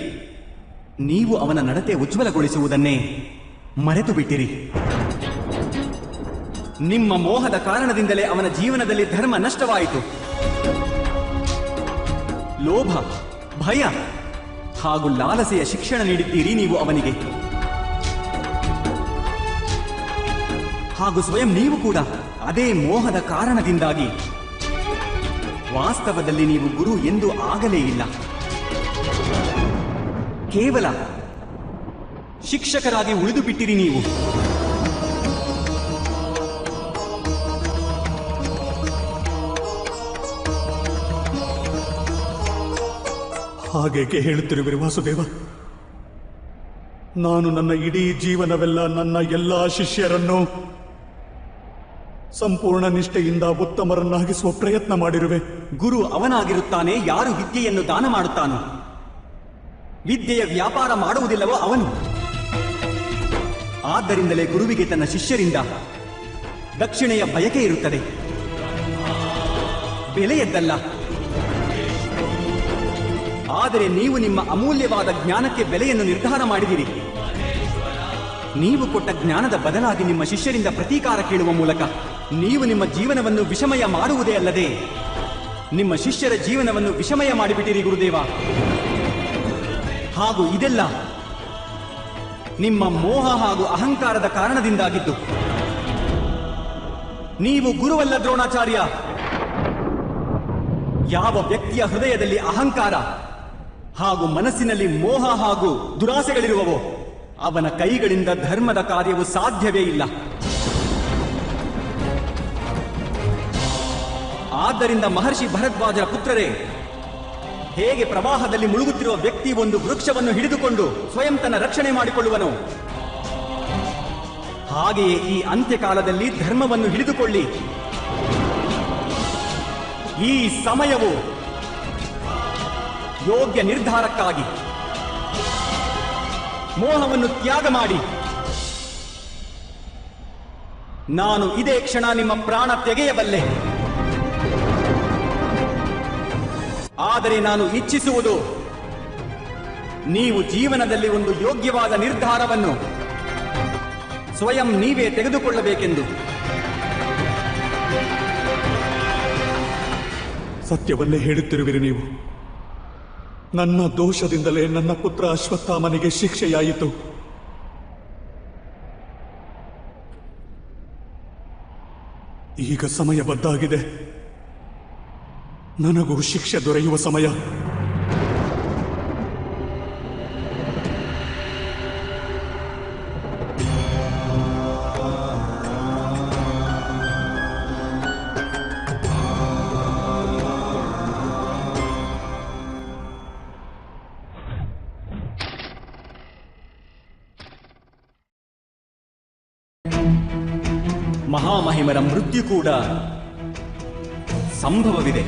ನೀವು ಅವನ ನಡತೆ ಉಜ್ವಲಗೊಳಿಸುವುದನ್ನೇ ಮರೆತು ಬಿಟ್ಟಿರಿ. ನಿಮ್ಮ ಮೋಹದ ಕಾರಣದಿಂದಲೇ ಅವನ ಜೀವನದಲ್ಲಿ ಧರ್ಮ ನಷ್ಟವಾಯಿತು. ಲೋಭ, ಭಯ ಹಾಗೂ ಲಾಲಸೆಯ ಶಿಕ್ಷಣ ನೀಡಿದ್ದೀರಿ ನೀವು ಅವನಿಗೆ. ಹಾಗೂ ಸ್ವಯಂ ನೀವು ಕೂಡ ಅದೇ ಮೋಹದ ಕಾರಣದಿಂದಾಗಿ ವಾಸ್ತವದಲ್ಲಿ ನೀವು ಗುರು ಎಂದು ಆಗಲೇ ಇಲ್ಲ. ಕೇವಲ ಶಿಕ್ಷಕರಾಗಿ ಉಳಿದು ಬಿಟ್ಟಿರಿ ನೀವು. ಹಾಗೇಕೆ ಹೇಳುತ್ತಿರುವಿರಿ ವಾಸುದೇವ? ನಾನು ನನ್ನ ಇಡೀ ಜೀವನವೆಲ್ಲ ನನ್ನ ಎಲ್ಲಾ ಶಿಷ್ಯರನ್ನು ಸಂಪೂರ್ಣ ನಿಷ್ಠೆಯಿಂದ ಉತ್ತಮರನ್ನಾಗಿಸುವ ಪ್ರಯತ್ನ ಮಾಡಿರುವೆ. ಗುರು ಅವನಾಗಿರುತ್ತಾನೆ ಯಾರು ವಿದ್ಯೆಯನ್ನು ದಾನ ಮಾಡುತ್ತಾನೋ. ವಿದ್ಯೆಯ ವ್ಯಾಪಾರ ಮಾಡುವುದಿಲ್ಲವೋ ಅವನು. ಆದ್ದರಿಂದಲೇ ಗುರುವಿಗೆ ತನ್ನ ಶಿಷ್ಯರಿಂದ ದಕ್ಷಿಣೆಯ ಬಯಕೆ ಇರುತ್ತದೆ, ಬೆಲೆಯದ್ದಲ್ಲ. ಆದರೆ ನೀವು ನಿಮ್ಮ ಅಮೂಲ್ಯವಾದ ಜ್ಞಾನಕ್ಕೆ ಬೆಲೆಯನ್ನು ನಿರ್ಧಾರ ಮಾಡಿದಿರಿ. ನೀವು ಕೊಟ್ಟ ಜ್ಞಾನದ ಬದಲಾಗಿ ನಿಮ್ಮ ಶಿಷ್ಯರಿಂದ ಪ್ರತೀಕಾರ ಕೇಳುವ ಮೂಲಕ ನೀವು ನಿಮ್ಮ ಜೀವನವನ್ನು ವಿಷಮಯ ಮಾಡುವುದೇ ಅಲ್ಲದೆ ನಿಮ್ಮ ಶಿಷ್ಯರ ಜೀವನವನ್ನು ವಿಷಮಯ ಮಾಡಿಬಿಟ್ಟಿರಿ ಗುರುದೇವ. ಹಾಗೂ ಇದೆಲ್ಲ ನಿಮ್ಮ ಮೋಹ ಹಾಗೂ ಅಹಂಕಾರದ ಕಾರಣದಿಂದಾಗಿದ್ದು. ನೀವು ಗುರುವಲ್ಲ ದ್ರೋಣಾಚಾರ್ಯ. ಯಾವ ವ್ಯಕ್ತಿಯ ಹೃದಯದಲ್ಲಿ ಅಹಂಕಾರ ಹಾಗೂ ಮನಸ್ಸಿನಲ್ಲಿ ಮೋಹ ಹಾಗೂ ದುರಾಸೆಗಳಿರುವವೋ ಅವನ ಕೈಗಳಿಂದ ಧರ್ಮದ ಕಾರ್ಯವು ಸಾಧ್ಯವೇ ಇಲ್ಲ. ಆದ್ದರಿಂದ ಮಹರ್ಷಿ ಭರದ್ವಾಜರ ಪುತ್ರರೇ, ಹೇಗೆ ಪ್ರವಾಹದಲ್ಲಿ ಮುಳುಗುತ್ತಿರುವ ವ್ಯಕ್ತಿ ಒಂದು ವೃಕ್ಷವನ್ನು ಹಿಡಿದುಕೊಂಡು ಸ್ವಯಂ ತನ್ನ ರಕ್ಷಣೆ ಮಾಡಿಕೊಳ್ಳುವನು, ಹಾಗೆಯೇ ಈ ಅಂತ್ಯಕಾಲದಲ್ಲಿ ಧರ್ಮವನ್ನು ಹಿಡಿದುಕೊಳ್ಳಿ. ಈ ಸಮಯವು ಯೋಗ್ಯ ನಿರ್ಧಾರಕ್ಕಾಗಿ. ಮೋಹವನ್ನು ತ್ಯಾಗ ಮಾಡಿ. ನಾನು ಇದೇ ಕ್ಷಣ ನಿಮ್ಮ ಪ್ರಾಣ ತೆಗೆಯಬಲ್ಲೆ. ಆದರೆ ನಾನು ಇಚ್ಛಿಸುವುದು ನೀವು ಜೀವನದಲ್ಲಿ ಒಂದು ಯೋಗ್ಯವಾದ ನಿರ್ಧಾರವನ್ನು ಸ್ವಯಂ ನೀವೇ ತೆಗೆದುಕೊಳ್ಳಬೇಕೆಂದು. ಸತ್ಯವನ್ನೇ ಹೇಳುತ್ತಿರುವಿರಿ ನೀವು. ನನ್ನ ದೋಷದಿಂದಲೇ ನನ್ನ ಪುತ್ರ ಅಶ್ವತ್ಥಾಮನಿಗೆ ಶಿಕ್ಷೆಯಾಯಿತು. ಈಗ ಸಮಯ ಬಂದಾಗಿದೆ. ನನಗೂ ಶಿಕ್ಷೆ ದೊರೆಯುವ ಸಮಯ. ಮಹಾಮಹಿಮರ ಮೃತ್ಯು ಕೂಡ ಸಂಭವವಿದೆ.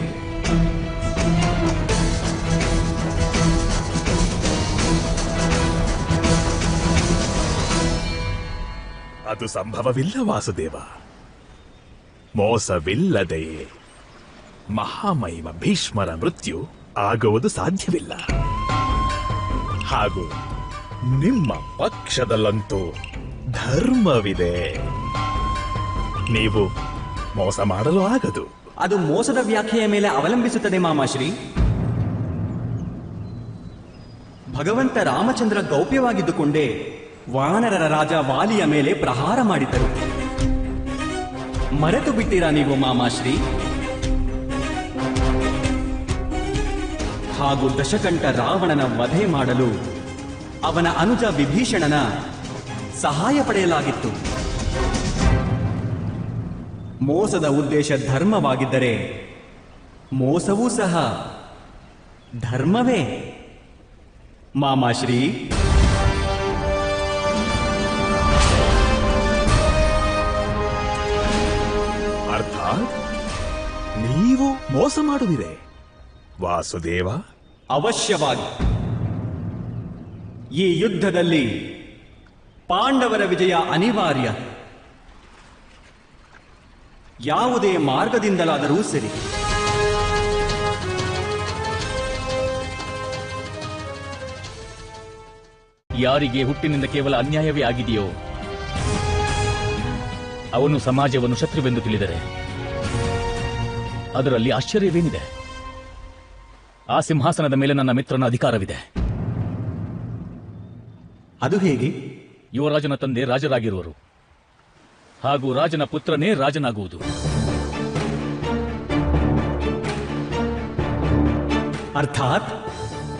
ಅದು ಸಂಭವವಿಲ್ಲ ವಾಸುದೇವ. ಮೋಸವಿಲ್ಲದೆಯೇ ಮಹಾಮಹಿಮ ಭೀಷ್ಮರ ಮೃತ್ಯು ಆಗುವುದು ಸಾಧ್ಯವಿಲ್ಲ. ಹಾಗೂ ನಿಮ್ಮ ಪಕ್ಷದಲ್ಲಂತೂ ಧರ್ಮವಿದೆ. ನೀವು ಮೋಸ ಮಾಡಲು ಆಗದು. ಅದು ಮೋಸದ ವ್ಯಾಖ್ಯೆಯ ಮೇಲೆ ಅವಲಂಬಿಸುತ್ತದೆ ಮಾಮಾಶ್ರೀ. ಭಗವಂತ ರಾಮಚಂದ್ರ ಗೌಪ್ಯವಾಗಿದ್ದುಕೊಂಡೇ ವಾನರರ ರಾಜ ವಾಲಿಯ ಮೇಲೆ ಪ್ರಹಾರ ಮಾಡಿದ್ದರು. ಮರೆತು ಬಿಟ್ಟಿರಾ ನೀವು ಮಾಮಾಶ್ರೀ? ಹಾಗೂ ದಶಕಂಠ ರಾವಣನ ವಧೆ ಮಾಡಲು ಅವನ ಅನುಜ ವಿಭೀಷಣನ ಸಹಾಯ ಪಡೆಯಲಾಗಿತ್ತು. ಮೋಸದ ಉದ್ದೇಶ ಧರ್ಮವಾಗಿದ್ದರೆ ಮೋಸವೂ ಸಹ ಧರ್ಮವೇ ಮಾಮಾಶ್ರೀ. ಅರ್ಥಾತ್ ನೀವು ಮೋಸ ಮಾಡುವಿರೆ ವಾಸುದೇವ? ಅವಶ್ಯವಾಗಿ. ಈ ಯುದ್ಧದಲ್ಲಿ ಪಾಂಡವರ ವಿಜಯ ಅನಿವಾರ್ಯ. ಯಾವುದೇ ಮಾರ್ಗದಿಂದಲಾದರೂ ಸರಿ. ಯಾರಿಗೆ ಹುಟ್ಟಿನಿಂದ ಕೇವಲ ಅನ್ಯಾಯವೇ ಆಗಿದೆಯೋ ಅವನು ಸಮಾಜವನ್ನು ಶತ್ರುವೆಂದು ತಿಳಿದರೆ ಅದರಲ್ಲಿ ಆಶ್ಚರ್ಯವೇನಿದೆ? ಆ ಸಿಂಹಾಸನದ ಮೇಲೆ ನನ್ನ ಮಿತ್ರನ ಅಧಿಕಾರವಿದೆ. ಅದು ಹೇಗೆ? ಯುವರಾಜನ ತಂದೆ ರಾಜರಾಗಿರುವರು, ಹಾಗೂ ರಾಜನ ಪುತ್ರನೇ ರಾಜನಾಗುವುದು. ಅರ್ಥಾತ್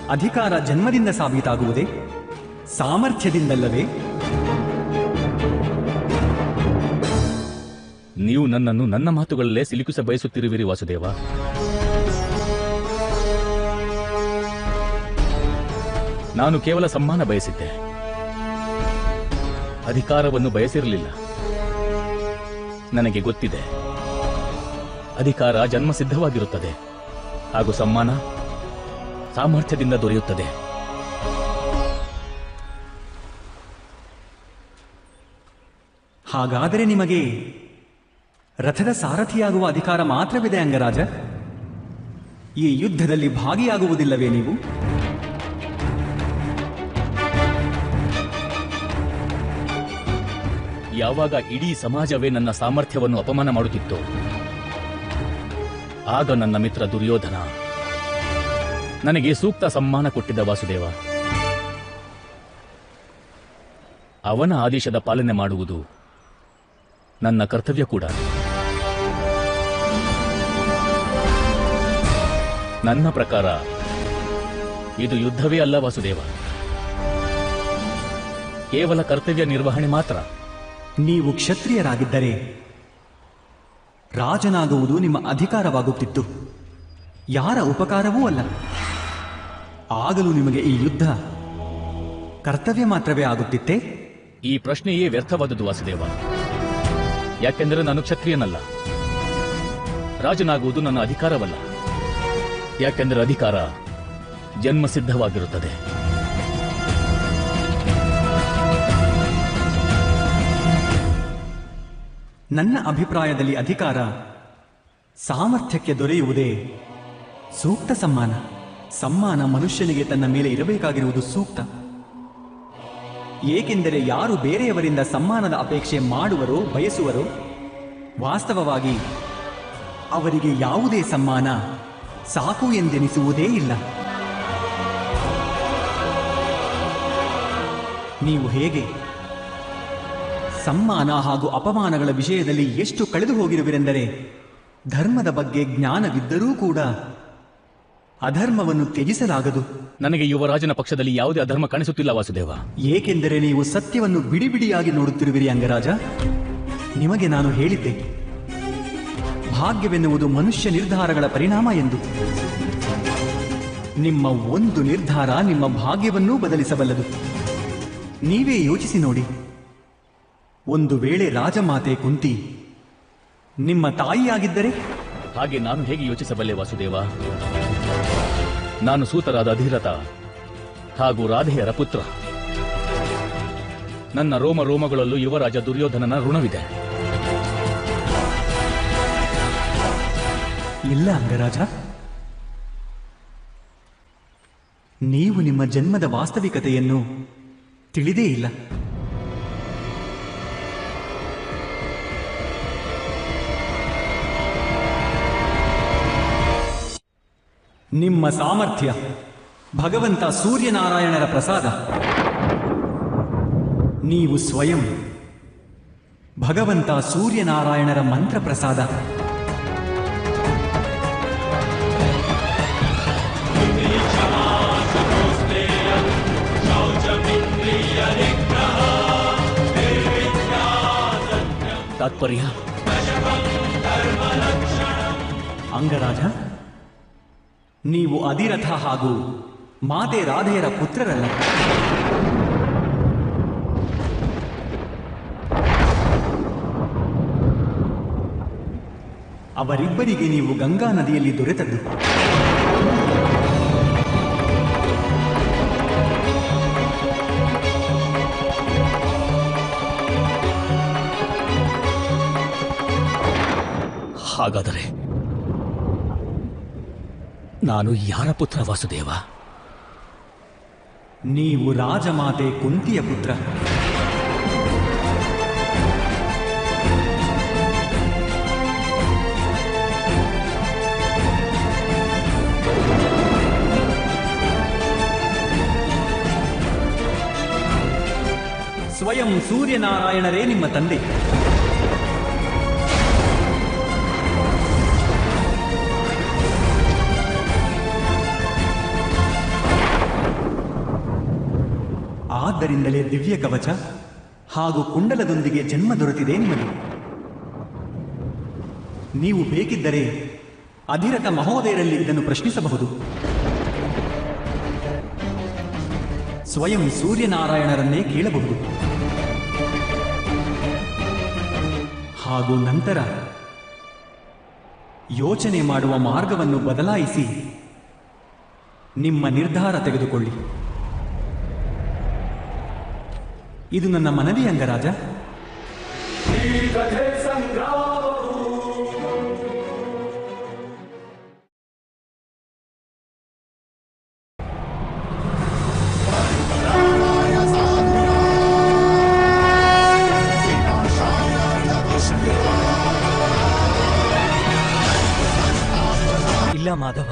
ಅಧಿಕಾರ ಜನ್ಮದಿಂದ ಸಾಬೀತಾಗುವುದೇ, ಸಾಮರ್ಥ್ಯದಿಂದಲ್ಲವೇ? ನೀವು ನನ್ನನ್ನು ನನ್ನ ಮಾತುಗಳಲ್ಲೇ ಸಿಲುಕಿಸ ಬಯಸುತ್ತಿರುವಿರಿ ವಾಸುದೇವ. ನಾನು ಕೇವಲ ಸಮ್ಮಾನ ಬಯಸಿದ್ದೆ, ಅಧಿಕಾರವನ್ನು ಬಯಸಿರಲಿಲ್ಲ. ನನಗೆ ಗೊತ್ತಿದೆ, ಅಧಿಕಾರ ಜನ್ಮಸಿದ್ಧವಾಗಿರುತ್ತದೆ, ಹಾಗೂ ಸಮ್ಮಾನ ಸಾಮರ್ಥ್ಯದಿಂದ ದೊರೆಯುತ್ತದೆ. ಹಾಗಾದರೆ ನಿಮಗೆ ರಥದ ಸಾರಥಿಯಾಗುವ ಅಧಿಕಾರ ಮಾತ್ರವಿದೆ ಅಂಗರಾಜ? ಈ ಯುದ್ಧದಲ್ಲಿ ಭಾಗಿಯಾಗುವುದಿಲ್ಲವೇ ನೀವು? ಯಾವಾಗ ಇಡೀ ಸಮಾಜವೇ ನನ್ನ ಸಾಮರ್ಥ್ಯವನ್ನು ಅಪಮಾನ ಮಾಡುತ್ತಿತ್ತು, ಆಗ ನನ್ನ ಮಿತ್ರ ದುರ್ಯೋಧನ ನನಗೆ ಸೂಕ್ತ ಸಮ್ಮಾನ ಕೊಟ್ಟಿದ್ದ ವಾಸುದೇವ. ಅವನ ಆದೇಶದ ಪಾಲನೆ ಮಾಡುವುದು ನನ್ನ ಕರ್ತವ್ಯ ಕೂಡ. ನನ್ನ ಪ್ರಕಾರ ಇದು ಯುದ್ಧವೇ ಅಲ್ಲ ವಾಸುದೇವ, ಕೇವಲ ಕರ್ತವ್ಯ ನಿರ್ವಹಣೆ ಮಾತ್ರ. ನೀವು ಕ್ಷತ್ರಿಯರಾಗಿದ್ದರೆ ರಾಜನಾಗುವುದು ನಿಮ್ಮ ಅಧಿಕಾರವಾಗುತ್ತಿತ್ತು, ಯಾರ ಉಪಕಾರವೂ ಅಲ್ಲ. ಆಗಲೂ ನಿಮಗೆ ಈ ಯುದ್ಧ ಕರ್ತವ್ಯ ಮಾತ್ರವೇ ಆಗುತ್ತಿತ್ತೇ? ಈ ಪ್ರಶ್ನೆಯೇ ವ್ಯರ್ಥವಾದದ್ದು ವಾಸುದೇವ. ಯಾಕೆಂದರೆ ನಾನು ಕ್ಷತ್ರಿಯನಲ್ಲ. ರಾಜನಾಗುವುದು ನನ್ನ ಅಧಿಕಾರವಲ್ಲ. ಯಾಕೆಂದರೆ ಅಧಿಕಾರ ಜನ್ಮಸಿದ್ಧವಾಗಿರುತ್ತದೆ. ನನ್ನ ಅಭಿಪ್ರಾಯದಲ್ಲಿ ಅಧಿಕಾರ ಸಾಮರ್ಥ್ಯಕ್ಕೆ ದೊರೆಯುವುದೇ ಸೂಕ್ತ ಸಮ್ಮಾನ. ಸಮ್ಮಾನ ಮನುಷ್ಯನಿಗೆ ತನ್ನ ಮೇಲೆ ಇರಬೇಕಾಗಿರುವುದು ಸೂಕ್ತ. ಏಕೆಂದರೆ ಯಾರು ಬೇರೆಯವರಿಂದ ಸಮ್ಮಾನದ ಅಪೇಕ್ಷೆ ಮಾಡುವರೋ ಬಯಸುವರೋ ವಾಸ್ತವವಾಗಿ ಅವರಿಗೆ ಯಾವುದೇ ಸಮ್ಮಾನ ಸಾಕು ಎಂದೆನಿಸುವುದೇ ಇಲ್ಲ. ನೀವು ಹೇಗೆ ಸಮ್ಮಾನ ಹಾಗೂ ಅಪಮಾನಗಳ ವಿಷಯದಲ್ಲಿ ಎಷ್ಟು ಕಳೆದು ಹೋಗಿರುವಿರೆಂದರೆ, ಧರ್ಮದ ಬಗ್ಗೆ ಜ್ಞಾನವಿದ್ದರೂ ಕೂಡ ಅಧರ್ಮವನ್ನು ತ್ಯಜಿಸಲಾಗದು. ನನಗೆ ಯುವರಾಜನ ಪಕ್ಷದಲ್ಲಿ ಯಾವುದೇ ಅಧರ್ಮ ಕಾಣಿಸುತ್ತಿಲ್ಲ ವಾಸುದೇವ. ಏಕೆಂದರೆ ನೀವು ಸತ್ಯವನ್ನು ಬಿಡಿ ಬಿಡಿಯಾಗಿ ನೋಡುತ್ತಿರುವಿರಿ ಅಂಗರಾಜ. ನಿಮಗೆ ನಾನು ಹೇಳಿದ್ದೆ, ಭಾಗ್ಯವೆನ್ನುವುದು ಮನುಷ್ಯ ನಿರ್ಧಾರಗಳ ಪರಿಣಾಮ ಎಂದು. ನಿಮ್ಮ ಒಂದು ನಿರ್ಧಾರ ನಿಮ್ಮ ಭಾಗ್ಯವನ್ನೂ ಬದಲಿಸಬಲ್ಲದು. ನೀವೇ ಯೋಚಿಸಿ ನೋಡಿ. ಒಂದು ವೇಳೆ ರಾಜಮಾತೆ ಕುಂತಿ ನಿಮ್ಮ ತಾಯಿಯಾಗಿದ್ದರೆ? ಹಾಗೆ ನಾನು ಹೇಗೆ ಯೋಚಿಸಬಲ್ಲೆ ವಾಸುದೇವ? ನಾನು ಸೂತರಾದ ಅಧಿರಥ ಹಾಗೂ ರಾಧೆಯರ ಪುತ್ರ. ನನ್ನ ರೋಮ ರೋಮಗಳಲ್ಲೂ ಯುವರಾಜ ದುರ್ಯೋಧನನ ಋಣವಿದೆ. ಇಲ್ಲ ಅಂಗರಾಜ, ನೀವು ನಿಮ್ಮ ಜನ್ಮದ ವಾಸ್ತವಿಕತೆಯನ್ನು ತಿಳಿದೇ ಇಲ್ಲ. ನಿಮ್ಮ ಸಾಮರ್ಥ್ಯ ಭಗವಂತ ಸೂರ್ಯನಾರಾಯಣರ ಪ್ರಸಾದ. ನೀವು ಸ್ವಯಂ ಭಗವಂತ ಸೂರ್ಯನಾರಾಯಣರ ಮಂತ್ರ ಪ್ರಸಾದ. ತಾತ್ಪರ್ಯ? ಅಂಗರಾಜ, ನೀವು ಅಧಿರಥ ಹಾಗೂ ಮಾತೆ ರಾಧೆಯರ ಪುತ್ರರಲ್ಲ. ಅವರಿಬ್ಬರಿಗೆ ನೀವು ಗಂಗಾ ನದಿಯಲ್ಲಿ ದೊರೆತದ್ದು. ಹಾಗಾದರೆ ನಾನು ಯಾರ ಪುತ್ರ ವಾಸುದೇವ? ನೀವು ರಾಜಮಾತೆ ಕುಂತಿಯ ಪುತ್ರ. ಸ್ವಯಂ ಸೂರ್ಯನಾರಾಯಣರೇ ನಿಮ್ಮ ತಂದೆ. ಆದ್ದರಿಂದಲೇ ದಿವ್ಯ ಕವಚ ಹಾಗೂ ಕುಂಡಲದೊಂದಿಗೆ ಜನ್ಮ ದೊರೆತಿದೆ ನಿಮಗೆ. ನೀವು ಬೇಕಿದ್ದರೆ ಅಧಿರಥ ಮಹೋದಯರಲ್ಲಿ ಇದನ್ನು ಪ್ರಶ್ನಿಸಬಹುದು. ಸ್ವಯಂ ಸೂರ್ಯನಾರಾಯಣರನ್ನೇ ಕೇಳಬಹುದು. ಹಾಗೂ ನಂತರ ಯೋಚನೆ ಮಾಡುವ ಮಾರ್ಗವನ್ನು ಬದಲಾಯಿಸಿ ನಿಮ್ಮ ನಿರ್ಧಾರ ತೆಗೆದುಕೊಳ್ಳಿ. ಇದು ನನ್ನ ಮನವಿ ಅಂಗರಾಜ. ಇಲ್ಲ ಮಾಧವ,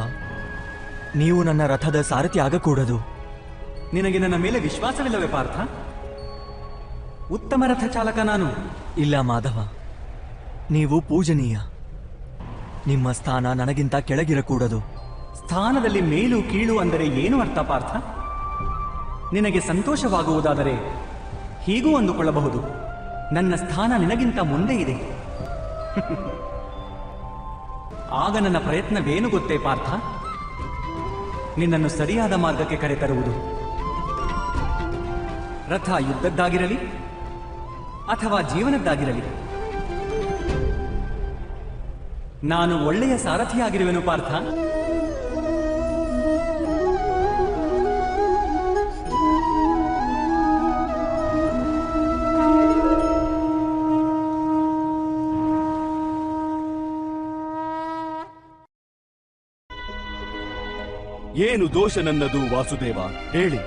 ನೀವು ನನ್ನ ರಥದ ಸಾರಥಿ ಆಗಕೂಡದು. ನಿನಗೆ ನನ್ನ ಮೇಲೆ ವಿಶ್ವಾಸವಿಲ್ಲವೇ ಪಾರ್ಥ? ಉತ್ತಮ ರಥ ಚಾಲಕ ನಾನು. ಇಲ್ಲ ಮಾಧವ, ನೀವು ಪೂಜನೀಯ. ನಿಮ್ಮ ಸ್ಥಾನ ನನಗಿಂತ ಕೆಳಗಿರಕೂಡದು. ಸ್ಥಾನದಲ್ಲಿ ಮೇಲು ಕೀಳು ಅಂದರೆ ಏನು ಅರ್ಥ ಪಾರ್ಥ? ನಿನಗೆ ಸಂತೋಷವಾಗುವುದಾದರೆ ಹೀಗೂ ಅಂದುಕೊಳ್ಳಬಹುದು, ನನ್ನ ಸ್ಥಾನ ನಿನಗಿಂತ ಮುಂದೆ ಇದೆ. ಆಗ ನನ್ನ ಪ್ರಯತ್ನವೇನು ಗೊತ್ತೇ ಪಾರ್ಥ? ನಿನ್ನನ್ನು ಸರಿಯಾದ ಮಾರ್ಗಕ್ಕೆ ಕರೆತರುವುದು. ರಥ ಯುದ್ಧದ್ದಾಗಿರಲಿ ಅಥವಾ ಜೀವನದ್ದಾಗಿರಲಿ, ನಾನು ಒಳ್ಳೆಯ ಸಾರಥಿಯಾಗಿರುವೆನು ಪಾರ್ಥ. ಏನು ದೋಷ ನನ್ನದು ವಾಸುದೇವ, ಹೇಳಿ.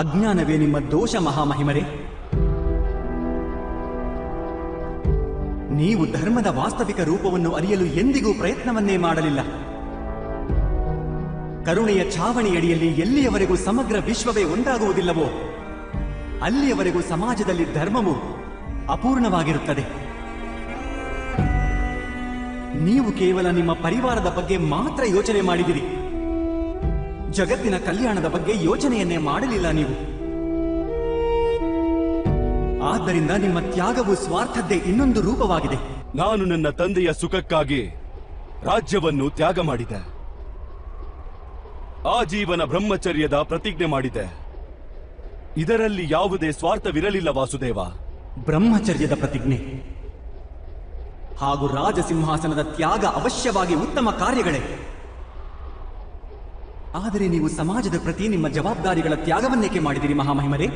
ಅಜ್ಞಾನವೇ ನಿಮ್ಮ ದೋಷ ಮಹಾಮಹಿಮರೇ. ನೀವು ಧರ್ಮದ ವಾಸ್ತವಿಕ ರೂಪವನ್ನು ಅರಿಯಲು ಎಂದಿಗೂ ಪ್ರಯತ್ನವನ್ನೇ ಮಾಡಲಿಲ್ಲ. ಕರುಣೆಯ ಛಾವಣಿಯಡಿಯಲ್ಲಿ ಎಲ್ಲಿಯವರೆಗೂ ಸಮಗ್ರ ವಿಶ್ವವೇ ಒಂದಾಗುವುದಿಲ್ಲವೋ ಅಲ್ಲಿಯವರೆಗೂ ಸಮಾಜದಲ್ಲಿ ಧರ್ಮವು ಅಪೂರ್ಣವಾಗಿರುತ್ತದೆ. ನೀವು ಕೇವಲ ನಿಮ್ಮ ಪರಿವಾರದ ಬಗ್ಗೆ ಮಾತ್ರ ಯೋಚನೆ ಮಾಡಿದಿರಿ. ಜಗತ್ತಿನ ಕಲ್ಯಾಣದ ಬಗ್ಗೆ ಯೋಚನೆಯನ್ನೇ ಮಾಡಲಿಲ್ಲ ನೀವು. ಆದ್ದರಿಂದ ನಿಮ್ಮ ತ್ಯಾಗವು ಸ್ವಾರ್ಥದ್ದೇ ಇನ್ನೊಂದು ರೂಪವಾಗಿದೆ. ನಾನು ನನ್ನ ತಂದೆಯ ಸುಖಕ್ಕಾಗಿ ರಾಜ್ಯವನ್ನು ತ್ಯಾಗ ಮಾಡಿದೆ. ಆಜೀವನ ಬ್ರಹ್ಮಚರ್ಯದ ಪ್ರತಿಜ್ಞೆ ಮಾಡಿದೆ. ಇದರಲ್ಲಿ ಯಾವುದೇ ಸ್ವಾರ್ಥವಿರಲಿಲ್ಲ ವಾಸುದೇವ. ಬ್ರಹ್ಮಚರ್ಯದ ಪ್ರತಿಜ್ಞೆ ಹಾಗೂ ರಾಜಸಿಂಹಾಸನದ ತ್ಯಾಗ ಅವಶ್ಯವಾಗಿ ಉತ್ತಮ ಕಾರ್ಯಗಳೇ. ಆದರೆ ನೀವು ಸಮಾಜದ ಪ್ರತಿ ನಿಮ್ಮ ಜವಾಬ್ದಾರಿಗಳ ತ್ಯಾಗವನ್ನೇಕೆ ಮಾಡಿದಿರಿ ಮಹಾಮಹಿಮರೇ?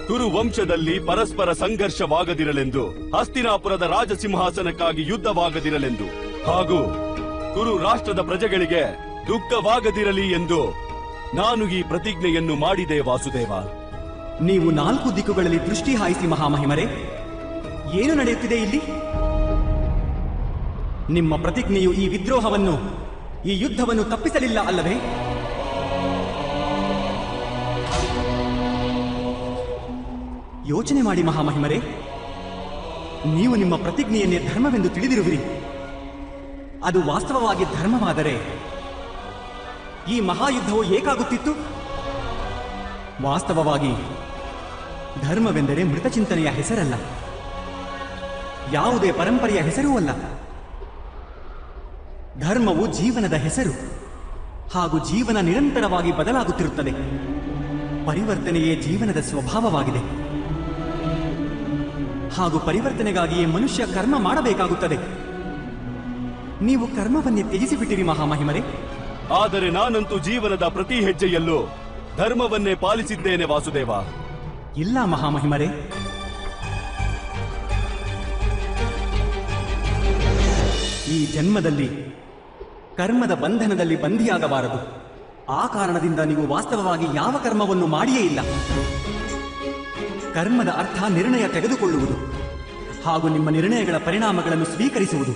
ಕುರು ವಂಶದಲ್ಲಿ ಪರಸ್ಪರ ಸಂಘರ್ಷವಾಗದಿರಲೆಂದು, ಹಸ್ತಿನಾಪುರದ ರಾಜಸಿಂಹಾಸನಕ್ಕಾಗಿ ಯುದ್ಧವಾಗದಿರಲೆಂದು, ಹಾಗೂ ಕುರು ರಾಷ್ಟ್ರದ ಪ್ರಜೆಗಳಿಗೆ ದುಃಖವಾಗದಿರಲಿ ಎಂದು ನಾನು ಈ ಪ್ರತಿಜ್ಞೆಯನ್ನು ಮಾಡಿದೆ ವಾಸುದೇವ. ನೀವು 4 ದಿಕ್ಕುಗಳಲ್ಲಿ ದೃಷ್ಟಿ ಹಾಯಿಸಿ ಮಹಾಮಹಿಮರೇ. ಏನು ನಡೆಯುತ್ತಿದೆ ಇಲ್ಲಿ? ನಿಮ್ಮ ಪ್ರತಿಜ್ಞೆಯು ಈ ವಿದ್ರೋಹವನ್ನು, ಈ ಯುದ್ಧವನ್ನು ತಪ್ಪಿಸಲಿಲ್ಲ ಅಲ್ಲವೇ? ಯೋಚನೆ ಮಾಡಿ ಮಹಾಮಹಿಮರೇ. ನೀವು ನಿಮ್ಮ ಪ್ರತಿಜ್ಞೆಯನ್ನೇ ಧರ್ಮವೆಂದು ತಿಳಿದಿರುವಿರಿ. ಅದು ವಾಸ್ತವವಾಗಿ ಧರ್ಮವಾದರೆ ಈ ಮಹಾಯುದ್ಧವು ಏಕಾಗುತ್ತಿತ್ತು? ವಾಸ್ತವವಾಗಿ ಧರ್ಮವೆಂದರೆ ಮೃತಚಿಂತನೆಯ ಹೆಸರಲ್ಲ, ಯಾವುದೇ ಪರಂಪರೆಯ ಹೆಸರೂ ಅಲ್ಲ. ಧರ್ಮವು ಜೀವನದ ಹೆಸರು, ಹಾಗೂ ಜೀವನ ನಿರಂತರವಾಗಿ ಬದಲಾಗುತ್ತಿರುತ್ತದೆ. ಪರಿವರ್ತನೆಯೇ ಜೀವನದ ಸ್ವಭಾವವಾಗಿದೆ, ಹಾಗೂ ಪರಿವರ್ತನೆಗಾಗಿಯೇ ಮನುಷ್ಯ ಕರ್ಮ ಮಾಡಬೇಕಾಗುತ್ತದೆ. ನೀವು ಕರ್ಮವನ್ನೇ ತ್ಯಜಿಸಿಬಿಟ್ಟಿರಿ ಮಹಾಮಹಿಮರೇ. ಆದರೆ ನಾನಂತೂ ಜೀವನದ ಪ್ರತಿ ಹೆಜ್ಜೆಯಲ್ಲೂ ಧರ್ಮವನ್ನೇ ಪಾಲಿಸಿದ್ದೇನೆ ವಾಸುದೇವ. ಇಲ್ಲ ಮಹಾಮಹಿಮರೇ, ಈ ಜನ್ಮದಲ್ಲಿ ಕರ್ಮದ ಬಂಧನದಲ್ಲಿ ಬಂಧಿಯಾಗಬಾರದು. ಆ ಕಾರಣದಿಂದ ನೀವು ವಾಸ್ತವವಾಗಿ ಯಾವ ಕರ್ಮವನ್ನು ಮಾಡಿಯೇ ಇಲ್ಲ. ಕರ್ಮದ ಅರ್ಥ ನಿರ್ಣಯ ತೆಗೆದುಕೊಳ್ಳುವುದು ಹಾಗೂ ನಿಮ್ಮ ನಿರ್ಣಯಗಳ ಪರಿಣಾಮಗಳನ್ನು ಸ್ವೀಕರಿಸುವುದು.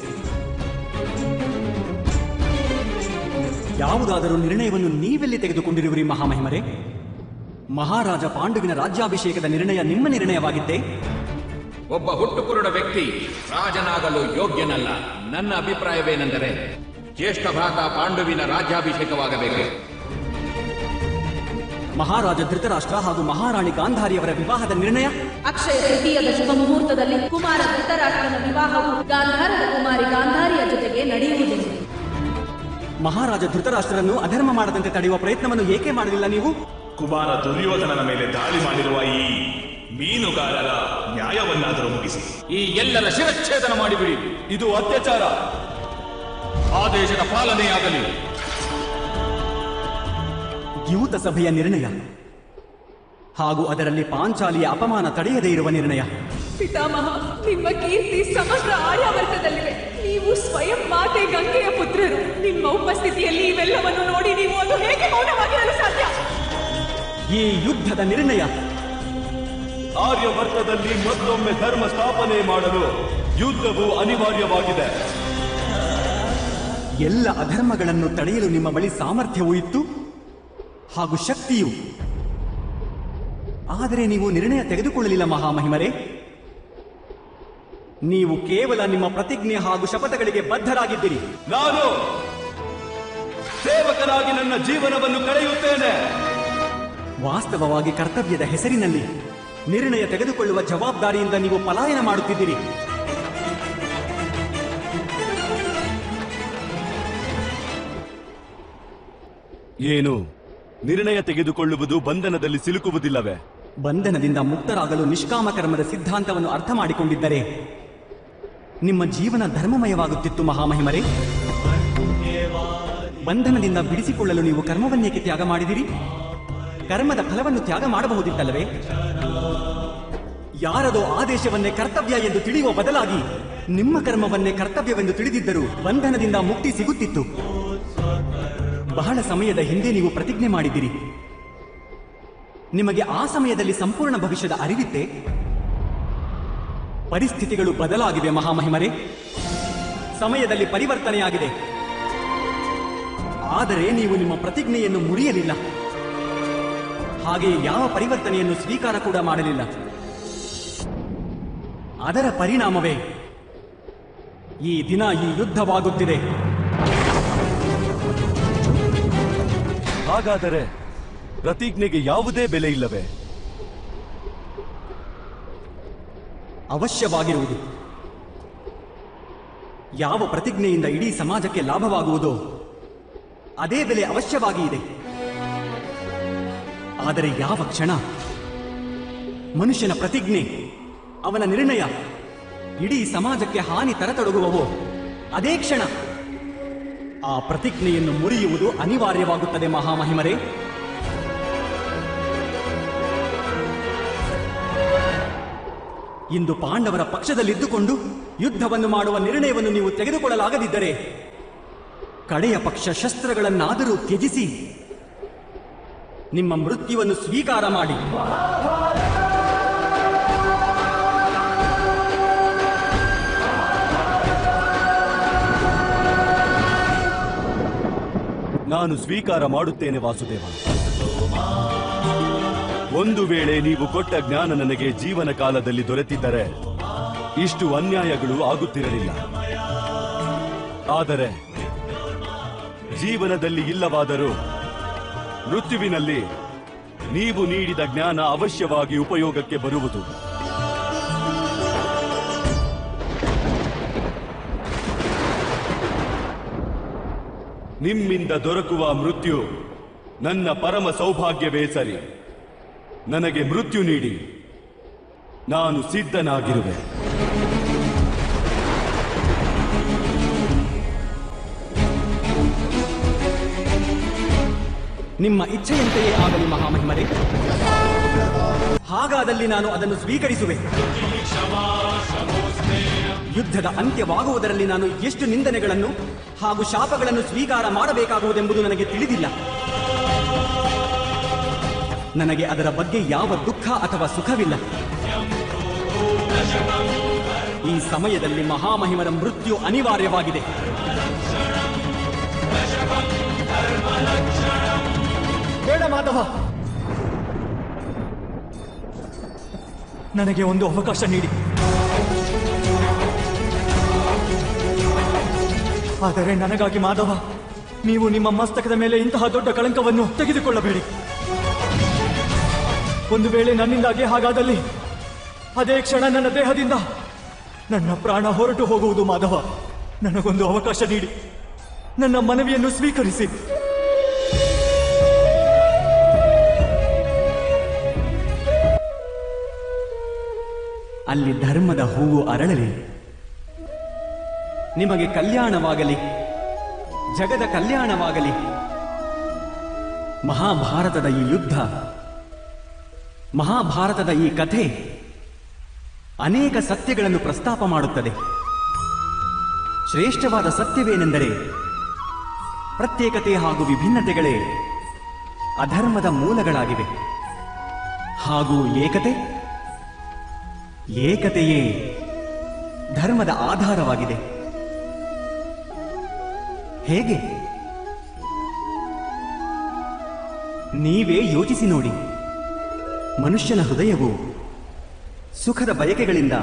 ಯಾವುದಾದರೂ ನಿರ್ಣಯವನ್ನು ನೀವೆಲ್ಲಿ ತೆಗೆದುಕೊಂಡಿರುವಿರಿ ಮಹಾಮಹಿಮರೇ? ಮಹಾರಾಜ ಪಾಂಡುವಿನ ರಾಜ್ಯಾಭಿಷೇಕದ ನಿರ್ಣಯ ನಿಮ್ಮ ನಿರ್ಣಯವಾಗಿದ್ದೇ? ಒಬ್ಬ ಹುಟ್ಟುಕುರುಡ ವ್ಯಕ್ತಿ ರಾಜನಾಗಲು ಯೋಗ್ಯನಲ್ಲ. ನನ್ನ ಅಭಿಪ್ರಾಯವೇನೆಂದರೆ ಜ್ಯೇಷ್ಠ ಭ್ರಾತ ಪಾಂಡುವಿನ ರಾಜ್ಯಾಭಿಷೇಕವಾಗಬೇಕು. ಮಹಾರಾಜ ಧೃತರಾಷ್ಟ್ರ ಹಾಗೂ ಮಹಾರಾಣಿ ಗಾಂಧಾರಿಯವರ ವಿವಾಹದ ನಿರ್ಣಯ? ಅಕ್ಷಯ ತೃತೀಯದ ಶುಭ ಮುಹೂರ್ತದಲ್ಲಿ ಕುಮಾರ ಧೃತರಾಷ್ಟ್ರನ ವಿವಾಹವು ಗಾಂಧಾರದ ಕುಮಾರಿ ಗಾಂಧಾರಿಯ ಜೊತೆಗೆ ನಡೆಯುವುದಿಲ್ಲ. ಮಹಾರಾಜ ಧೃತರಾಷ್ಟ್ರರನ್ನು ಅಧರ್ಮ ಮಾಡದಂತೆ ತಡೆಯುವ ಪ್ರಯತ್ನವನ್ನು ಏಕೆ ಮಾಡಲಿಲ್ಲ ನೀವು? ಕುಮಾರ ದುರ್ಯೋಧನನ ಮೇಲೆ ದಾಳಿ ಮಾಡಿರುವ ಈ ಮೀನುಗಾರರ ನ್ಯಾಯವನ್ನಾದರೂ ಮುಗಿಸಿ. ಈ ಎಲ್ಲರ ಶಿರಚ್ಛೇದನ ಮಾಡಿಬಿಡಿ. ಇದು ಅತ್ಯಾಚಾರ. ಆದೇಶದ ಪಾಲನೆಯಾಗಲಿ. ದ್ಯೂತ ಸಭೆಯ ನಿರ್ಣಯ ಹಾಗೂ ಅದರಲ್ಲಿ ಪಾಂಚಾಲಿಯ ಅಪಮಾನ ತಡೆಯದೇ ಇರುವ ನಿರ್ಣಯ. ಪಿತಾಮಹ, ನಿಮ್ಮ ಕೀರ್ತಿ ಸಮಗ್ರ ಆರ್ಯಾವರ್ತದಲ್ಲಿವೆ. ನೀವು ಸ್ವಯಂ ಮಾತೆ ಗಂಗೆಯ ಪುತ್ರರು. ನಿಮ್ಮ ಉಪಸ್ಥಿತಿಯಲ್ಲಿ ಇವೆಲ್ಲವನ್ನು ನೋಡಿ ನೀವು ಅದು ಹೇಗೆ ಮೌನವಾಗಿರಲು ಸಾಧ್ಯ? ಈ ಯುದ್ಧದ ನಿರ್ಣಯ ಆರ್ಯವರ್ತದಲ್ಲಿ ಮತ್ತೊಮ್ಮೆ ಧರ್ಮ ಸ್ಥಾಪನೆ ಮಾಡಲು ಯುದ್ಧವು ಅನಿವಾರ್ಯವಾಗಿದೆ. ಎಲ್ಲ ಅಧರ್ಮಗಳನ್ನು ತಡೆಯಲು ನಿಮ್ಮ ಬಳಿ ಸಾಮರ್ಥ್ಯವೂ ಇತ್ತು ಹಾಗೂ ಶಕ್ತಿಯು. ಆದರೆ ನೀವು ನಿರ್ಣಯ ತೆಗೆದುಕೊಳ್ಳಲಿಲ್ಲ ಮಹಾಮಹಿಮರೇ. ನೀವು ಕೇವಲ ನಿಮ್ಮ ಪ್ರತಿಜ್ಞೆ ಹಾಗೂ ಶಪಥಗಳಿಗೆ ಬದ್ಧರಾಗಿದ್ದೀರಿ. ನಾನು ಸೇವಕನಾಗಿ ನನ್ನ ಜೀವನವನ್ನು ಕಳೆಯುತ್ತೇನೆ. ವಾಸ್ತವವಾಗಿ ಕರ್ತವ್ಯದ ಹೆಸರಿನಲ್ಲಿ ನಿರ್ಣಯ ತೆಗೆದುಕೊಳ್ಳುವ ಜವಾಬ್ದಾರಿಯಿಂದ ನೀವು ಪಲಾಯನ ಮಾಡುತ್ತಿದ್ದೀರಿ. ಏನು ನಿರ್ಣಯ ತೆಗೆದುಕೊಳ್ಳುವುದು ಬಂಧನದಲ್ಲಿ ಸಿಲುಕುವುದಿಲ್ಲವೇ? ಬಂಧನದಿಂದ ಮುಕ್ತರಾಗಲು ನಿಷ್ಕಾಮ ಕರ್ಮದ ಸಿದ್ಧಾಂತವನ್ನು ಅರ್ಥ ಮಾಡಿಕೊಂಡಿದ್ದರೆ ನಿಮ್ಮ ಜೀವನ ಧರ್ಮಮಯವಾಗುತ್ತಿತ್ತು ಮಹಾಮಹಿಮರೇ. ಬಂಧನದಿಂದ ಬಿಡಿಸಿಕೊಳ್ಳಲು ನೀವು ಕರ್ಮವನ್ನೇಕೆ ತ್ಯಾಗ ಮಾಡಿದಿರಿ? ಕರ್ಮದ ಫಲವನ್ನು ತ್ಯಾಗ ಮಾಡಬಹುದಿತ್ತಲ್ಲವೇ? ಯಾರದೋ ಆದೇಶವನ್ನೇ ಕರ್ತವ್ಯ ಎಂದು ತಿಳಿಯುವ ಬದಲಾಗಿ ನಿಮ್ಮ ಕರ್ಮವನ್ನೇ ಕರ್ತವ್ಯವೆಂದು ತಿಳಿದಿದ್ದರೂ ಬಂಧನದಿಂದ ಮುಕ್ತಿ ಸಿಗುತ್ತಿತ್ತು. ಬಹಳ ಸಮಯದ ಹಿಂದೆ ನೀವು ಪ್ರತಿಜ್ಞೆ ಮಾಡಿದ್ದೀರಿ. ನಿಮಗೆ ಆ ಸಮಯದಲ್ಲಿ ಸಂಪೂರ್ಣ ಭವಿಷ್ಯದ ಅರಿವಿತ್ತೆ? ಪರಿಸ್ಥಿತಿಗಳು ಬದಲಾಗಿವೆ ಮಹಾಮಹಿಮರೇ. ಸಮಯದಲ್ಲಿ ಪರಿವರ್ತನೆಯಾಗಿದೆ. ಆದರೆ ನೀವು ನಿಮ್ಮ ಪ್ರತಿಜ್ಞೆಯನ್ನು ಮುರಿಯಲಿಲ್ಲ. ಹಾಗೆಯೇ ಯಾವ ಪರಿವರ್ತನೆಯನ್ನು ಸ್ವೀಕಾರ ಕೂಡ ಮಾಡಲಿಲ್ಲ. ಅದರ ಪರಿಣಾಮವೇ ಈ ದಿನ ಈ ಯುದ್ಧವಾಗುತ್ತಿದೆ. ಹಾಗಾದರೆ ಪ್ರತಿಜ್ಞೆಗೆ ಯಾವುದೇ ಬೆಲೆ ಇಲ್ಲವೇ? ಅವಶ್ಯವಾಗಿರುವುದು. ಯಾವ ಪ್ರತಿಜ್ಞೆಯಿಂದ ಇಡೀ ಸಮಾಜಕ್ಕೆ ಲಾಭವಾಗುವುದೋ ಅದೇ ಬೆಲೆ ಅವಶ್ಯವಾಗಿ ಇದೆ. ಆದರೆ ಯಾವ ಕ್ಷಣ ಮನುಷ್ಯನ ಪ್ರತಿಜ್ಞೆ, ಅವನ ನಿರ್ಣಯ ಇಡೀ ಸಮಾಜಕ್ಕೆ ಹಾನಿ ತರತೊಡಗುವವೋ ಅದೇ ಕ್ಷಣ ಆ ಪ್ರತಿಜ್ಞೆಯನ್ನು ಮುರಿಯುವುದು ಅನಿವಾರ್ಯವಾಗುತ್ತದೆ. ಮಹಾಮಹಿಮರೇ, ಇಂದು ಪಾಂಡವರ ಪಕ್ಷದಲ್ಲಿದ್ದುಕೊಂಡು ಯುದ್ಧವನ್ನು ಮಾಡುವ ನಿರ್ಣಯವನ್ನು ನೀವು ತೆಗೆದುಕೊಳ್ಳಲಾಗದಿದ್ದರೆ ಕಡೆಯ ಪಕ್ಷ ಶಸ್ತ್ರಗಳನ್ನಾದರೂ ತ್ಯಜಿಸಿ ನಿಮ್ಮ ಮೃತ್ಯುವನ್ನು ಸ್ವೀಕಾರ ಮಾಡಿ. ನಾನು ಸ್ವೀಕಾರ ಮಾಡುತ್ತೇನೆ ವಾಸುದೇವ. ಒಂದು ವೇಳೆ ನೀವು ಕೊಟ್ಟ ಜ್ಞಾನ ನನಗೆ ಜೀವನ ಕಾಲದಲ್ಲಿ ದೊರೆತಿದ್ದರೆ ಇಷ್ಟು ಅನ್ಯಾಯಗಳು ಆಗುತ್ತಿರಲಿಲ್ಲ. ಆದರೆ ಜೀವನದಲ್ಲಿ ಇಲ್ಲವಾದರೂ ಮೃತ್ಯುವಿನಲ್ಲಿ ನೀವು ನೀಡಿದ ಜ್ಞಾನ ಅವಶ್ಯವಾಗಿ ಉಪಯೋಗಕ್ಕೆ ಬರುವುದು. ನಿಮ್ಮಿಂದ ದೊರಕುವ ಮೃತ್ಯು ನನ್ನ ಪರಮ ಸೌಭಾಗ್ಯವೇ ಸರಿ. ನನಗೆ ಮೃತ್ಯು ನೀಡಿ, ನಾನು ಸಿದ್ಧನಾಗಿರುವೆ. ನಿಮ್ಮ ಇಚ್ಛೆಯಂತೆಯೇ ಆಗಲಿ ಮಹಾಮಹಿಮರೇ. ಹಾಗಾದಲ್ಲಿ ನಾನು ಅದನ್ನು ಸ್ವೀಕರಿಸುವೆ. ಯುದ್ಧದ ಅಂತ್ಯವಾಗುವುದರಲ್ಲಿ ನಾನು ಎಷ್ಟು ನಿಂದನೆಗಳನ್ನು ಹಾಗೂ ಶಾಪಗಳನ್ನು ಸ್ವೀಕಾರ ಮಾಡಬೇಕಾಗುವುದೆಂಬುದು ನನಗೆ ತಿಳಿದಿಲ್ಲ. ನನಗೆ ಅದರ ಬಗ್ಗೆ ಯಾವ ದುಃಖ ಅಥವಾ ಸುಖವಿಲ್ಲ. ಈ ಸಮಯದಲ್ಲಿ ಮಹಾಮಹಿಮರ ಮೃತ್ಯು ಅನಿವಾರ್ಯವಾಗಿದೆ. ಬೇಡ ಮಾಧವ, ನನಗೆ ಒಂದು ಅವಕಾಶ ನೀಡಿ. ಆದರೆ ನನಗಾಗಿ ಮಾಧವ, ನೀವು ನಿಮ್ಮ ಮಸ್ತಕದ ಮೇಲೆ ಇಂತಹ ದೊಡ್ಡ ಕಳಂಕವನ್ನು ತೆಗೆದುಕೊಳ್ಳಬೇಡಿ. ಒಂದು ವೇಳೆ ನನ್ನಿಂದಾಗಿ ಹಾಗಾದಲ್ಲಿ ಅದೇ ಕ್ಷಣ ನನ್ನ ದೇಹದಿಂದ ನನ್ನ ಪ್ರಾಣ ಹೊರಟು ಹೋಗುವುದು. ಮಾಧವ, ನನಗೊಂದು ಅವಕಾಶ ನೀಡಿ, ನನ್ನ ಮನವಿಯನ್ನು ಸ್ವೀಕರಿಸಿ. ಅಲ್ಲಿ ಧರ್ಮದ ಹೂವು ಅರಳಲಿ, ನಿಮಗೆ ಕಲ್ಯಾಣವಾಗಲಿ, ಜಗದ ಕಲ್ಯಾಣವಾಗಲಿ. ಮಹಾಭಾರತದ ಈ ಯುದ್ಧ, ಮಹಾಭಾರತದ ಈ ಕಥೆ ಅನೇಕ ಸತ್ಯಗಳನ್ನು ಪ್ರಸ್ತಾಪ ಮಾಡುತ್ತದೆ. ಶ್ರೇಷ್ಠವಾದ ಸತ್ಯವೇನೆಂದರೆ ಪ್ರತ್ಯೇಕತೆ ಹಾಗೂ ವಿಭಿನ್ನತೆಗಳೇ ಅಧರ್ಮದ ಮೂಲಗಳಾಗಿವೆ, ಹಾಗೂ ಏಕತೆಯೇ ಧರ್ಮದ ಆಧಾರವಾಗಿದೆ. ಹೇಗೆ? ನೀವೇ ಯೋಚಿಸಿ ನೋಡಿ. ಮನುಷ್ಯನ ಹೃದಯವು ಸುಖದ ಬಯಕೆಗಳಿಂದ,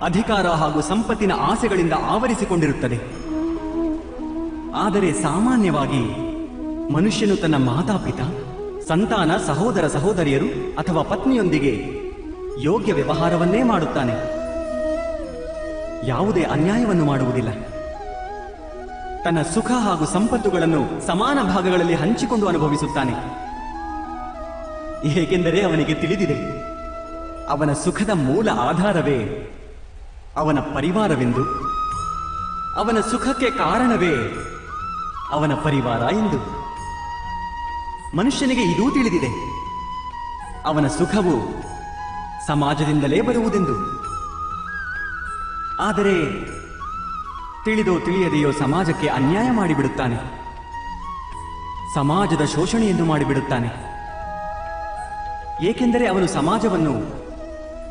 ಅಧಿಕಾರ ಹಾಗೂ ಸಂಪತ್ತಿನ ಆಸೆಗಳಿಂದ ಆವರಿಸಿಕೊಂಡಿರುತ್ತದೆ. ಆದರೆ ಸಾಮಾನ್ಯವಾಗಿ ಮನುಷ್ಯನು ತನ್ನ ಮಾತಾಪಿತ, ಸಂತಾನ, ಸಹೋದರ ಸಹೋದರಿಯರು ಅಥವಾ ಪತ್ನಿಯೊಂದಿಗೆ ಯೋಗ್ಯ ವ್ಯವಹಾರವನ್ನೇ ಮಾಡುತ್ತಾನೆ. ಯಾವುದೇ ಅನ್ಯಾಯವನ್ನು ಮಾಡುವುದಿಲ್ಲ. ತನ್ನ ಸುಖ ಹಾಗೂ ಸಂಪತ್ತುಗಳನ್ನು ಸಮಾನ ಭಾಗಗಳಲ್ಲಿ ಹಂಚಿಕೊಂಡು ಅನುಭವಿಸುತ್ತಾನೆ. ಏಕೆಂದರೆ ಅವನಿಗೆ ತಿಳಿದಿದೆ, ಅವನ ಸುಖದ ಮೂಲ ಆಧಾರವೇ ಅವನ ಪರಿವಾರವೆಂದು, ಅವನ ಸುಖಕ್ಕೆ ಕಾರಣವೇ ಅವನ ಪರಿವಾರ ಎಂದು. ಮನುಷ್ಯನಿಗೆ ಇದೂ ತಿಳಿದಿದೆ, ಅವನ ಸುಖವು ಸಮಾಜದಿಂದಲೇ ಬರುವುದೆಂದು. ಆದರೆ ತಿಳಿದೋ ತಿಳಿಯದೆಯೋ ಸಮಾಜಕ್ಕೆ ಅನ್ಯಾಯ ಮಾಡಿಬಿಡುತ್ತಾನೆ, ಸಮಾಜದ ಶೋಷಣೆಯನ್ನು ಮಾಡಿಬಿಡುತ್ತಾನೆ. ಏಕೆಂದರೆ ಅವನು ಸಮಾಜವನ್ನು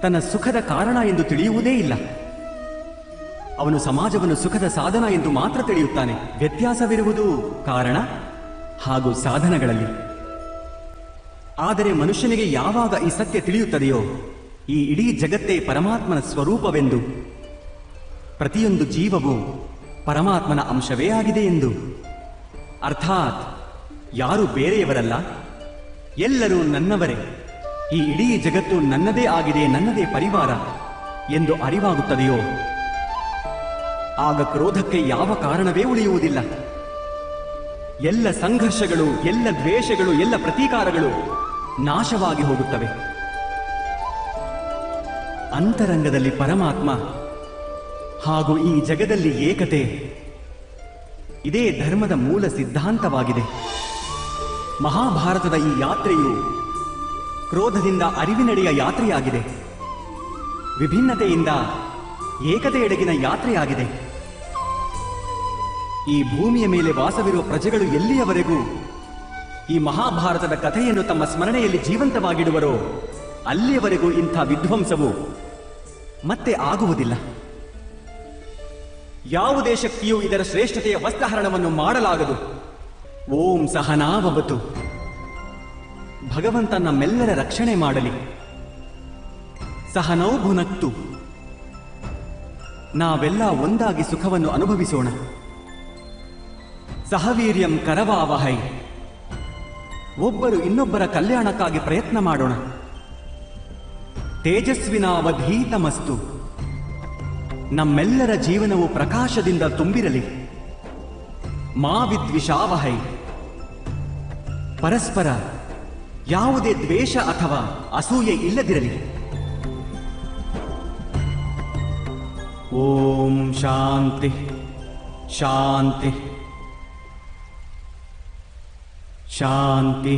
ತನ್ನ ಸುಖದ ಕಾರಣ ಎಂದು ತಿಳಿಯುವುದೇ ಇಲ್ಲ. ಅವನು ಸಮಾಜವನ್ನು ಸುಖದ ಸಾಧನ ಎಂದು ಮಾತ್ರ ತಿಳಿಯುತ್ತಾನೆ. ವ್ಯತ್ಯಾಸವಿರುವುದು ಕಾರಣ ಹಾಗೂ ಸಾಧನಗಳಲ್ಲಿ. ಆದರೆ ಮನುಷ್ಯನಿಗೆ ಯಾವಾಗ ಈ ಸತ್ಯ ತಿಳಿಯುತ್ತದೆಯೋ, ಈ ಇಡೀ ಜಗತ್ತೇ ಪರಮಾತ್ಮನ ಸ್ವರೂಪವೆಂದು, ಪ್ರತಿಯೊಂದು ಜೀವವು ಪರಮಾತ್ಮನ ಅಂಶವೇ ಆಗಿದೆ ಎಂದು, ಅರ್ಥಾತ್ ಯಾರು ಬೇರೆಯವರಲ್ಲ, ಎಲ್ಲರೂ ನನ್ನವರೇ, ಈ ಇಡೀ ಜಗತ್ತು ನನ್ನದೇ ಆಗಿದೆ, ನನ್ನದೇ ಪರಿವಾರ ಎಂದು ಅರಿವಾಗುತ್ತದೆಯೋ, ಆಗ ಕ್ರೋಧಕ್ಕೆ ಯಾವ ಕಾರಣವೇ ಉಳಿಯುವುದಿಲ್ಲ. ಎಲ್ಲ ಸಂಘರ್ಷಗಳು, ಎಲ್ಲ ದ್ವೇಷಗಳು, ಎಲ್ಲ ಪ್ರತೀಕಾರಗಳು ನಾಶವಾಗಿ ಹೋಗುತ್ತವೆ. ಅಂತರಂಗದಲ್ಲಿ ಪರಮಾತ್ಮ ಹಾಗೂ ಈ ಜಗದಲ್ಲಿ ಏಕತೆ, ಇದೇ ಧರ್ಮದ ಮೂಲ ಸಿದ್ಧಾಂತವಾಗಿದೆ. ಮಹಾಭಾರತದ ಈ ಯಾತ್ರೆಯು ಕ್ರೋಧದಿಂದ ಅರಿವಿನಡೆಯ ಯಾತ್ರೆಯಾಗಿದೆ. ವಿಭಿನ್ನತೆಯಿಂದ ಏಕತೆಯೆಡೆಗಿನ ಯಾತ್ರೆಯಾಗಿದೆ. ಈ ಭೂಮಿಯ ಮೇಲೆ ವಾಸವಿರುವ ಪ್ರಜೆಗಳು ಎಲ್ಲಿಯವರೆಗೂ ಈ ಮಹಾಭಾರತದ ಕಥೆಯನ್ನು ತಮ್ಮ ಸ್ಮರಣೆಯಲ್ಲಿ ಜೀವಂತವಾಗಿಡುವರೋ ಅಲ್ಲಿಯವರೆಗೂ ಇಂಥ ವಿಧ್ವಂಸವು ಮತ್ತೆ ಆಗುವುದಿಲ್ಲ. ಯಾವುದೇ ಶಕ್ತಿಯೂ ಇದರ ಶ್ರೇಷ್ಠತೆಯ ವಸ್ತ್ರಹರಣವನ್ನು ಮಾಡಲಾಗದು. ಓಂ ಸಹನಾವವತು. ಭಗವಂತ ನಮ್ಮೆಲ್ಲರ ರಕ್ಷಣೆ ಮಾಡಲಿ. ಸಹನೌ ಭುನಕ್ತು. ನಾವೆಲ್ಲ ಒಂದಾಗಿ ಸುಖವನ್ನು ಅನುಭವಿಸೋಣ. ಸಹವೀರ್ಯಂ ಕರವಾವಹೈ. ಒಬ್ಬರು ಇನ್ನೊಬ್ಬರ ಕಲ್ಯಾಣಕ್ಕಾಗಿ ಪ್ರಯತ್ನ ಮಾಡೋಣ. ತೇಜಸ್ವಿನಾವಧೀತಮಸ್ತು. ನಮ್ಮೆಲ್ಲರ ಜೀವನವು ಪ್ರಕಾಶದಿಂದ ತುಂಬಿರಲಿ. ಮಾ ವಿದ್ವಿಷಾವಹೈ. ಪರಸ್ಪರ ಯಾವುದೇ ದ್ವೇಷ ಅಥವಾ ಅಸೂಯೆ ಇಲ್ಲದಿರಲಿ. ಓಂ ಶಾಂತಿ ಶಾಂತಿ ಶಾಂತಿ.